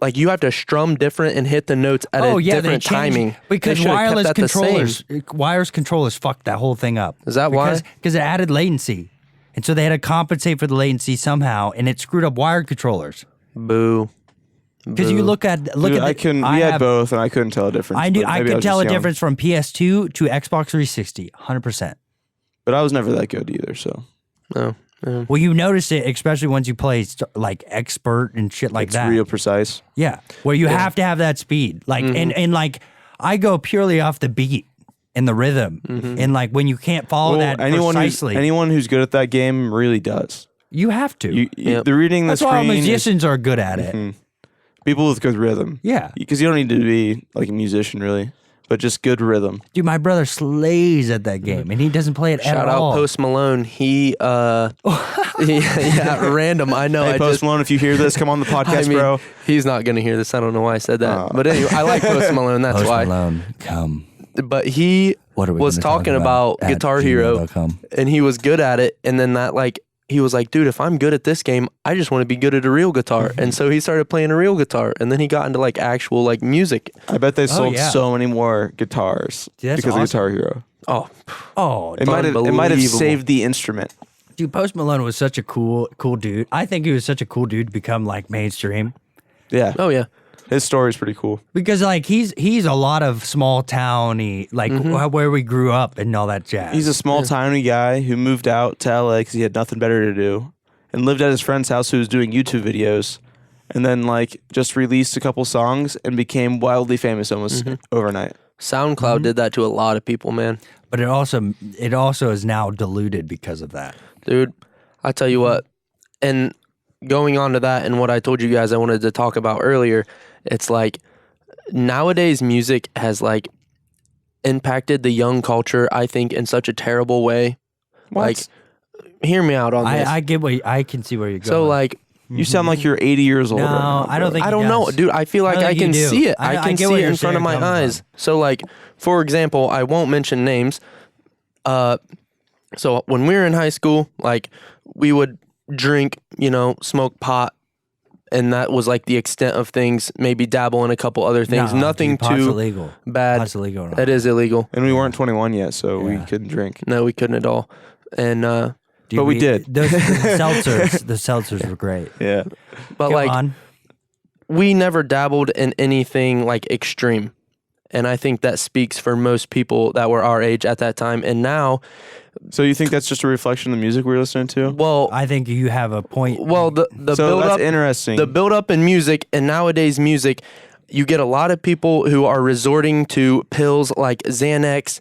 B: like you have to strum different and hit the notes at a
C: they
B: different
C: changed-
B: timing.
C: because
B: They should've kept
C: wireless
B: that the same.
C: controllers fucked that whole thing up.
B: Is that why?
C: Because it added latency, and so they had to compensate for the latency somehow, and it screwed up wired controllers.
B: Boo.
C: Because you look at
A: Dude,
C: the,
A: I couldn't. We had both, and I couldn't tell a difference.
C: I knew
A: but
C: I
A: maybe
C: could
A: was
C: tell a
A: just young.
C: difference from PS2 to Xbox 360, 100%.
A: But I was never that good either. So
B: No. Yeah.
C: Well, you notice it, especially once you play like expert and shit like
A: it's
C: that.
A: real precise.
C: Yeah, where you have to have that speed. Like, and like, I go purely off the beat and the rhythm, and like when you can't follow that precisely,
A: anyone who's good at that game really does.
C: you have to.
A: The reading the
C: That's why all
A: screen.
C: musicians are good at it.
A: People with good rhythm.
C: Yeah.
A: Because you don't need to be like a musician really, but just good rhythm.
C: Dude, my brother slays at that game, and he doesn't play it
B: Shout
C: at
B: out
C: all.
B: Post Malone. He yeah, random. I know.
A: Hey,
B: I
A: Post
B: just
A: Malone, if you hear this, come on the podcast,
B: I mean,
A: bro.
B: he's not gonna hear this. I don't know why I said that. But anyway, I like Post Malone. That's
C: Post
B: why.
C: Malone, come.
B: But he
C: What are we
B: was
C: gonna talk
B: talking about
C: at
B: Guitar Hero,
C: gmail.com?
B: and he was good at it. And then that like he was like, dude, if I'm good at this game, I just want to be good at a real guitar. And so he started playing a real guitar, and then he got into like actual like music.
A: I bet they sold
C: yeah.
A: so many more guitars
C: Dude, that's
A: because of
C: awesome.
A: Guitar Hero.
B: Oh,
C: Oh,
A: It might have
B: Unbelievable.
A: saved the instrument.
C: dude, Post Malone was such a cool dude. I think he was such a cool dude to become like mainstream.
A: Yeah.
B: oh yeah.
A: His story's pretty cool.
C: Because like he's a lot of small towny, like where we grew up and all that jazz.
A: He's a small, tiny guy who moved out to LA because he had nothing better to do and lived at his friend's house who was doing YouTube videos and then like just released a couple songs and became wildly famous almost overnight.
B: SoundCloud did that to a lot of people, man.
C: but it also is now diluted because of that.
B: Dude, I tell you what, and going on to that and what I told you guys I wanted to talk about earlier, it's like nowadays music has like impacted the young culture, I think, in such a terrible way.
A: What?
B: Like, hear me out on this.
C: I get I can see where you're going.
B: So like,
A: You sound like you're 80 years old.
C: No,
A: right now,
C: I don't
A: bro.
C: think
B: I don't
C: he
B: know,
C: does.
B: dude. I feel like
C: don't
B: I
C: think you
B: can
C: do.
B: see it.
C: I
B: I can
C: get
B: see
C: where
B: it
C: you're
B: in front of my
C: coming from.
B: eyes. So like, for example, I won't mention names. So when we were in high school, like we would drink, smoke pot, and that was like the extent of things. Maybe dabble in a couple other things.
C: Nah,
B: Nothing
C: dude, pot's
B: too
C: illegal.
B: bad.
C: Pot's illegal.
B: That is illegal.
A: And we weren't 21 yet, so we
C: Yeah.
A: couldn't drink.
B: No, we couldn't at all. And
C: Dude,
A: But we did.
C: The seltzers were great.
A: Yeah.
B: but
C: Go
B: like
C: on.
B: we never dabbled in anything like extreme. And I think that speaks for most people that were our age at that time. And now,
A: So you think that's just a reflection of the music we were listening to?
B: well,
C: I think you have a point.
B: well, the
A: So
B: build
A: that's
B: up,
A: interesting.
B: the build up in music and nowadays music, you get a lot of people who are resorting to pills like Xanax,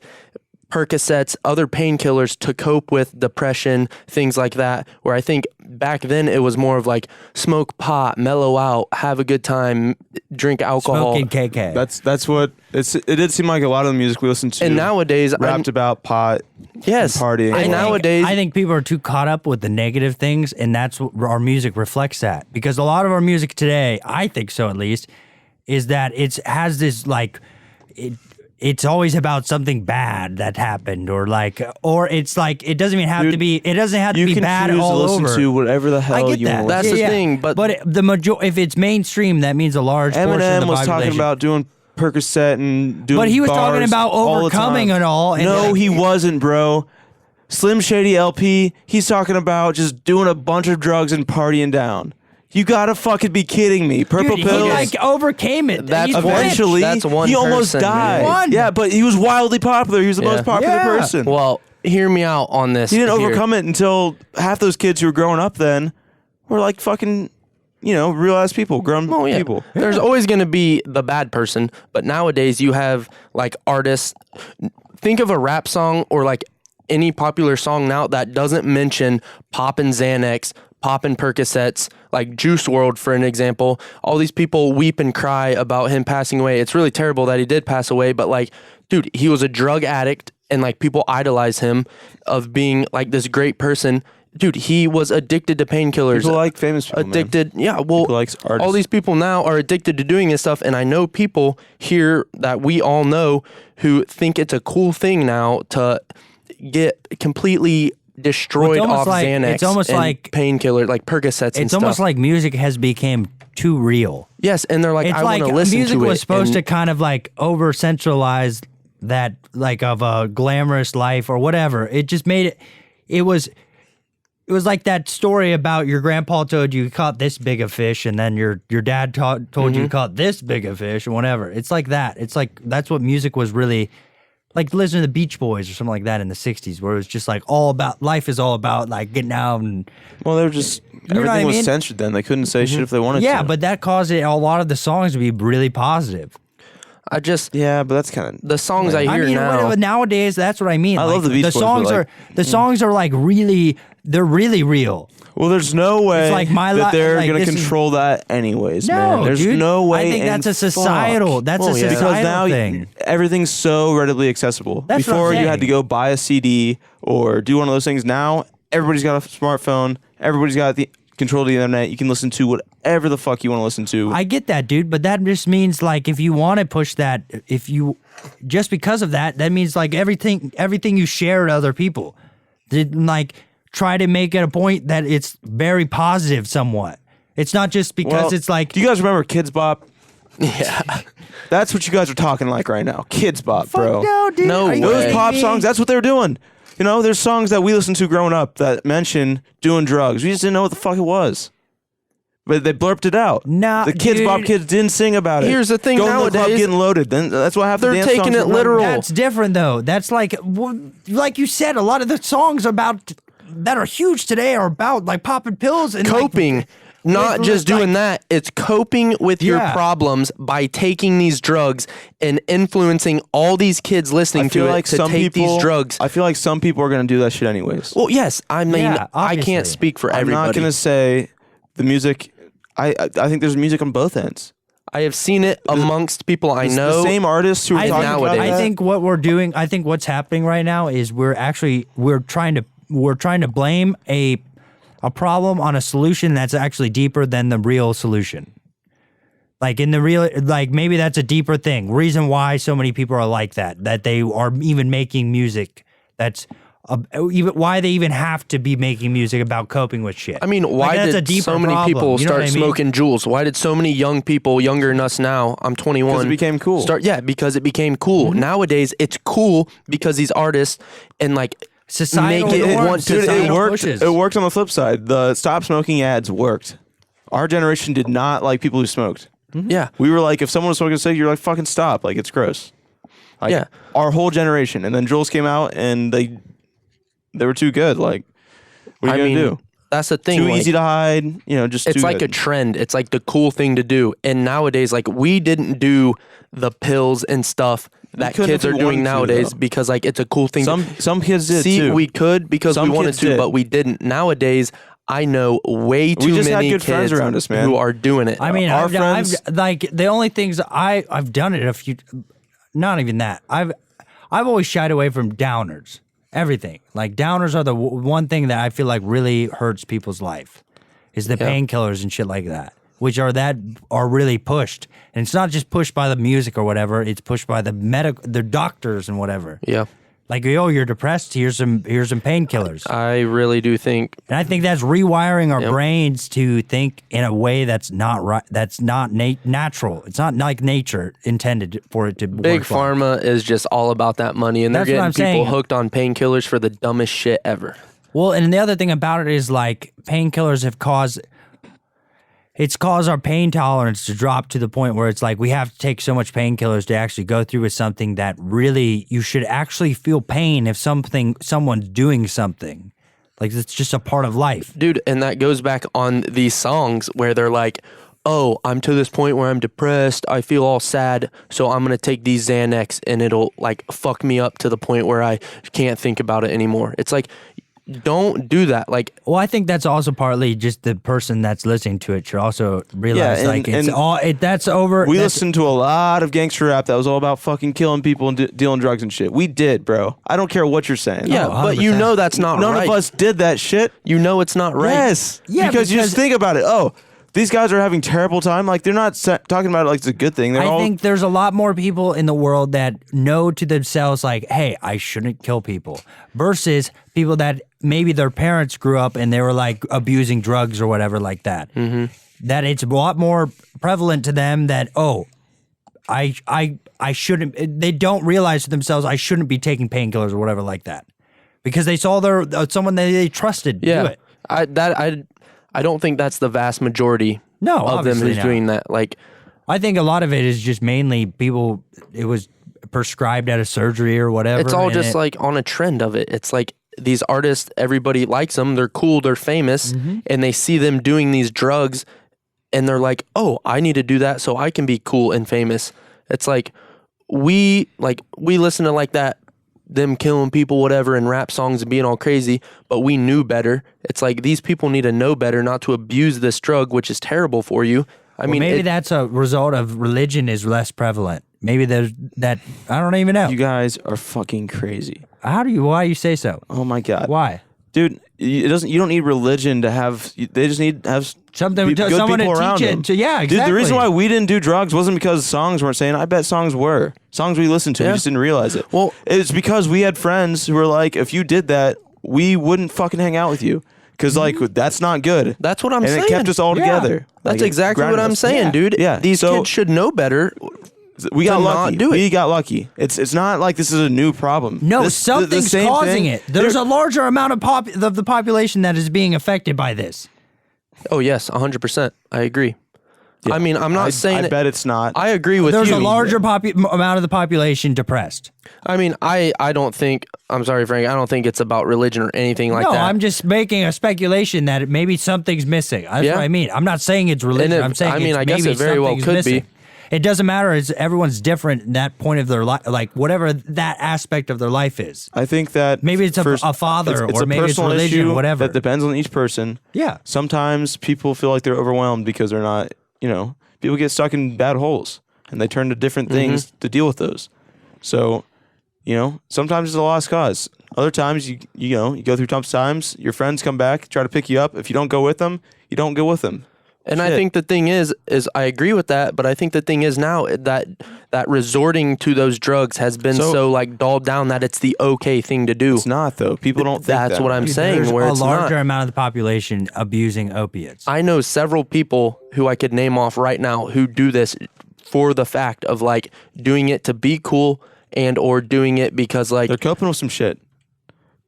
B: Percocets, other painkillers to cope with depression, things like that. Where I think back then it was more of like smoke pot, mellow out, have a good time, drink alcohol.
C: Smoking KK.
A: That's what it did seem like a lot of the music we listened to.
B: And nowadays,
A: rapped about pot.
B: yes,
A: and partying.
B: and nowadays,
C: I think people are too caught up with the negative things, and that's what our music reflects that. Because a lot of our music today, I think so at least, is that it has this like it's always about something bad that happened, or it's like it doesn't even have to be. It doesn't have to be bad all
A: to listen
C: over.
A: to whatever the
C: I
A: hell
C: get
A: you
C: that.
A: want.
B: That's the thing, but
C: if it's mainstream, that means a large portion of
A: Eminem
C: the
A: was talking
C: population.
A: about doing Percocet and doing.
C: But he was talking
A: bars
C: about
A: all the
C: overcoming
A: time.
C: and all, and
A: no,
C: like-
A: he wasn't, bro. Slim Shady LP, he's talking about just doing a bunch of drugs and partying down. You gotta fucking be kidding me. Purple
C: Dude,
A: pills.
C: he like overcame it.
B: That's
C: He's
B: one-
C: rich.
A: Eventually,
B: That's one
A: he almost
B: person, man.
A: died.
C: One.
A: Yeah, but he was wildly popular. He was the
B: Yeah.
A: most popular
C: Yeah.
A: person.
B: well, hear me out on this.
A: He didn't
B: here.
A: overcome it until half those kids who were growing up then were like fucking, real ass people, grown
B: Oh, yeah.
A: people.
B: There's always going to be the bad person, but nowadays you have like artists. Think of a rap song or like any popular song now that doesn't mention poppin' Xanax, poppin' Percocets, like Juice WRLD, for an example. All these people weep and cry about him passing away. It's really terrible that he did pass away, but like, dude, he was a drug addict and like people idolize him of being like this great person. Dude, he was addicted to painkillers.
A: People like famous people, man.
B: Addicted, yeah. Well,
A: People like artists.
B: all these people now are addicted to doing this stuff, and I know people here that we all know who think it's a cool thing now to get completely destroyed
C: almost
B: off
C: like-
B: Xanax.
C: it's almost
B: and
C: like-
B: painkiller, like Percocets and
C: It's
B: stuff.
C: almost like music has become too real.
B: yes, and they're like,
C: It's
B: I want
C: like
B: to listen
C: music
B: to it.
C: was supposed
B: and-
C: to kind of like over centralize that like of a glamorous life or whatever. It just made it. It was like that story about your grandpa told you caught this big a fish, and then your dad told
B: Mm-hmm.
C: you caught this big a fish, or whatever. It's like that. It's like that's what music was really. Like listening to the Beach Boys or something like that in the 60s, where it was just like all about life is all about like getting out and
A: Well, they were just
C: know what
A: everything
C: I
A: was
C: mean?
A: censored then. They couldn't say shit if they wanted to.
C: yeah, but that caused it, a lot of the songs to be really positive.
B: I just
A: yeah, but that's kind of
B: the songs I hear
C: I mean,
B: now.
C: nowadays that's what I mean.
A: I
C: Like,
A: love the Beach Boys, but,
C: songs
A: like-
C: the songs are like really, they're really real.
A: well. There's no way
C: like my
A: that
C: li-
A: they're
C: like,
A: gonna
C: this is-
A: control that anyways,
C: No,
A: man. There's
C: dude.
A: no way.
C: I think
A: in
C: that's a societal.
A: fuck.
C: That's a
B: Well, yeah.
C: societal
A: Because now
C: thing.
A: everything's so readily accessible.
C: That's what I'm
A: Before you had
C: saying.
A: to go buy a CD or do one of those things. Now everybody's got a smartphone. Everybody's got the control of the internet. You can listen to whatever the fuck you want to listen to.
C: I get that, dude, but that just means like if you want to push that, if you just because of that, that means like everything you share to other people, like try to make it a point that it's very positive somewhat. It's not just because
A: Well,
C: it's like
A: do you guys remember Kids Bop?
B: yeah,
A: That's what you guys are talking like right now. Kids Bop, bro.
C: no, dude.
B: No
C: are you
B: way.
A: Those
C: kidding
A: pop
C: me?
A: songs, that's what they were doing. There's songs that we listened to growing up that mention doing drugs. We just didn't know what the fuck it was. But they blurped it out.
C: Nah,
A: the Kids
C: dude.
A: Bop kids didn't sing about it.
B: Here's the thing
A: Going to the club
B: nowadays-
A: getting loaded. Then that's what happened.
B: They're taking it literal.
C: That's different though. That's like you said, a lot of the songs about that are huge today are about like popping pills and like,
B: coping. Not
C: with,
B: just
C: like-
B: doing that, it's coping with your
C: Yeah.
B: problems by taking these drugs and influencing all these kids listening
A: I feel
B: to
A: like
B: it to
A: some
B: take
A: people,
B: these drugs.
A: I feel like some people are going to do that shit anyways.
B: Well, yes, I mean,
C: Yeah,
B: I can't
C: obviously.
B: speak for
A: I'm
B: everybody.
A: not going to say the music. I think there's music on both ends.
B: I have seen it amongst people I
A: It's
B: know.
A: the same artists who are
C: I
A: talking
C: think,
A: about
B: nowadays.
A: that.
C: I think what we're doing, I think what's happening right now is we're trying to blame a problem on a solution that's actually deeper than the real solution. Like in the real, like maybe that's a deeper thing. Reason why so many people are like that they are even making music that's even why they even have to be making music about coping with shit.
B: I mean, why
C: Like, that's a
B: did
C: deeper
B: so many
C: problem,
B: people
C: you know
B: start
C: what I mean?
B: smoking Juuls? Why did so many young people, younger than us now, I'm 21,
A: 'Cause it became cool.
B: Because it became cool.
C: Mm-hmm.
B: Nowadays, it's cool because these artists and like
C: Societal
B: make it
C: norms,
B: want to.
A: Dude, it
C: societal
A: worked.
C: pushes.
A: It worked on the flip side. The stop smoking ads worked. Our generation did not like people who smoked.
B: Yeah.
A: We were like, if someone was smoking a cig, you're like, fucking stop. Like, it's gross. Like,
B: Yeah.
A: our whole generation. And then Jules came out and they were too good. Like, what are you going to do?
B: That's the thing.
A: Too
B: like,
A: easy to hide, just
B: it's
A: too
B: like
A: good.
B: a trend. It's like the cool thing to do. And nowadays, like, we didn't do the pills and stuff that
A: couldn't
B: kids
A: if
B: are
A: we
B: doing
A: wanted to,
B: nowadays
A: though.
B: because like it's a cool thing.
A: Some kids did
B: See,
A: too.
B: we could because
A: Some
B: we wanted
A: kids
B: to,
A: did.
B: but we didn't. Nowadays, I know way too
A: just had
B: many
A: good
B: kids
A: friends around us, man.
B: who are doing it.
C: I mean,
A: Our
C: I've
A: friends-
C: like the only things I've done it a few, not even that. I've always shied away from downers. Everything like downers are the one thing that I feel like really hurts people's life, is the painkillers and shit like that, which are really pushed, and it's not just pushed by the music or whatever. It's pushed by the doctors and whatever.
B: Yeah.
C: Like, yo, you're depressed. Here's some painkillers.
B: I really do think.
C: And I think that's rewiring our brains to think in a way that's not right. That's not natural. It's not like nature intended for it to
B: Big
C: work like.
B: Pharma is just all about that money, and they're
C: That's what
B: getting
C: I'm
B: people
C: saying.
B: hooked on painkillers for the dumbest shit ever.
C: Well, and the other thing about it is like painkillers have caused our pain tolerance to drop to the point where it's like we have to take so much painkillers to actually go through with something that really you should actually feel pain if someone's doing something. Like, it's just a part of life.
B: Dude, and that goes back on these songs where they're like, oh, I'm to this point where I'm depressed, I feel all sad, so I'm going to take these Xanax and it'll like fuck me up to the point where I can't think about it anymore. It's like, don't do that. Like,
C: Well, I think that's also partly just the person that's listening to it should also realize,
A: Yeah,
C: like,
A: and-
C: it's
A: and
C: all that's over.
A: We
C: that's-
A: listened to a lot of gangster rap that was all about fucking killing people and dealing drugs and shit. We did, bro. I don't care what you're saying.
B: yeah,
C: Oh,
B: but you
C: 100%.
B: know that's not
A: None
B: right.
A: of us did that shit.
B: You know it's not right.
A: Yes.
C: Yeah,
A: because you just
C: because-
A: think about it. Oh, these guys are having terrible time. Like, they're not talking about it like it's a good thing. They're
C: I
A: all
C: think there's a lot more people in the world that know to themselves, like, hey, I shouldn't kill people, versus people that maybe their parents grew up and they were like abusing drugs or whatever like that. Mm-hmm. That it's a lot more prevalent to them that, oh, I shouldn't. They don't realize to themselves, I shouldn't be taking painkillers or whatever like that, because they saw someone they trusted do it.
B: I don't think that's the vast majority
C: No,
B: of them
C: obviously
B: who's
C: not.
B: doing that. Like,
C: I think a lot of it is just mainly people. It was prescribed at a surgery or whatever.
B: it's all
C: and
B: just like on a trend of it. It's like these artists, everybody likes them. They're cool. They're famous.
C: Mm-hmm.
B: And they see them doing these drugs and they're like, oh, I need to do that so I can be cool and famous. It's like we listen to like that, them killing people, whatever, and rap songs and being all crazy, but we knew better. It's like these people need to know better not to abuse this drug, which is terrible for you. I mean,
C: maybe that's a result of religion is less prevalent. Maybe there's that. I don't even know.
A: You guys are fucking crazy.
C: Why you say so?
A: Oh my god.
C: Why?
A: Dude, it doesn't. You don't need religion to have. They just need to have
C: Something
A: good
C: someone to
A: people around
C: teach
A: them.
C: it. Yeah, exactly.
A: Dude, the reason why we didn't do drugs wasn't because songs weren't saying. I bet songs were. Songs we listened to. We
B: Yeah.
A: just didn't realize it.
B: Well-
A: it's because we had friends who were like, if you did that, we wouldn't fucking hang out with you. Because like that's not good.
B: That's what I'm
A: and
B: saying.
A: it kept us all
C: Yeah.
A: together.
B: That's
A: Like, it
B: exactly what
A: grounded
B: I'm
A: us.
B: saying,
C: Yeah.
B: dude.
A: Yeah.
B: These
A: So-
B: kids should know better.
A: We got
B: to
A: lucky.
B: not do it.
A: We got lucky. It's not like this is a new problem.
C: No,
A: the
C: something's
A: same
C: causing
A: thing-
C: it. There's a larger amount of the population that is being affected by this.
B: Oh, yes, 100%. I agree. I mean, I'm not saying
A: I
B: it.
A: bet it's not.
B: I agree with
C: There's
B: you.
C: a larger amount of the population depressed.
B: I mean, I don't think, I'm sorry, Frank, I don't think it's about religion or anything like
C: No,
B: that.
C: I'm just making a speculation that maybe something's missing. That's
B: Yeah.
C: what I mean. I'm not saying it's religion.
B: And
C: I'm saying
B: I mean,
C: it's
B: I guess
C: maybe
B: it very well
C: something's
B: could
C: missing.
B: be.
C: It doesn't matter. It's everyone's different in that point of their life, like whatever that aspect of their life is.
A: I think that
C: Maybe it's a
A: first-
C: father,
A: it's
C: or
A: a
C: maybe it's
A: personal
C: religion,
A: issue
C: whatever.
A: That depends on each person.
C: Yeah.
A: Sometimes people feel like they're overwhelmed because they're not. People get stuck in bad holes and they turn to different things to deal with those. So, sometimes it's a lost cause. Other times you go through tough times. Your friends come back, try to pick you up. If you don't go with them, you don't go with them.
B: And I
A: Shit.
B: think the thing is I agree with that, but I think the thing is now that resorting to those drugs has been so like dulled down that it's the okay thing to do.
A: It's not though. People don't. Think
B: That's
A: that
B: what I'm
A: way.
B: saying.
C: There's
B: Where
C: a
B: it's
C: larger
B: not.
C: amount of the population abusing opiates.
B: I know several people who I could name off right now who do this for the fact of like doing it to be cool and or doing it because like
A: They're coping with some shit.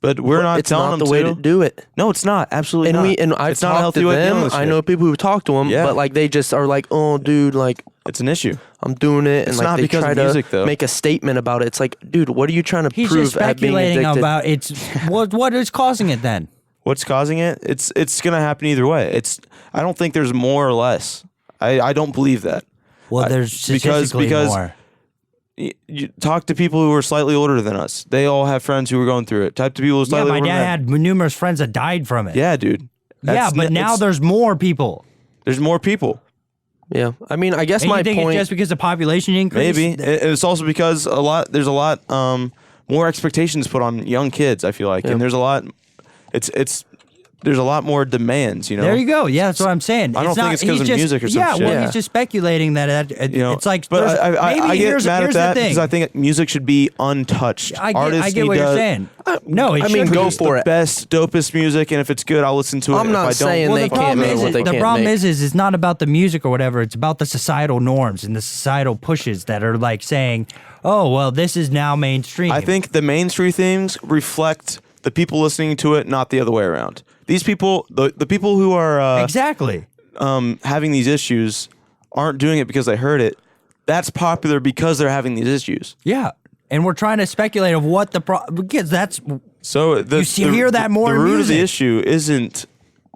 A: But we're not
B: it's
A: telling
B: not
A: them
B: the way to do it.
A: No, it's not. Absolutely
B: And
A: not.
B: I've
A: It's not a
B: talked
A: healthy
B: to
A: way of dealing
B: them.
A: with
B: I
A: shit.
B: know people who talk to them,
A: Yeah.
B: but like they just are like, oh, dude, like
A: It's an issue.
B: I'm doing it,
A: It's
B: and like
A: not
B: they
A: because
B: try
A: of music,
B: to
A: though.
B: make a statement about it. It's like, dude, what are you trying to
C: He's
B: prove
C: just
B: at being
C: speculating
B: addicted?
C: about it's what is causing it then.
A: What's causing it? It's gonna happen either way. I don't think there's more or less. I don't believe that.
C: Well, there's statistically more.
A: You talk to people who are slightly older than us. They all have friends who are going through it. Talk to people who are
C: Yeah,
A: slightly
C: my
A: older
C: dad
A: than
C: had numerous friends that died from it.
A: Yeah, dude.
C: Yeah, but now there's more people.
A: there's more people.
B: Yeah, I mean, I guess
C: And
B: my
C: you think
B: point.
C: it's just because the population increase?
A: Maybe it's also because there's a lot more expectations put on young kids. I feel like, and there's a lot. There's a lot more demands.
C: There you go. Yeah, that's what I'm saying.
A: I don't think it's 'cause
C: he's
A: of
C: just-
A: music or some
C: yeah,
A: shit.
C: well,
B: Yeah.
C: he's just speculating that it's like.
A: But
C: there's-
A: I
C: maybe
A: get
C: here's,
A: mad
C: here's
A: at that
C: the thing.
A: because I think music should be untouched.
C: I
A: Artists
C: get
A: need
C: what
A: to
C: you're saying. No, it
B: I mean,
C: should
B: go
C: be.
B: for it.
A: Best, dopest music, and if it's good, I'll listen to it.
B: I'm
A: If
B: not
A: I don't,
B: saying
C: Well,
B: they
C: the
B: can't
C: problem
B: make
C: is,
B: what they
C: the
B: can't
C: problem
B: make.
C: is, it's not about the music or whatever. It's about the societal norms and the societal pushes that are like saying, "Oh, well, this is now mainstream."
A: I think the mainstream things reflect the people listening to it, not the other way around. These people, the people who are
C: exactly.
A: having these issues, aren't doing it because they heard it. That's popular because they're having these issues.
C: Yeah, and we're trying to speculate of what the because that's
A: So
C: You hear that more
A: The
C: in
A: root of the
C: music.
A: issue isn't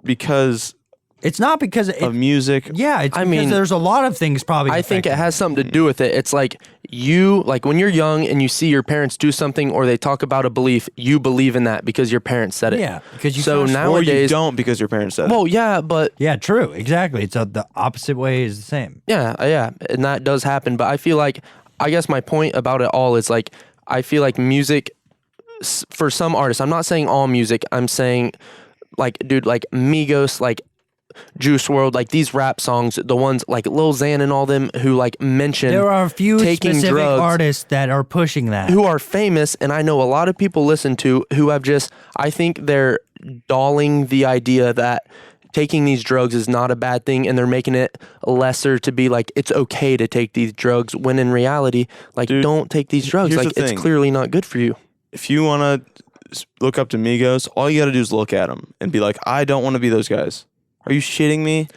A: because
C: it's not because
A: of music.
C: Yeah, it's
B: I
C: because
B: mean,
C: there's a lot of things probably.
B: I think it
C: affecting
B: has something to do with it. It's like when you're young and you see your parents do something or they talk about a belief, you believe in that because your parents said it.
C: Yeah, because you
B: so
C: trust-
A: Or you
B: nowadays,
A: don't because your parents said it.
B: well, yeah, but
C: Yeah, true. Exactly. It's the opposite way is the same.
B: yeah, and that does happen. But I feel like, I guess my point about it all is like, I feel like music, for some artists, I'm not saying all music, I'm saying like, dude, like Migos, like Juice World, like these rap songs, the ones like Lil Xan and all them who like mention
C: There are a few
B: taking
C: specific
B: drugs,
C: artists that are pushing that.
B: who are famous, and I know a lot of people listen to who have just, I think they're dulling the idea that taking these drugs is not a bad thing, and they're making it lesser to be like it's okay to take these drugs, when in reality, like,
A: Dude,
B: don't take these drugs.
A: here's
B: Like,
A: the
B: it's
A: thing.
B: clearly not good for you.
A: If you want to look up to Migos, all you got to do is look at them and be like, I don't want to be those guys. Are you shitting me?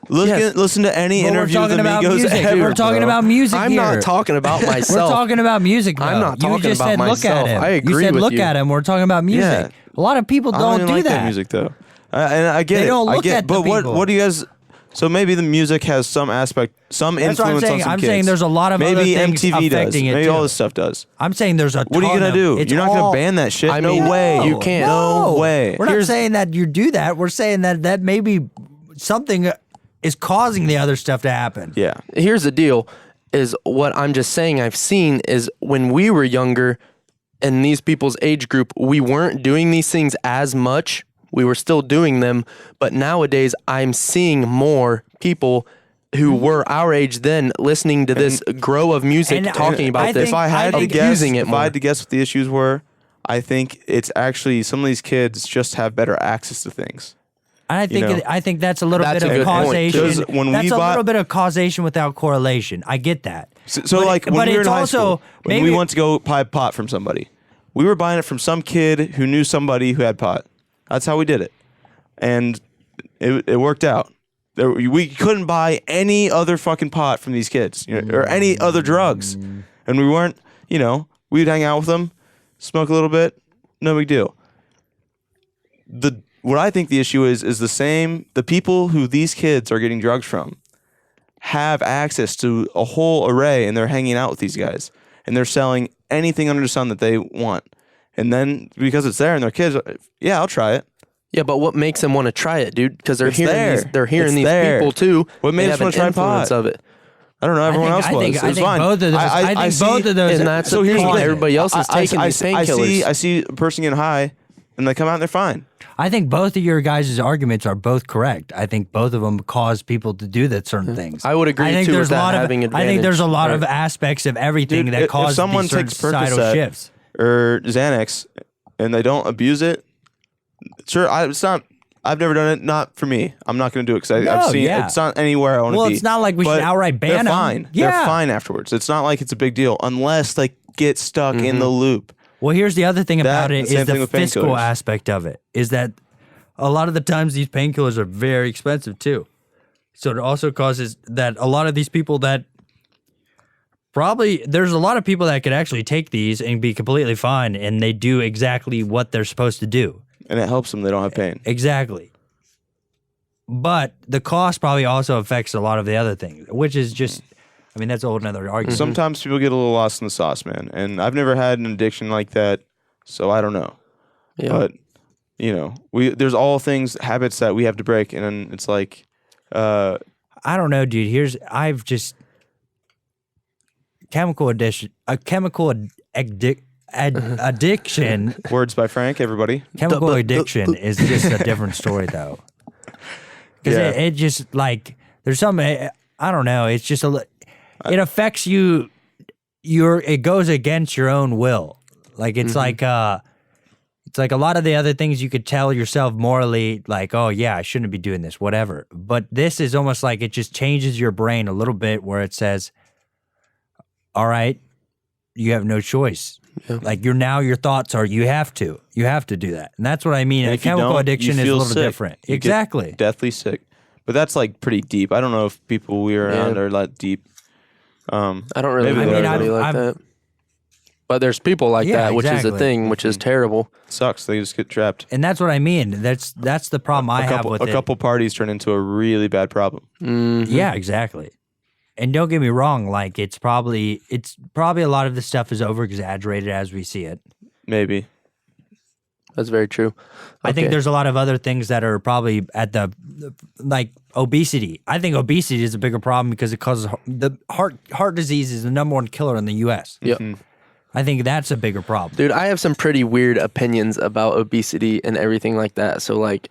A: Listen to any
C: But we're
A: interview with
C: talking
A: the
C: about
A: Migos
C: music.
A: ever,
C: We're talking
A: bro.
C: about music
B: I'm
C: here.
B: not talking about
C: We're
B: myself.
C: talking about music. Though.
B: I'm not
C: You
B: talking
C: just
B: about
C: said
B: myself.
C: look at him.
B: I agree
C: You said
B: with
C: look
B: you.
C: at him. We're talking about music.
A: Yeah.
C: A lot of people
A: I
C: don't
A: even
C: do
A: like
C: that.
A: music though, and I get
C: They
A: it.
C: don't
A: I
C: look
A: get,
C: at the
A: but
C: people.
A: what do you guys? So maybe the music has some aspect, some
C: That's what I'm
A: influence
C: saying.
A: on some
C: I'm
A: kids.
C: saying there's a lot of
A: maybe
C: other things
A: MTV does.
C: affecting it
A: Maybe all
C: too.
A: this stuff does.
C: I'm saying there's a
A: What are you
C: ton
A: gonna
C: of-
A: do?
C: it's
A: You're not
C: all-
A: gonna ban that shit.
B: I
A: No
B: mean,
A: way.
B: you can't.
A: No way.
C: We're not saying that you do that. We're saying that maybe something is causing the other stuff to happen.
A: Yeah.
B: Here's the deal, is what I'm just saying I've seen is when we were younger, in these people's age group, we weren't doing these things as much. We were still doing them, but nowadays I'm seeing more people who were our age then listening to this grow of music,
C: and
B: talking
C: I
B: about this,
C: think-
A: If I had to
C: think
A: guess,
B: using it
A: if
B: more.
A: I had to guess what the issues were, I think it's actually some of these kids just have better access to things.
C: I think
A: know,
C: I think that's a little
B: that's
C: bit
B: a
C: of
B: good point,
C: causation.
A: because when
C: that's
A: we
C: a
A: bought-
C: little bit of causation without correlation. I get that.
A: So
C: But-
A: like when
C: but
A: we were
C: it's
A: in high
C: also
A: school, when
C: maybe
A: we went to go buy pot from somebody, we were buying it from some kid who knew somebody who had pot. That's how we did it, and it worked out. We couldn't buy any other fucking pot from these kids, or any other drugs, and we weren't. We'd hang out with them, smoke a little bit, no big deal. What I think the issue is the same. The people who these kids are getting drugs from have access to a whole array, and they're hanging out with these guys, and they're selling anything under the sun that they want. And then because it's there and they're kids, yeah, I'll try it.
B: Yeah, but what makes them want to try it, dude? Because they're
A: It's
B: hearing
A: there.
B: these, they're hearing
A: It's
B: these
A: there.
B: people too.
A: What made
B: They
A: us
B: have
A: wanna
B: an
A: try
B: influence
A: pot?
B: of it.
A: I don't know. Everyone else was. It was fine.
C: both of those. I think
A: see-
C: both of those.
B: And that's
A: so
B: the
A: here's the
B: point.
A: thing.
B: Everybody else is taking these painkillers.
A: I see a person getting high, and they come out and they're fine.
C: I think both of your guys' arguments are both correct. I think both of them cause people to do that certain things.
B: I would agree,
C: I think
B: too,
C: there's
B: with
C: a
B: that
C: lot of.
B: having
C: I think there's a lot
B: advantage.
C: of aspects of everything
A: Dude,
C: that
A: if
C: cause
A: someone
C: these certain
A: takes
C: societal
A: Percocet
C: shifts.
A: or Xanax and they don't abuse it, sure, it's not. I've never done it. Not for me. I'm not going to do it because I've
C: No,
A: seen
C: yeah.
A: it's not anywhere I want to
C: Well,
A: be.
C: it's not like we should
A: But
C: outright ban
A: they're
C: 'em.
A: fine.
C: Yeah.
A: They're fine afterwards. It's not like it's a big deal unless they get stuck in the loop.
C: Well, here's the other thing about it
A: same
C: is
A: thing
C: the
A: with
C: fiscal
A: painkillers.
C: aspect of it. Is that a lot of the times these painkillers are very expensive too. So it also causes that a lot of these people that Probably there's a lot of people that could actually take these and be completely fine, and they do exactly what they're supposed to do.
A: And it helps them. They don't have pain.
C: Exactly. But the cost probably also affects a lot of the other things, which is just, I mean, that's a whole nother argument.
A: Sometimes people get a little lost in the sauce, man. And I've never had an addiction like that, so I don't know.
B: Yeah.
A: But, there's all habits that we have to break. And then it's like,
C: I don't know, dude. Chemical addiction.
A: Words by Frank, everybody.
C: Chemical addiction is just a different story, though. Because it just, like, there's some, I don't know, it's just, it affects you, it goes against your own will. Like, it's like a lot of the other things you could tell yourself morally, like, oh, yeah, I shouldn't be doing this, whatever. But this is almost like it just changes your brain a little bit where it says, all right, you have no choice. Yeah. Like your thoughts are you have to do that, and that's what I mean. And chemical addiction is a little different.
A: You
C: exactly,
A: get deathly sick, but that's like pretty deep. I don't know if people we are around are that deep.
B: I don't really know anybody like that, but there's people like that, which is a thing, which is terrible.
A: Sucks. They just get trapped,
C: and that's what I mean. That's the problem I have with it.
A: A couple parties turn into a really bad problem.
B: Mm-hmm.
C: Yeah, exactly. And don't get me wrong, like it's probably a lot of the stuff is over exaggerated as we see it.
A: Maybe.
B: That's very true. Okay.
C: I think there's a lot of other things that are probably at the like obesity. I think obesity is a bigger problem because it causes the heart disease is the number one killer in the US.
B: Yep.
C: I think that's a bigger problem.
B: Dude, I have some pretty weird opinions about obesity and everything like that. So like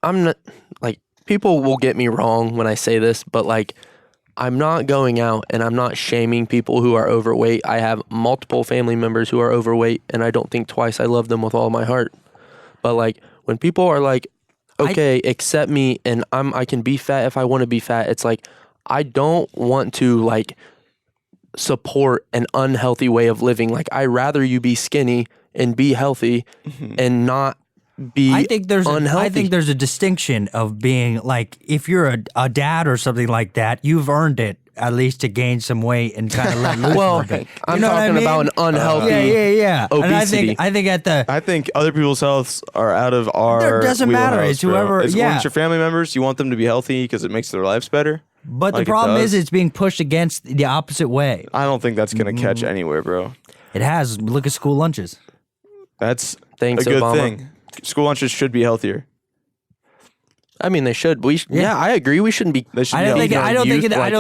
B: I'm not like people will get me wrong when I say this, but like I'm not going out and I'm not shaming people who are overweight. I have multiple family members who are overweight and I don't think twice. I love them with all my heart. But like when people are like, okay, accept me and I can be fat if I want to be fat. It's like, I don't want to like support an unhealthy way of living. Like I'd rather you be skinny and be healthy and not be unhealthy.
C: I think there's a distinction of being like, if you're a dad or something like that, you've earned it at least to gain some weight and kind of let loose.
B: Well, I'm talking about an unhealthy obesity.
C: I
A: think other people's healths are out of our.
C: It doesn't matter. It's whoever.
A: When it's your family members, you want them to be healthy because it makes their lives better.
C: But the problem is, it's being pushed against the opposite way.
A: I don't think that's gonna catch anywhere, bro.
C: It has. Look at school lunches.
A: That's
B: Thanks,
A: a good
B: Obama.
A: thing. School lunches should be healthier.
B: I mean, they should. I agree. We shouldn't be.
A: They should
C: I don't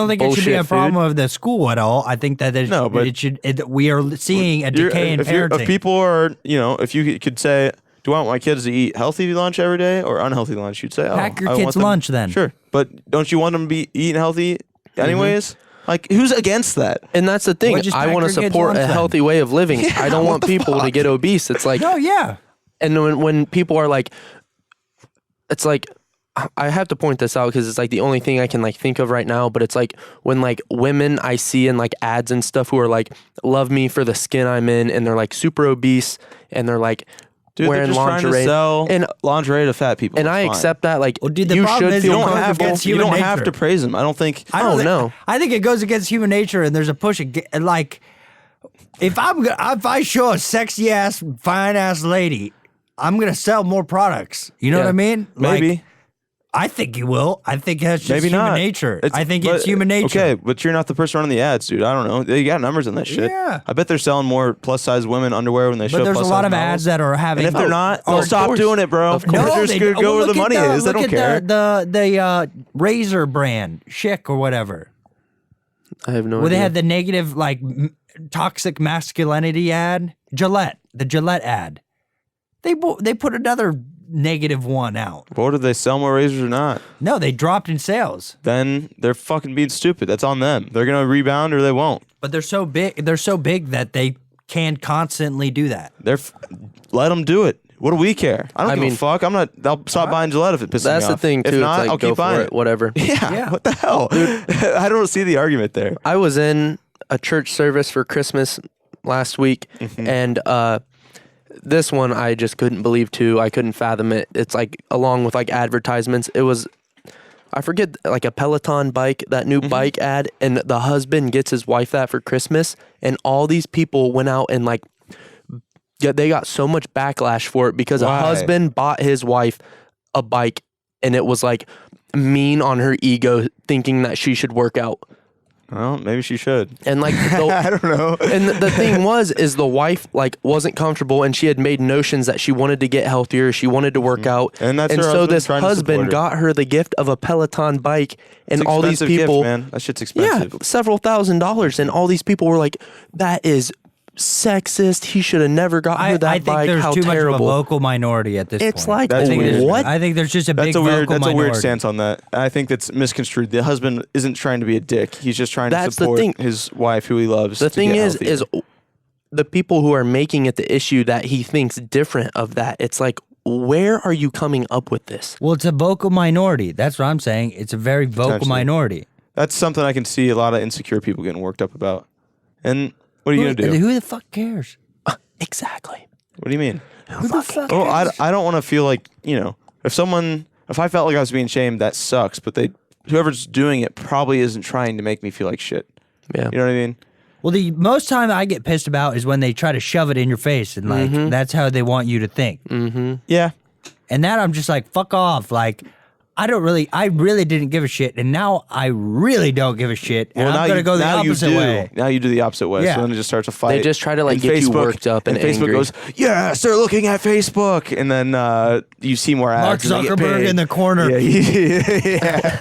C: think it should be a problem of the school at all. I think that we are seeing a decay in parenting.
A: If people are, if you could say, do I want my kids to eat healthy lunch every day or unhealthy lunch? You'd say,
C: pack your kids' lunch then.
A: Sure, but don't you want them to be eating healthy anyways? Like, who's against that?
B: And that's the thing. I want to support a healthy way of living. I don't want people to get obese. It's like,
C: no, yeah.
B: And when people are like, it's like, I have to point this out because it's like the only thing I can like think of right now, but it's like when like women I see in like ads and stuff who are like, love me for the skin I'm in, and they're like super obese and they're like wearing
A: they're just
B: lingerie
A: trying to sell lingerie to fat people.
B: And I accept that. Like,
C: well, dude, the
B: you
C: problem
B: should
C: is
B: feel
C: comfortable.
A: You don't have to praise them. I don't think.
C: I think it goes against human nature, and there's a push. Like, if I show a sexy ass, fine ass lady, I'm gonna sell more products. You know what I mean?
A: Maybe.
C: Like, I think you will. I think that's just
A: maybe
C: human nature. I think it's human nature.
A: Okay, but you're not the person running the ads, dude. I don't know. They got numbers on that shit.
C: Yeah.
A: I bet they're selling more plus size women underwear when they show.
C: But there's a lot of ads that are having.
A: And if they're not, they'll stop doing it, bro.
C: No,
A: they're just gonna go where the money is. They don't care.
C: The Razor brand, Schick or whatever.
B: I have no idea.
C: Where they had the negative like toxic masculinity ad, Gillette, the Gillette ad. They put another negative one out.
A: Or did they sell more razors or not?
C: No, they dropped in sales.
A: Then they're fucking being stupid. That's on them. They're gonna rebound or they won't.
C: But they're so big. They're so big that they can constantly do that.
A: Let them do it. What do we care? I don't give a fuck. I'll stop buying Gillette if it pisses me off.
B: That's the thing too.
A: If not,
B: it's like,
A: I'll keep buying it.
B: Whatever.
A: Yeah. What the hell? I don't see the argument there.
B: I was in a church service for Christmas last week, and this one I just couldn't believe too. I couldn't fathom it. It's like along with like advertisements. It was I forget, like a Peloton bike, that new bike ad, and the husband gets his wife that for Christmas, and all these people went out and like, they got so much backlash for it because
A: Why?
B: a husband bought his wife a bike, and it was like mean on her ego, thinking that she should work out.
A: Well, maybe she should.
B: And like,
A: I don't know.
B: and the thing is the wife like wasn't comfortable, and she had made notions that she wanted to get healthier, she wanted to work out,
A: And that's her
B: so
A: husband
B: this
A: trying to support
B: husband
A: her.
B: got her the gift of a Peloton bike, and
A: It's
B: all these
A: expensive gift,
B: people,
A: man. That shit's
B: yeah,
A: expensive.
B: several $1,000s, and all these people were like, "That is sexist. He should have never got her that
C: I think
B: bike.
C: there's
B: How
C: too
B: terrible."
C: much of a vocal minority at this
B: It's
C: point.
B: like,
A: That's weird.
B: what?
C: I think there's just a big
A: That's a weird.
C: vocal
A: That's a
C: minority.
A: weird stance on that. I think that's misconstrued. The husband isn't trying to be a dick. He's just trying
B: That's
A: to
B: the
A: support
B: thing.
A: his wife, who he loves.
B: The
A: to
B: thing
A: get
B: is
A: healthier.
B: the people who are making it the issue that he thinks different of that. It's like, where are you coming up with this?
C: Well, it's a vocal minority. That's what I'm saying. It's a very vocal
A: Potentially.
C: minority.
A: That's something I can see a lot of insecure people getting worked up about. And what are you gonna do?
C: Who the fuck cares?
B: Exactly.
A: What do you mean?
C: Who the fuck
A: Oh,
C: cares?
A: I don't want to feel like, if I felt like I was being shamed, that sucks. But whoever's doing it probably isn't trying to make me feel like shit.
B: Yeah.
A: You know what I mean?
C: Well, the most time I get pissed about is when they try to shove it in your face and like that's how they want you to think.
A: Yeah.
C: And that I'm just like, fuck off. Like, I really didn't give a shit, and now I really don't give a shit, and I'm gonna go the opposite way.
A: Now you do the opposite way.
C: Yeah.
A: So then it just starts a fight.
B: They just try to like
A: And
B: get you
A: Facebook-
B: worked up and
A: Facebook
B: angry.
A: goes, yeah, start looking at Facebook, and then you see more
C: Mark
A: ads. and they get
C: Zuckerberg
A: paid.
C: in the corner.
A: Yeah,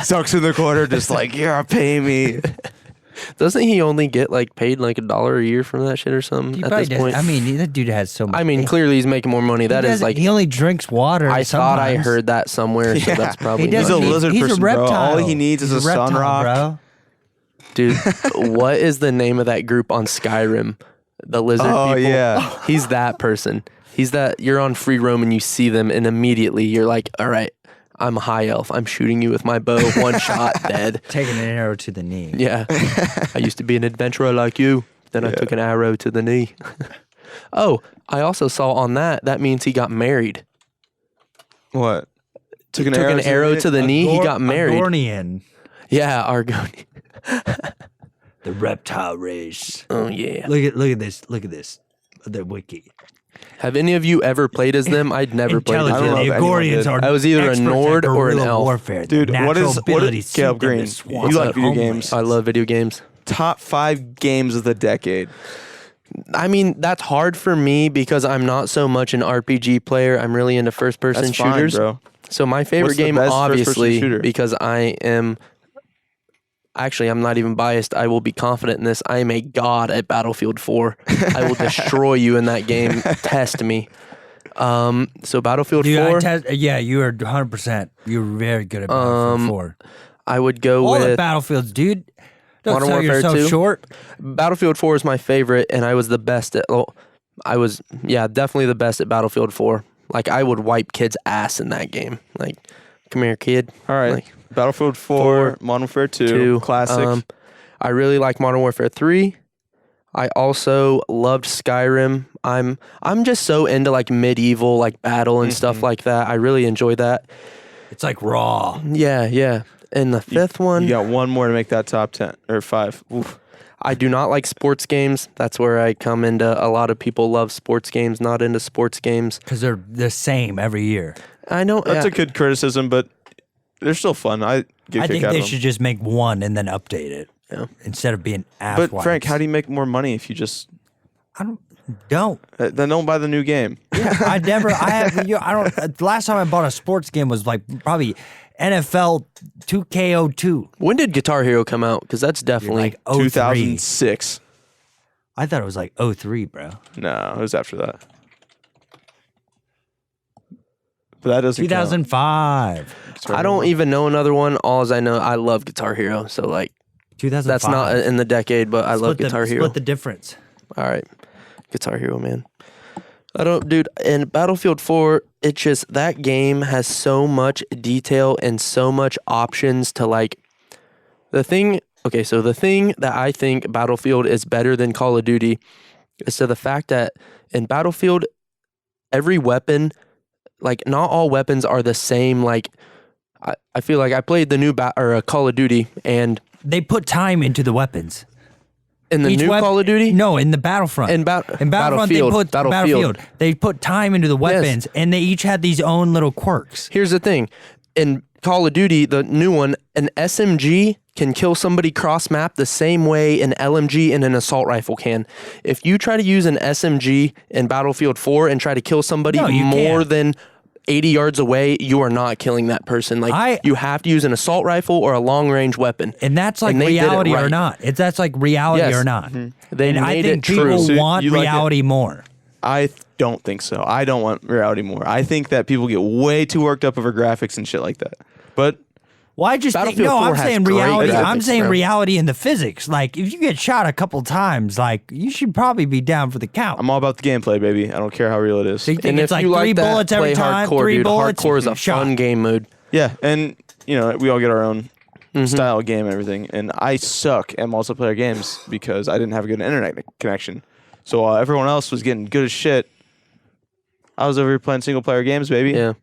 A: Zuck's in the corner, just like, yeah, pay me.
B: Doesn't he only get like paid like $1 a year from that shit or something
C: He
B: at
C: probably
B: this
C: does-
B: point?
C: I mean, that dude has so much.
B: I mean, clearly he's making more money. That is like,
C: he only drinks water.
B: I thought I
C: sometimes.
B: heard that somewhere, so
A: Yeah.
B: that's probably
C: He
A: He's
C: doesn't
A: a
B: not.
C: need-
A: lizard
C: he's
A: person,
C: a
A: bro.
C: reptile.
A: All he needs is
C: He's
A: a
C: reptile,
A: sun rock.
C: bro.
B: Dude, what is the name of that group on Skyrim? The lizard
A: Oh,
B: people?
A: yeah.
B: He's that person. He's that, you're on free roam and you see them and immediately you're like, all right, I'm a high elf. I'm shooting you with my bow. One shot, dead.
C: Taking an arrow to the knee.
B: Yeah. I used to be an adventurer like you. Then I took an arrow to the knee. Oh, I also saw on that means he got married.
A: What? Took
B: Took an arrow to the knee, he got married.
C: Argonian.
B: Yeah, Argonian.
C: The reptile race.
B: Oh, yeah.
C: Look at this. Look at this. The wiki.
B: Have any of you ever played as them? I'd never played as
A: I don't
C: Intelligent.
A: know
B: them.
A: if
C: The
A: anyone
C: Agorians
A: did.
C: are
B: I was either a
C: experts at
B: Nord or an
C: guerrilla
B: elf.
C: warfare.
A: Dude,
C: Their
A: what
C: natural
A: is
C: abilities
A: Caleb
C: suit them
A: Green?
C: in swamps
A: You like
C: and
A: video
C: homelands.
A: games?
B: I love video games.
A: Top 5 games of the decade.
B: I mean, that's hard for me because I'm not so much an RPG player. I'm really into first-person
A: That's fine,
B: shooters.
A: bro.
B: So my favorite
A: What's the
B: game,
A: best first-person
B: obviously,
A: shooter?
B: because I am... Actually, I'm not even biased. I will be confident in this. I am a god at Battlefield 4. I will destroy you in that game. Test me. So Battlefield
C: Dude,
B: 4,
C: yeah, you are 100%. You're very good at Battlefield 4.
B: I would go
C: All the
B: with...
C: Battlefields, dude. Don't
B: Modern
C: sell
B: Warfare
C: yourself
B: 2?
C: short.
B: Battlefield 4 is my favorite, and I was the best at... Well, I was, definitely the best at Battlefield 4. Like, I would wipe kids' ass in that game. Like, come here, kid.
A: All right.
B: Like,
A: Battlefield 4, Modern Warfare 2, classics.
B: I really like Modern Warfare 3. I also loved Skyrim. I'm just so into like medieval like battle and stuff like that. I really enjoy that.
C: It's like raw.
B: Yeah. And the fifth one,
A: You got one more to make that top 10 or 5. Oof.
B: I do not like sports games. That's where I come into. A lot of people love sports games, not into sports games.
C: Because they're the same every year.
B: I know
A: That's a good criticism, but they're still fun. I get
C: I
A: a kick
C: think
A: out
C: they
A: of them.
C: should just make one and then update it.
B: Yeah.
C: Instead of being ass
A: But Frank, how do you make more money if you just
C: don't.
A: then don't buy the new game?
C: I don't. The last time I bought a sports game was like probably NFL 2K02.
B: When did Guitar Hero come out? Because that's definitely
C: Like 03.
A: 2006.
C: I thought it was like 03, bro.
A: No, it was after that. But that doesn't
C: 2005.
A: count.
B: I don't even know another one. All as I know, I love Guitar Hero. So like
C: 2005.
B: that's not in the decade, but I love Guitar Hero.
C: Split the difference.
B: All right. Guitar Hero, man. Dude, in Battlefield 4, it's just that game has so much detail and so much options to like the thing that I think Battlefield is better than Call of Duty is to the fact that in Battlefield, every weapon, like not all weapons are the same, like I feel like I played the new Call of Duty, and
C: They put time into the weapons.
B: in the
C: Each
B: new Call of Duty,
C: No, in the Battlefront.
B: In
C: Battlefront, they put Battlefield. They put time into the weapons, and they each had these own little quirks.
B: Here's the thing. In Call of Duty, the new one, an SMG can kill somebody cross-map the same way an LMG and an assault rifle can. If you try to use an SMG in Battlefield 4 and try to kill somebody more
C: can't.
B: than 80 yards away, you are not killing that person. Like, you have to use an assault rifle or a long-range weapon.
C: And that's like
B: And they did it
C: reality or
B: right.
C: not. That's like reality
B: Yes.
C: or not.
B: They
C: And I
B: made
C: think
B: it true.
C: people
A: So
C: want
A: you like it?
C: reality more.
A: I don't think so. I don't want reality more. I think that people get way too worked up over graphics and shit like that. But
C: Well, I just think,
B: Battlefield
C: no,
B: 4
C: I'm
B: has
C: saying
B: great
C: reality. I'm
B: graphics,
C: saying
B: bro.
C: reality in the physics. Like, if you get shot a couple times, like, you should probably be down for the count.
A: I'm all about the gameplay, baby. I don't care how real it is.
C: So you think
B: And
C: it's
B: if
C: like
B: you
C: 3
B: like that,
C: bullets every
B: play
C: time?
B: hardcore,
C: 3
B: dude.
C: bullets?
B: Hardcore is a
C: shot.
B: fun game mode.
A: Yeah, and we all get our own style of game and everything. And I suck at multiplayer games because I didn't have a good internet connection. So while everyone else was getting good as shit, I was over here playing single player games, baby.
B: Yeah.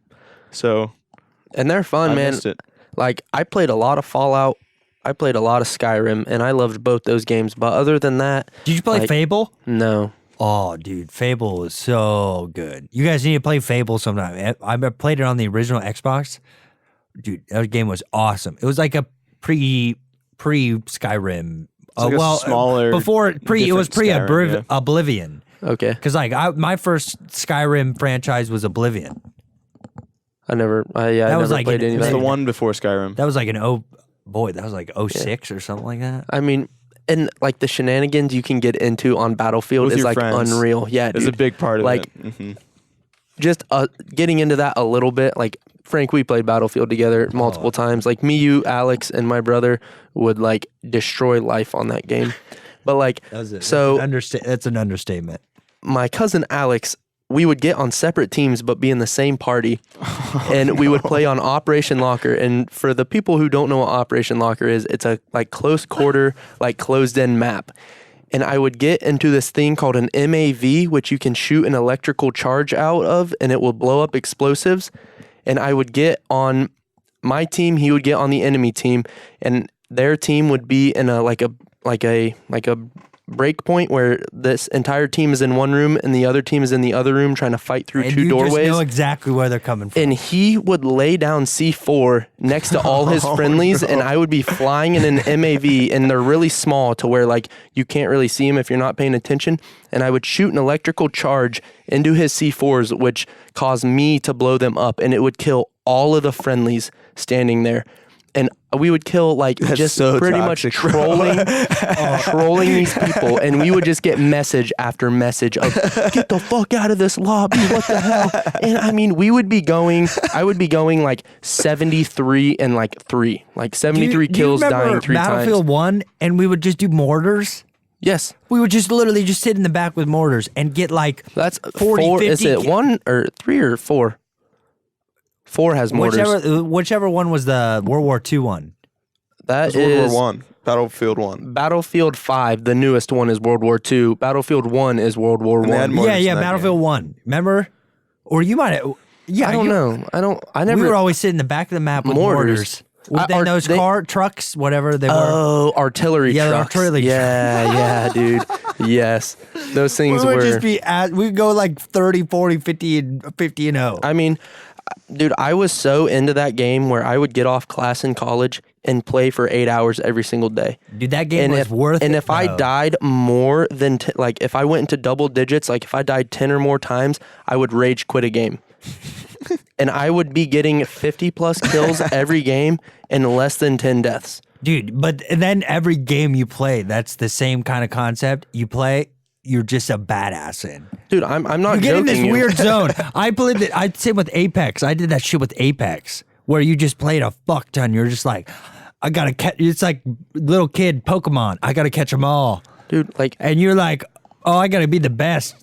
A: So
B: And they're fun,
A: I
B: man.
A: missed it.
B: Like, I played a lot of Fallout. I played a lot of Skyrim, and I loved both those games. But other than that,
C: Did you play
B: like,
C: Fable?
B: no.
C: Oh, dude, Fable is so good. You guys need to play Fable sometime. I played it on the original Xbox. Dude, that game was awesome. It was like a pre Skyrim.
A: like a smaller,
C: it was
A: different
C: pre
A: Skyrim, yeah.
C: Oblivion.
B: Okay.
C: Because like my first Skyrim franchise was Oblivion.
B: I never
C: was like
B: played any of
A: It's
B: that.
A: the one before Skyrim.
C: That was like that was like 06 or something like that.
B: I mean, and like the shenanigans you can get into on Battlefield
A: With
B: is
A: your
B: like
A: friends.
B: unreal. Yeah,
A: It's a
B: dude.
A: big part of
B: Like,
A: it. Mm-hmm.
B: Just getting into that a little bit. Like, Frank, we played Battlefield together multiple times. Like, me, you, Alex, and my brother would like destroy life on that game. But like, so
C: That's an understatement.
B: my cousin Alex, we would get on separate teams but be in the same party, and we would play on Operation Locker. And for the people who don't know what Operation Locker is, it's a like close quarter, like closed in map. And I would get into this thing called an MAV, which you can shoot an electrical charge out of, and it will blow up explosives. And I would get on my team, he would get on the enemy team, and their team would be in a like a break point where this entire team is in one room and the other team is in the other room trying to fight through
C: And
B: two
C: you
B: doorways.
C: just know exactly where they're coming from.
B: And he would lay down C4 next to all his friendlies, and I would be flying in an MAV, and they're really small to where like you can't really see them if you're not paying attention. And I would shoot an electrical charge into his C4s, which caused me to blow them up, and it would kill all of the friendlies standing there. And we would kill like just
A: so
B: pretty
A: toxic,
B: much
A: bro.
B: trolling these people, and we would just get message after message of get the fuck out of this lobby, what the hell? And I mean, I would be going like 73 and like 3, like 73 kills, dying 3
C: Battlefield
B: times.
C: 1, and we would just do mortars.
B: Yes,
C: We would just literally just sit in the back with mortars and get like
B: that's
C: 40,
B: 4.
C: 50
B: Is it 1 or 3 or 4? 4 has mortars.
C: whichever one was the World War II one.
B: That
A: It's World
B: is
A: War One, Battlefield 1.
B: Battlefield 5. The newest one is World War II. Battlefield 1 is World War
A: And they had
B: 1.
A: mortars
C: Yeah,
A: in that
C: Battlefield 1. Remember? Or you might have. Yeah,
B: I don't know. I never.
C: We would always sit in the back of the map with mortars. Then those trucks, whatever they were.
B: Oh, artillery
C: Yeah, the
B: trucks.
C: artillery
B: yeah, dude. Yes. Those things
C: We would
B: were.
C: just be we'd go like 30, 40, 50, and 0.
B: I mean, dude, I was so into that game where I would get off class in college and play for 8 hours every single day.
C: Dude, that game was worth it.
B: And if I
C: bro.
B: died more than, like, if I went into double digits, like if I died 10 or more times, I would rage quit a game. And I would be getting 50 plus kills every game and less than 10 deaths.
C: Dude, but then every game you play, that's the same kind of concept. You play, you're just a badass in.
B: Dude, I'm not
C: You get in
B: joking.
C: this weird zone. I played it. I'd say with Apex. I did that shit with Apex, where you just played a fuck ton. You're just like, I gotta catch. It's like little kid Pokemon. I gotta catch them all.
B: Dude, like,
C: And you're like, oh, I gotta be the best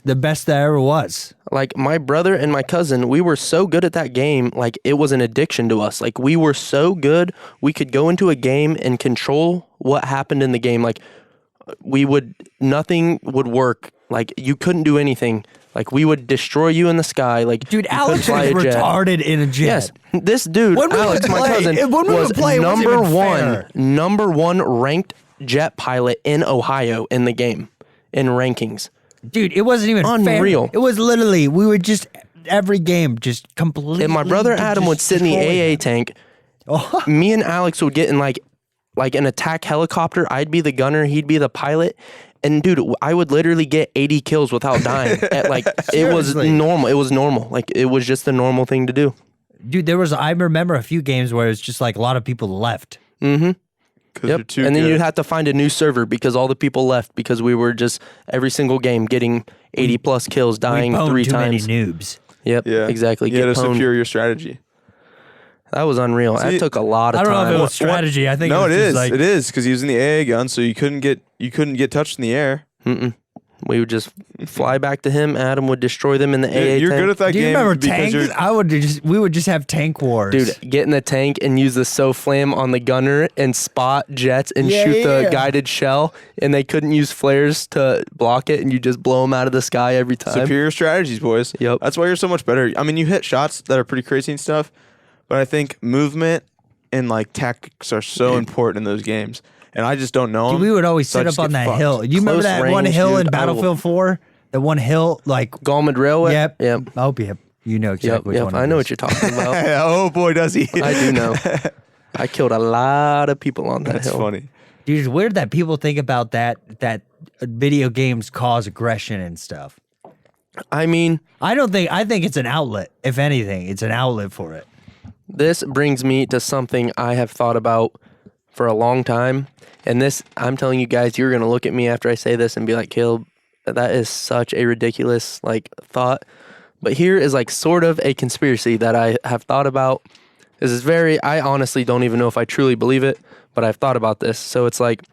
C: there ever was.
B: like my brother and my cousin, we were so good at that game, like it was an addiction to us. Like we were so good, we could go into a game and control what happened in the game. Like nothing would work. Like you couldn't do anything Like we would destroy you in the sky. Like
C: Dude,
B: you
C: Alex
B: couldn't
C: is
B: fly a jet.
C: retarded in a jet.
B: Yes, this dude,
C: When we would
B: Alex, my
C: play-
B: cousin,
C: when we would
B: was
C: play, it wasn't even fair.
B: number one ranked jet pilot in Ohio in the game in rankings.
C: Dude, it wasn't even
B: Unreal.
C: fair. It was literally, we would just, every game, just completely.
B: And my brother Adam would sit in the
C: destroy
B: AA
C: him.
B: tank.
C: Oh.
B: Me and Alex would get in like an attack helicopter. I'd be the gunner. He'd be the pilot. And dude, I would literally get 80 kills without dying. At like it was
C: Seriously.
B: normal. It was normal. Like it was just the normal thing to do.
C: Dude, I remember a few games where it was just like a lot of people left.
B: Mm-hmm.
A: You're too
B: And then
A: good.
B: you'd have to find a new server because all the people left because we were just every single game getting 80 plus kills, dying
C: We pwned
B: 3
C: too
B: times.
C: many noobs.
B: Yep.
A: Yeah,
B: Exactly.
A: You had
B: Get
A: a
B: pwned.
A: superior strategy.
B: That was unreal.
A: See,
B: that took a lot of
C: I don't know
B: time.
C: if it was strategy. I think
A: No,
C: it
A: it
C: was
A: is.
C: just like,
A: It is because he was in the AA gun, so you couldn't get touched in the air.
B: We would just fly back to him. Adam would destroy them in the AA
A: You're
B: tank.
A: good at that
C: do you
A: game.
C: remember
A: because
C: tanks? We would just have tank wars.
B: Dude, get in the tank and use the SOFLAM on the gunner and spot jets and
C: Yeah,
B: shoot the
C: yeah.
B: guided shell. And they couldn't use flares to block it, and you just blow them out of the sky every time.
A: Superior strategies, boys.
B: Yep.
A: That's why you're so much better. I mean, you hit shots that are pretty crazy and stuff, but I think movement and like tactics are so important in those games. And I just don't know
C: Dude,
A: them.
C: we would always
A: so I
C: sit up
A: just
C: on
A: get
C: that
A: fucked.
C: hill. You remember
B: Close
C: that one
B: range,
C: hill in
B: dude, I will-
C: Battlefield 4? The one hill, like,
B: Galmad Railway?
C: yep.
B: Yep.
C: I hope you know exactly which
B: Yep.
C: one.
B: I know what you're talking about.
A: Oh boy, does he!
B: I do know. I killed a lot of people on that
A: That's
B: hill.
A: funny.
C: Dude, it's weird that people think about that video games cause aggression and stuff.
B: I mean,
C: I think it's an outlet. If anything, it's an outlet for it.
B: this brings me to something I have thought about for a long time. And this, I'm telling you guys, you're going to look at me after I say this and be like, Caleb, that is such a ridiculous like thought. But here is like sort of a conspiracy that I have thought about. This is I honestly don't even know if I truly believe it, but I've thought about this. So it's like,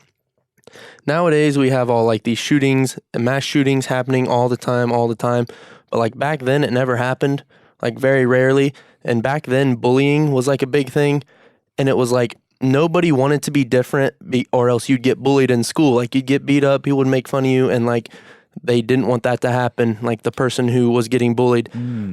B: nowadays we have all like these shootings and mass shootings happening all the time. But like back then it never happened, like very rarely. And back then bullying was like a big thing. And it was like nobody wanted to be different or else you'd get bullied in school. Like you'd get beat up, people would make fun of you, and like they didn't want that to happen, like the person who was getting bullied.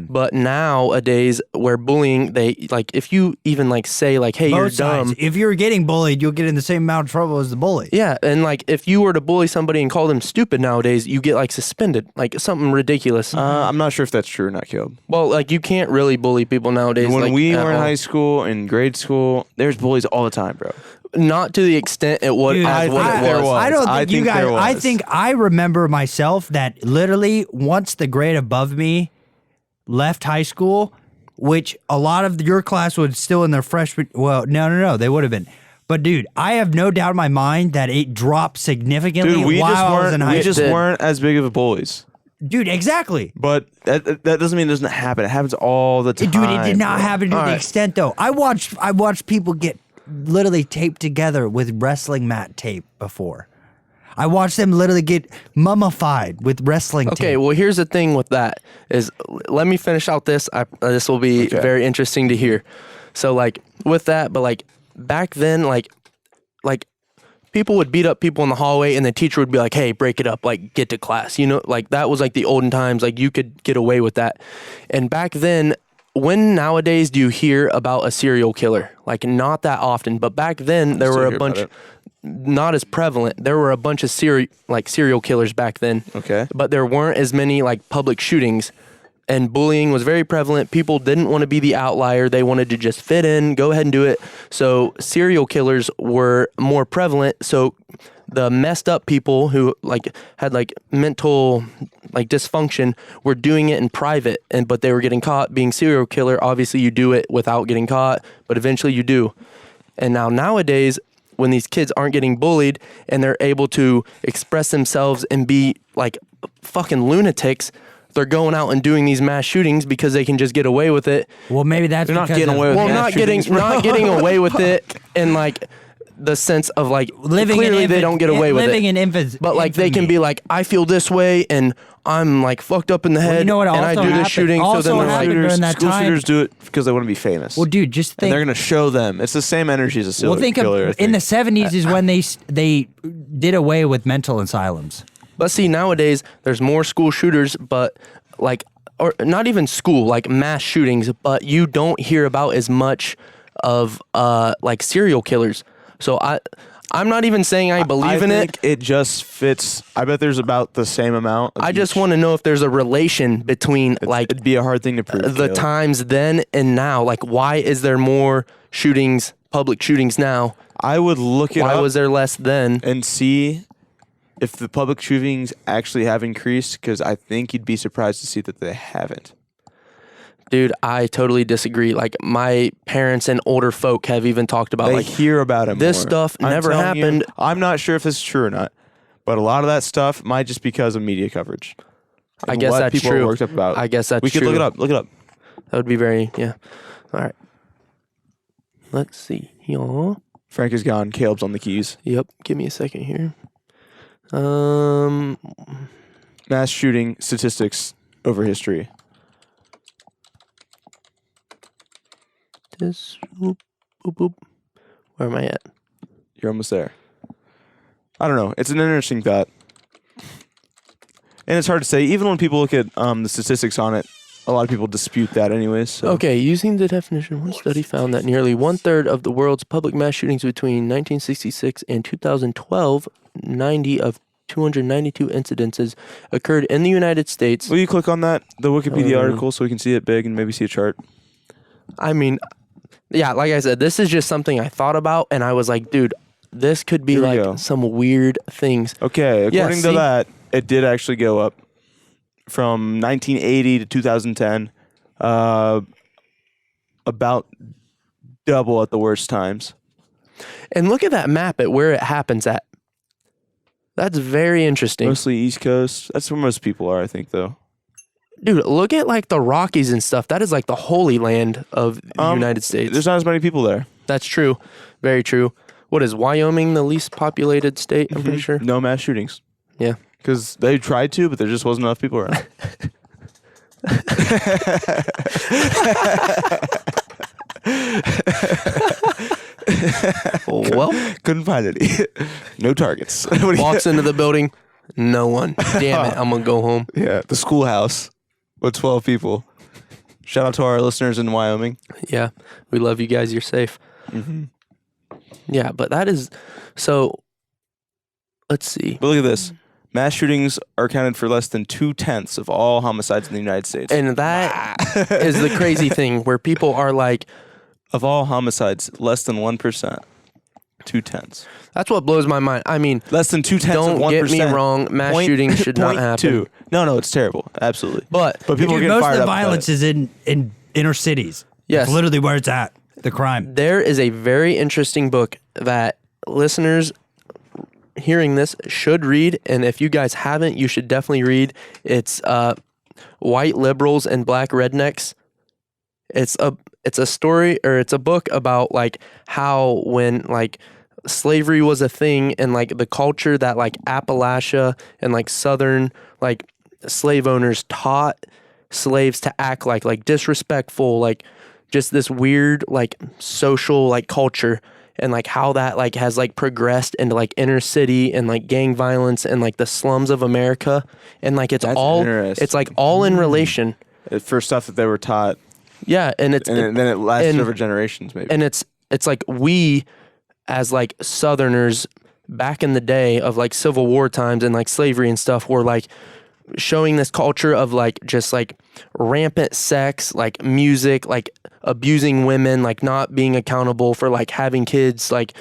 B: But nowadays where bullying, they like if you even like say like, hey,
C: Both
B: you're
C: sides.
B: dumb.
C: If you're getting bullied, you'll get in the same amount of trouble as the bully.
B: Yeah, and like if you were to bully somebody and call them stupid nowadays, you get like suspended, like something ridiculous.
A: I'm not sure if that's true or not, Caleb.
B: Well, like you can't really bully people nowadays.
A: When
B: like,
A: we
B: at
A: were in
B: all.
A: high school and grade school, there's bullies all the time, bro.
B: Not to the extent it was.
C: Dude,
B: as what it
A: there
B: was.
A: was.
C: I don't think
A: I
C: you
A: think
C: guys.
A: there
C: I
A: was.
C: think I remember myself that literally once the grade above me left high school, which a lot of your class was still in their freshman. Well, no, they would have been. But dude, I have no doubt in my mind that it dropped significantly
A: Dude, we
C: while
A: just
C: I was
A: weren't.
C: in high
A: We
C: school.
A: just weren't as big of a bullies.
C: Dude, exactly.
A: But that doesn't mean it doesn't happen. It happens all the time.
C: Dude, it did not
A: bro.
C: happen to
A: All
C: the
A: right.
C: extent though. I watched people get literally taped together with wrestling mat tape before. I watched them literally get mummified with wrestling
B: Okay,
C: tape.
B: well, here's the thing with that is, let me finish out this. This will be very interesting to hear. So, like, with that, but like back then, like people would beat up people in the hallway, and the teacher would be like, "Hey, break it up, like get to class." You know, like that was like the olden times. Like you could get away with that. And back then, when nowadays do you hear about a serial killer? Like not that often, but back then there
A: Still
B: were
A: hear
B: a
A: about
B: bunch.
A: it.
B: Not as prevalent. There were a bunch of serial killers back then.
A: Okay.
B: But there weren't as many like public shootings, and bullying was very prevalent. People didn't want to be the outlier. They wanted to just fit in, go ahead and do it. So serial killers were more prevalent. So the messed up people who like had like mental like dysfunction were doing it in private, but they were getting caught being serial killer. Obviously you do it without getting caught, but eventually you do. And nowadays, when these kids aren't getting bullied and they're able to express themselves and be like fucking lunatics, they're going out and doing these mass shootings because they can just get away with it.
C: Well, maybe that's
A: They're not
C: because
A: getting
C: of-
A: away with
B: Well,
A: mass
B: not getting away with it in like the sense of like
C: living
B: clearly
C: in
B: they don't get away with
C: living
B: it.
C: in infants,
B: But like they can
C: infamy.
B: be like, I feel this way and I'm like fucked up in the head
C: you know what
B: and I
C: also
B: do this
C: happened?
B: shooting. So
C: Also
B: then they're like,
C: happened during that
A: School
C: time-
A: shooters do it because they want to be famous.
C: Well, dude, just
A: and
C: think.
A: they're going to show them. It's the same energy as a serial
C: Well, think
A: killer. I
C: of in the
A: think.
C: 70s is when they did away with mental asylums.
B: but see, nowadays there's more school shooters, but like, or not even school, like mass shootings, but you don't hear about as much of like serial killers. So I'm not even saying I believe in it.
A: I think it just fits. I bet there's about the same amount.
B: I just want to know if there's a relation between like
A: it'd be a hard thing to prove.
B: the times then and now. Like, why is there more shootings, public shootings now?
A: I would look it up.
B: Why was there less then?
A: And see if the public shootings actually have increased, because I think you'd be surprised to see that they haven't.
B: Dude, I totally disagree. Like, my parents and older folk have even talked about,
A: They
B: like,
A: hear about it
B: this
A: more.
B: stuff
A: I'm
B: never
A: telling you,
B: happened.
A: I'm not sure if this is true or not, but a lot of that stuff might just because of media coverage.
B: I
A: and
B: guess
A: what
B: that's
A: people
B: true.
A: Are worked up about.
B: I guess that's
A: we could
B: true.
A: look it up. Look it up.
B: That would be very, yeah. All right. Let's see. Yeah.
A: Frank is gone. Caleb's on the keys.
B: Yep. Give me a second here.
A: Mass shooting statistics over history.
B: This. Boop, boop, boop. Where am I at?
A: You're almost there. I don't know. It's an interesting thought. And it's hard to say. Even when people look at the statistics on it, a lot of people dispute that anyways. So.
B: Okay, using the definition, one study found that nearly 1/3 of the world's public mass shootings between 1966 and 2012, 90 of 292 incidences occurred in the United States.
A: Will you click on that, the Wikipedia article, so we can see it big and maybe see a chart?
B: I mean, yeah, like I said, this is just something I thought about, and I was like, dude, this could be
A: Here we
B: like
A: go.
B: some weird things.
A: Okay, according to
B: see?
A: that, it did actually go up from 1980 to 2010, about double at the worst times.
B: And look at that map at where it happens at. That's very interesting.
A: Mostly East Coast. That's where most people are, I think, though.
B: Dude, look at like the Rockies and stuff. That is like the holy land of the United States.
A: There's not as many people there.
B: That's true. Very true. What is Wyoming the least populated state? I'm pretty sure.
A: No mass shootings.
B: Yeah.
A: Because they tried to, but there just wasn't enough people around.
B: Well,
A: Couldn't find any. No targets. What do you-
B: walks into the building, no one. Damn it, I'm gonna go home.
A: Yeah, the schoolhouse with 12 people. Shout out to our listeners in Wyoming.
B: Yeah, we love you guys. You're safe.
A: Mm-hmm.
B: Yeah, but that is so. Let's see.
A: But look at this. Mass shootings are accounted for less than 2/10 of all homicides in the United States.
B: And that is the crazy thing where people are like,
A: Of all homicides, less than 1%. 2/10.
B: that's what blows my mind. I mean,
A: Less than 2/10 of
B: don't
A: 1%.
B: get me wrong, mass shootings should not happen.
A: 0.2. No, it's terrible. Absolutely.
B: But
A: people are
C: Dude,
A: getting
C: most
A: fired
C: of the
A: up about
C: violence
A: it.
C: is in inner cities.
B: Yes.
C: It's literally where it's at. The crime.
B: there is a very interesting book that listeners hearing this should read, and if you guys haven't, you should definitely read. It's White Liberals and Black Rednecks. It's a story, or it's a book about like how when like slavery was a thing and like the culture that like Appalachia and like southern like slave owners taught slaves to act like disrespectful, like just this weird like social like culture, and like how that like has like progressed into like inner city and like gang violence and like the slums of America, and like it's
A: That's
B: all
A: interesting.
B: it's like all in relation.
A: For stuff that they were taught,
B: Yeah, and it's
A: and then it lasted
B: and-
A: over generations, maybe.
B: and it's like we as like Southerners back in the day of like Civil War times and like slavery and stuff were like showing this culture of like just like rampant sex, like music, like abusing women, like not being accountable for like having kids, like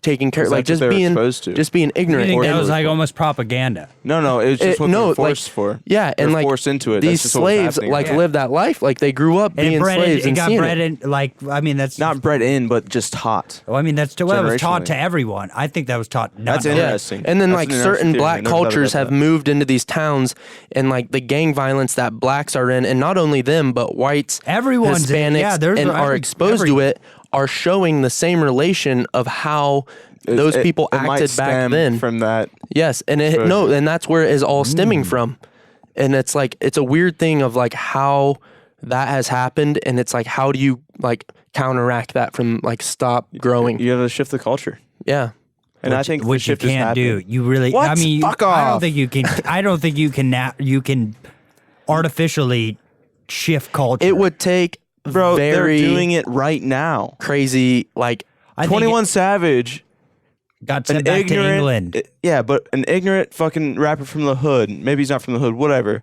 B: taking care,
A: That's
B: like
A: what
B: just
A: they were
B: being
A: exposed to.
B: just being
C: I
B: ignorant.
C: think that
B: And-
C: was like almost propaganda.
A: No, it was just what they
B: no,
A: were
B: like,
A: forced for.
B: yeah,
A: They
B: and
A: were
B: like
A: forced into it. That's
B: these
A: just what was
B: slaves
A: happening.
B: like
C: Yeah.
B: lived that life, like they grew up
C: And
B: being slaves
C: it
B: and
C: got
B: seeing
C: bred
B: it.
C: in, like, I mean, that's
A: Not bred in, but just taught.
C: Well, I mean, that's what was taught
A: Generationally.
C: to everyone. I think that was taught.
A: That's
C: not
A: interesting.
B: And then
A: That's
B: like
A: an interesting
B: certain
A: theory.
B: black
A: I never thought
B: cultures
A: about
B: have
A: that.
B: moved into these towns, and like the gang violence that blacks are in, and not only them, but whites,
C: Everyone's in-
B: Hispanics,
C: yeah, there's
B: and
C: a-
B: are exposed to
C: every-
B: it, are showing the same relation of how those people
A: It might
B: acted back
A: stem
B: then.
A: from that.
B: Yes, and and that's where it is all stemming from. And it's like it's a weird thing of like how that has happened, and it's like how do you like counteract that from like stop growing?
A: You got to shift the culture,
B: Yeah.
A: and I think the
C: which you
A: shift has
C: can't do.
A: happened.
C: You really.
A: What?
C: I mean,
A: Fuck
C: I don't
A: off.
C: think you can. I don't think you can. You can artificially shift culture.
B: It would take
A: Bro,
B: very
A: they're doing it right now.
B: crazy, like,
C: I think
A: 21 Savage,
C: got sent back to England.
A: Yeah, but an ignorant fucking rapper from the hood. Maybe he's not from the hood, whatever.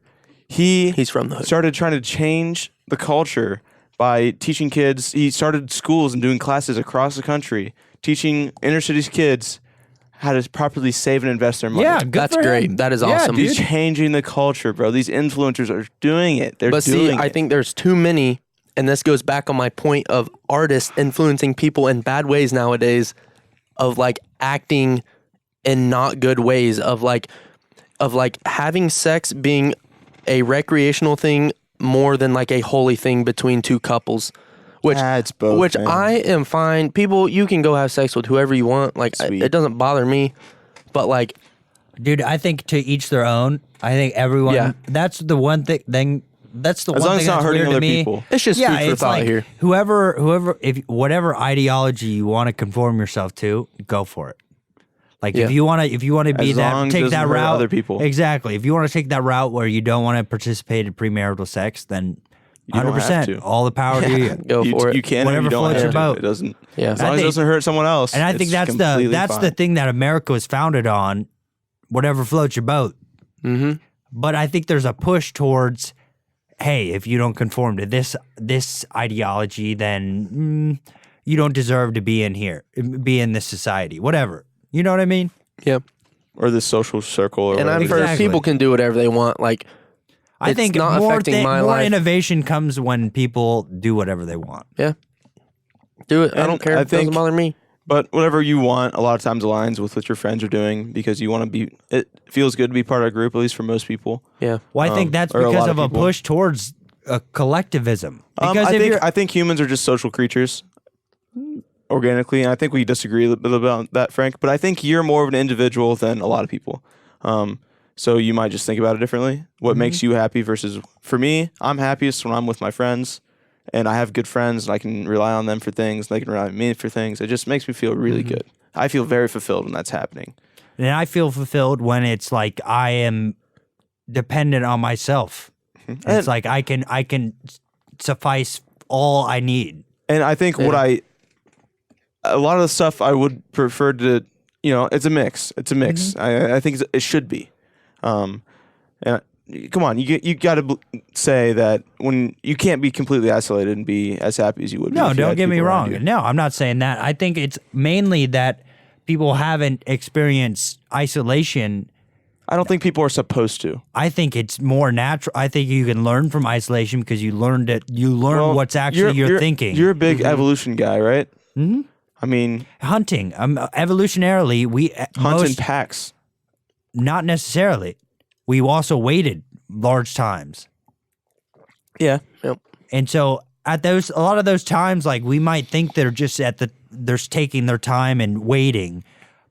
A: He's
B: from the hood.
A: Started trying to change the culture by teaching kids. He started schools and doing classes across the country, teaching inner cities kids how to properly save and invest their money.
C: Yeah, good
B: That's
C: for
B: great.
C: him.
B: That is
C: Yeah,
B: awesome.
C: dude.
A: He's changing the culture, bro. These influencers are doing it. They're
B: But
A: doing
B: see,
A: it.
B: I think there's too many, and this goes back on my point of artists influencing people in bad ways nowadays, of like acting in not good ways, of like having sex being a recreational thing more than like a holy thing between two couples. Which,
A: It's both,
B: which
A: man.
B: I am fine. People, you can go have sex with whoever you want. Like,
A: Sweet.
B: it doesn't bother me. But like,
C: Dude, I think to each their own. I think everyone.
B: Yeah.
C: That's the one thing. That's the
A: As
C: one
A: long as
C: thing
A: it's not
C: that's
A: hurting
C: weird to
A: other
C: me.
A: people.
B: it's just food for
C: it's
B: thought
C: like
B: here.
C: whoever, if whatever ideology you want to conform yourself to, go for it. Like
B: Yeah.
C: if you want to be
A: As long
C: that,
A: as it
C: take
A: doesn't
C: that
A: hurt
C: route.
A: other people.
C: Exactly. If you want to take that route where you don't want to participate in premarital sex, then
A: You don't have
C: 100%,
A: to.
C: all the power to you.
B: Go for it.
A: You can,
C: Whatever
A: or you don't
C: floats
A: have
C: your
A: to.
C: boat.
A: It doesn't.
B: Yeah.
A: As long as it
C: think-
A: doesn't hurt someone else.
C: And I think
A: it's
C: that's
A: completely
C: the
A: fine.
C: thing that America was founded on. Whatever floats your boat.
B: Mm-hmm.
C: But I think there's a push towards, hey, if you don't conform to this ideology, then you don't deserve to be in here, be in this society, whatever. You know what I mean?
B: Yeah.
A: Or the social circle. Or
B: And I've
A: whatever.
B: heard
C: Exactly.
B: people can do whatever they want. Like,
C: I
B: It's
C: think
B: not
C: more,
B: affecting my
C: more
B: life.
C: innovation comes when people do whatever they want.
B: yeah, do it. I
A: And
B: don't care.
A: I
B: It doesn't
A: think-
B: bother me.
A: But whatever you want, a lot of times aligns with what your friends are doing because you want to be. It feels good to be part of a group, at least for most people.
B: Yeah.
C: Well, I think that's
A: or a
C: because
A: lot
C: of
A: of
C: a
A: people.
C: push towards collectivism. Because
A: I think humans are just social creatures organically, and I think we disagree a little bit about that, Frank. But I think you're more of an individual than a lot of people. So you might just think about it differently. What
C: Mm-hmm.
A: makes you happy versus for me, I'm happiest when I'm with my friends, and I have good friends, and I can rely on them for things. And they can rely on me for things. It just makes me feel really
C: Mm-hmm.
A: good. I feel very fulfilled when that's happening.
C: and I feel fulfilled when it's like I am dependent on myself.
A: And-
C: It's like I can suffice all I need.
A: And I think a lot of the stuff I would prefer to, it's a mix. It's a mix. I think it should be. And come on, you got to say that when you can't be completely isolated and be as happy as you would. be
C: No,
A: if you
C: don't
A: had
C: get me
A: people around
C: wrong.
A: you.
C: No, I'm not saying that. I think it's mainly that people haven't experienced isolation.
A: I don't think people are supposed to.
C: I think it's more natural. I think you can learn from isolation because you learn
A: Well,
C: what's actually you're thinking.
A: You're a big evolution guy, right? Mm-hmm. I mean,
C: Hunting. Evolutionarily, we
A: hunt in
C: most,
A: packs.
C: not necessarily. We also waited large times.
A: Yeah.
B: Yep.
C: And so at a lot of those times, like we might think they're just they're taking their time and waiting,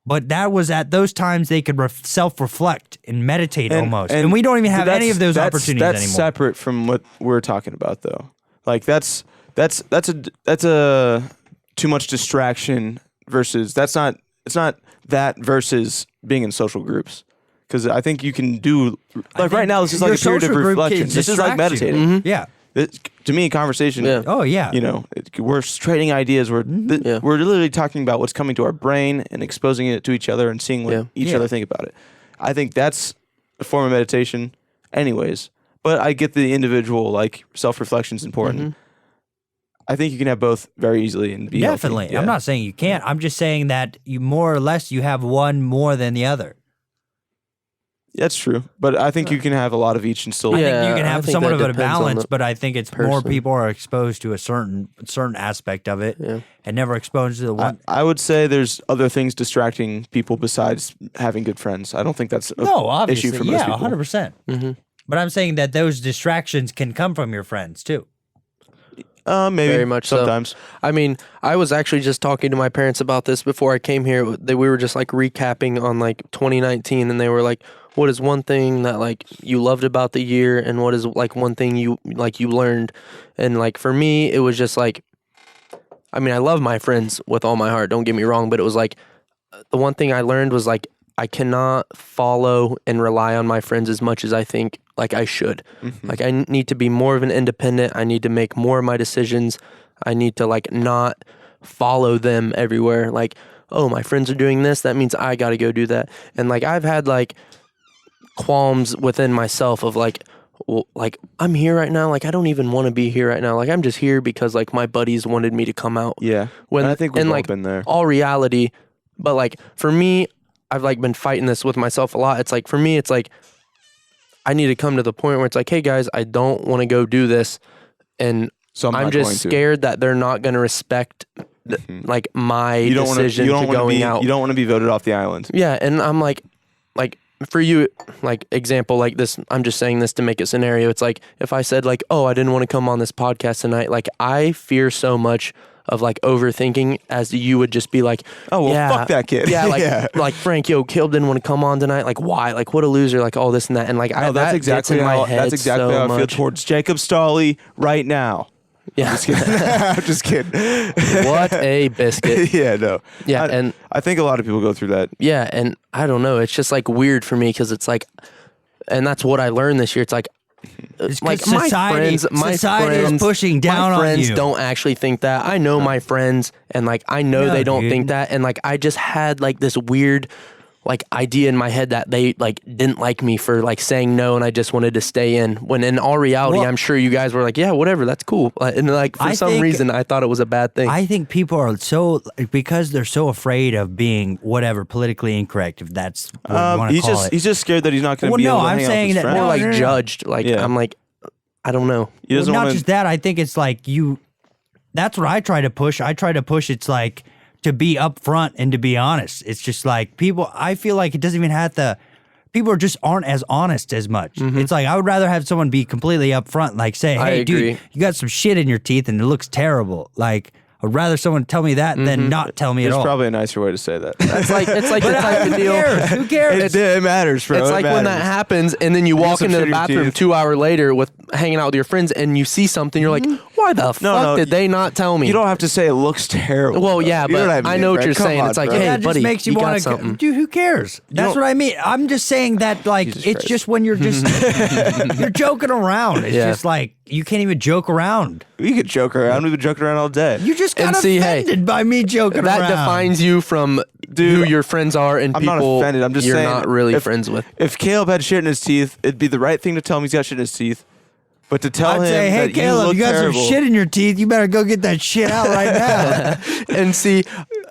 C: but that was at those times they could self-reflect and meditate almost. And we don't even have any of those opportunities
A: that's
C: anymore.
A: separate from what we're talking about, though. Like that's a too much distraction versus it's not that versus being in social groups. Because I think you can do like right now. This is like a period of reflection. This is like meditating.
C: Yeah.
A: To me, conversation.
B: Yeah.
C: Oh yeah.
A: We're trading ideas. We're literally talking about what's coming to our brain and exposing it to each other and seeing what each
C: Yeah.
A: other think about it. I think that's a form of meditation, anyways. But I get the individual like self-reflection is important. I think you can have both very easily and be healthy.
C: Definitely.
A: Yeah.
C: I'm not saying you can't. I'm just saying that you more or less you have one more than the other.
A: That's true, but I think you can have a lot of each and still.
C: I think
B: Yeah,
C: you can
B: I
C: have
B: think
C: somewhat
B: that
C: of a
B: depends on
C: balance,
B: the
C: but I think it's more
B: person.
C: people are exposed to a certain aspect of it and never exposed to the one.
A: I would say there's other things distracting people besides having good friends. I don't think that's an
C: No, obviously,
A: issue for most
C: yeah,
A: people.
C: 100%. But I'm saying that those distractions can come from your friends too.
A: Maybe
B: Very much so.
A: sometimes.
B: I mean, I was actually just talking to my parents about this before I came here. We were just like recapping on like 2019, and they were like, "What is one thing that like you loved about the year, and what is like one thing you learned?" And like for me, it was just like, I mean, I love my friends with all my heart. Don't get me wrong, but it was like the one thing I learned was like I cannot follow and rely on my friends as much as I think like I should. Like I need to be more of an independent. I need to make more of my decisions. I need to like not follow them everywhere. Like, oh, my friends are doing this, that means I got to go do that. And like I've had like qualms within myself of like, well, like I'm here right now, like I don't even want to be here right now. Like I'm just here because like my buddies wanted me to come out.
A: Yeah.
B: When
A: and I think we've all
B: like
A: been there.
B: all reality, but like for me, I've like been fighting this with myself a lot. It's like for me, it's like I need to come to the point where it's like, hey guys, I don't want to go do this, and
A: So
B: I'm just scared that they're not going to respect like my decision to going out.
A: You don't want to be voted off the island.
B: Yeah, and I'm like for you, like example like this, I'm just saying this to make a scenario. It's like if I said like, oh, I didn't want to come on this podcast tonight. Like I fear so much of like overthinking as you would just be like,
A: oh, well,
B: yeah,
A: fuck that kid.
B: Yeah, like like Frank, Caleb didn't want to come on tonight. Like why? Like what a loser. Like all this and that. And like
A: that's
B: that
A: exactly
B: gets in
A: how
B: my head
A: that's exactly
B: so
A: how I feel
B: much.
A: towards Jacob Stolley right now.
B: Yeah.
A: I'm just kidding.
B: What a biscuit.
A: Yeah, no.
B: Yeah, and
A: I think a lot of people go through that.
B: yeah, and I don't know. It's just like weird for me because it's like, and that's what I learned this year. It's like my friends
C: is pushing down
B: my friends
C: on you.
B: don't actually think that. I know my friends, and like I know
C: No,
B: they don't
C: dude.
B: think that, and like I just had like this weird like idea in my head that they like didn't like me for like saying no, and I just wanted to stay in. When in all reality,
C: Well,
B: I'm sure you guys were like, yeah, whatever, that's cool. And like for some reason, I thought it was a bad thing.
C: I think people are so because they're so afraid of being whatever politically incorrect. If that's what you want to call it.
A: He's just scared that he's not going to
C: Well,
A: be
C: no,
A: able to
C: I'm
A: hang out
C: saying
A: with his
C: that
A: friends.
B: More like
C: no.
B: judged. Like
A: Yeah.
B: I'm like, I don't know.
A: He doesn't
C: Well, not
A: wanna-
C: just that. I think it's like you. That's what I try to push. I try to push. It's like to be upfront and to be honest. It's just like people. I feel like it doesn't even have to. People are just aren't as honest as much. It's like I would rather have someone be completely upfront, like say,
B: I
C: "Hey,
B: agree.
C: dude, you got some shit in your teeth and it looks terrible." Like I'd rather someone tell me that than not tell me at
A: There's
C: all.
A: probably a nicer way to say that.
B: It's like the type of
C: Who
B: deal.
C: cares? Who cares?
A: It matters, bro.
B: It's
A: It
B: like when that
A: matters.
B: happens, and then you walk
A: some
B: into
A: shit
B: the
A: in your
B: bathroom
A: teeth.
B: 2 hours later with hanging out with your friends, and you see something. You're like, why the fuck
A: no,
B: did they not tell me?
A: You don't have to say it looks terrible.
B: Well, yeah,
A: You know
B: but
A: what
B: I know what
A: Fred?
B: you're
A: Come
B: saying.
A: on,
B: It's like,
A: bro.
B: hey,
C: that
B: buddy,
C: just makes you
B: got
C: want to.
B: something.
C: Dude, who cares? That's
A: don't-
C: what I mean. I'm just saying that, like,
A: Jesus
C: it's
A: Christ.
C: just when you're just you're joking around. It's
B: Yeah.
C: just like you can't even joke around.
A: We could joke around. We've been joking around all day.
C: You just
B: And
C: got
B: see, hey,
C: offended by me joking
B: That
C: around.
B: defines you from who your friends are and
A: I'm not
B: people
A: offended. I'm just
B: you're
A: saying
B: not really
A: if-
B: friends with.
A: If Caleb had shit in his teeth, it'd be the right thing to tell him he's got shit in his teeth. But to tell
C: I'd
A: him
C: say, hey,
A: that
C: Caleb,
A: you look
C: you got
A: terrible,
C: some shit in your teeth. You better go get that shit out right now.
B: And see,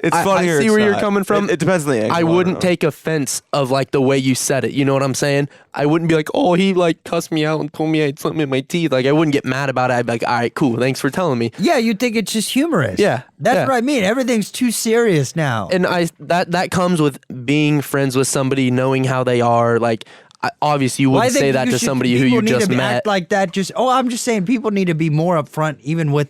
A: it's
B: I
A: funny. or
B: see
A: it's
B: where you're
A: not.
B: coming from.
A: It depends on the angle.
B: I
A: don't
B: wouldn't
A: know.
B: take offense of like the way you said it. You know what I'm saying? I wouldn't be like, oh, he like cussed me out and told me I had something in my teeth. Like I wouldn't get mad about it. I'd be like, all right, cool. Thanks for telling me.
C: Yeah, you think it's just humorous.
B: Yeah,
C: That's
B: yeah.
C: what I mean. Everything's too serious now.
B: And that comes with being friends with somebody, knowing how they are. Like obviously you
C: Well, I
B: wouldn't
C: think
B: say that
C: you
B: to
C: should-
B: somebody who
C: people
B: you
C: need
B: just
C: to
B: met.
C: act like that. I'm just saying people need to be more upfront, even with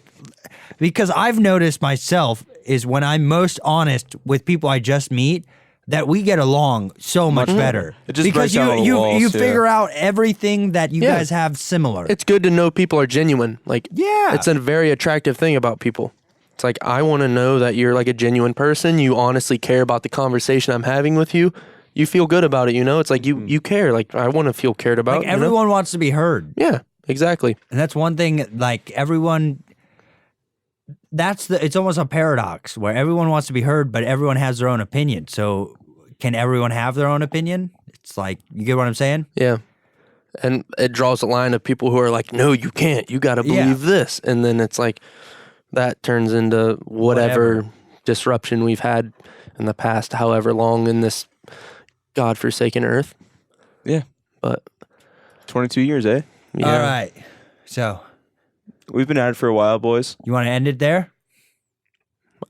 C: because I've noticed myself is when I'm most honest with people I just meet that we get along so much better.
A: It just
C: because
A: breaks down all the
C: you
A: walls, yeah.
C: figure out everything that you
B: Yeah.
C: guys have similar.
B: It's good to know people are genuine. Like
C: Yeah.
B: it's a very attractive thing about people. It's like I want to know that you're like a genuine person. You honestly care about the conversation I'm having with you. You feel good about it, you know? It's like you care. Like I want to feel cared about.
C: like
B: you know?
C: everyone wants to be heard.
B: Yeah, exactly.
C: And that's one thing, like everyone, it's almost a paradox where everyone wants to be heard, but everyone has their own opinion. So can everyone have their own opinion? It's like, you get what I'm saying?
B: Yeah. And it draws a line of people who are like, no, you can't. You got to believe this. And then it's like that turns into whatever disruption we've had in the past, however long in this godforsaken earth.
A: Yeah.
B: But
A: 22 years, eh?
B: yeah.
C: All right. So
A: We've been at it for a while, boys.
C: you want to end it there?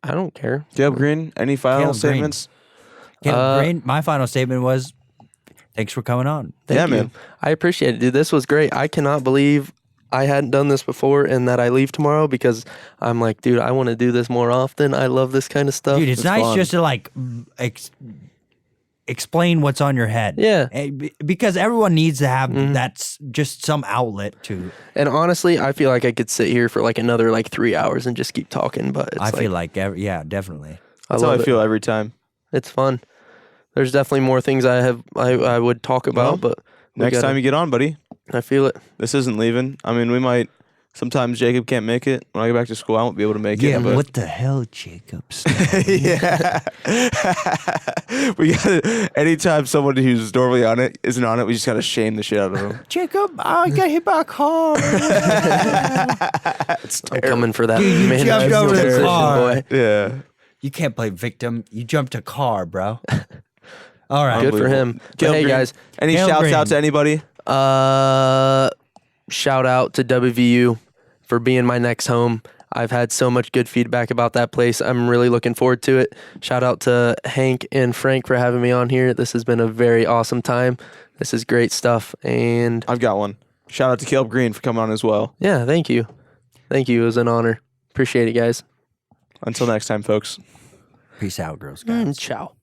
B: I don't care.
A: Caleb Green, any final
C: Caleb Green.
A: statements?
C: Caleb Green, my final statement was, thanks for coming on.
B: Thank
A: Yeah,
B: you.
A: man.
B: I appreciate it, dude. This was great. I cannot believe I hadn't done this before and that I leave tomorrow because I'm like, dude, I want to do this more often. I love this kind of stuff.
C: Dude, it's nice
A: fun.
C: just to like explain what's on your head.
B: Yeah.
C: Because everyone needs to have that's just some outlet to.
B: And honestly, I feel like I could sit here for like another like 3 hours and just keep talking. But it's
C: I feel like, yeah, definitely.
A: That's how I
B: love it.
A: feel every time.
B: It's fun. there's definitely more things I would talk about, but
A: Next time you get on, buddy.
B: I feel it.
A: This isn't leaving. I mean, we might. Sometimes Jacob can't make it. When I get back to school, I won't be able to make
C: Yeah,
A: it. But
C: what the hell, Jacob?
A: yeah. We got anytime someone who's normally on it isn't on it, we just gotta shame the shit out of them.
C: Jacob, I got hit by a car.
B: I'm coming for that.
C: Dude, you
B: man
C: jumped over the
B: position,
C: car.
B: boy.
A: Yeah.
C: You can't play victim. You jumped a car, bro. All right.
B: Good for him. But
A: Caleb
B: hey,
A: Green,
B: guys.
A: any
C: Caleb
A: shouts
C: Green.
A: out to anybody?
B: Shout out to WVU for being my next home. I've had so much good feedback about that place. I'm really looking forward to it. Shout out to Hank and Frank for having me on here. This has been a very awesome time. This is great stuff. And
A: I've got one. Shout out to Caleb Green for coming on as well.
B: yeah, thank you. Thank you. It was an honor. Appreciate it, guys.
A: Until next time, folks.
C: Peace out, girls, guys.
B: Ciao.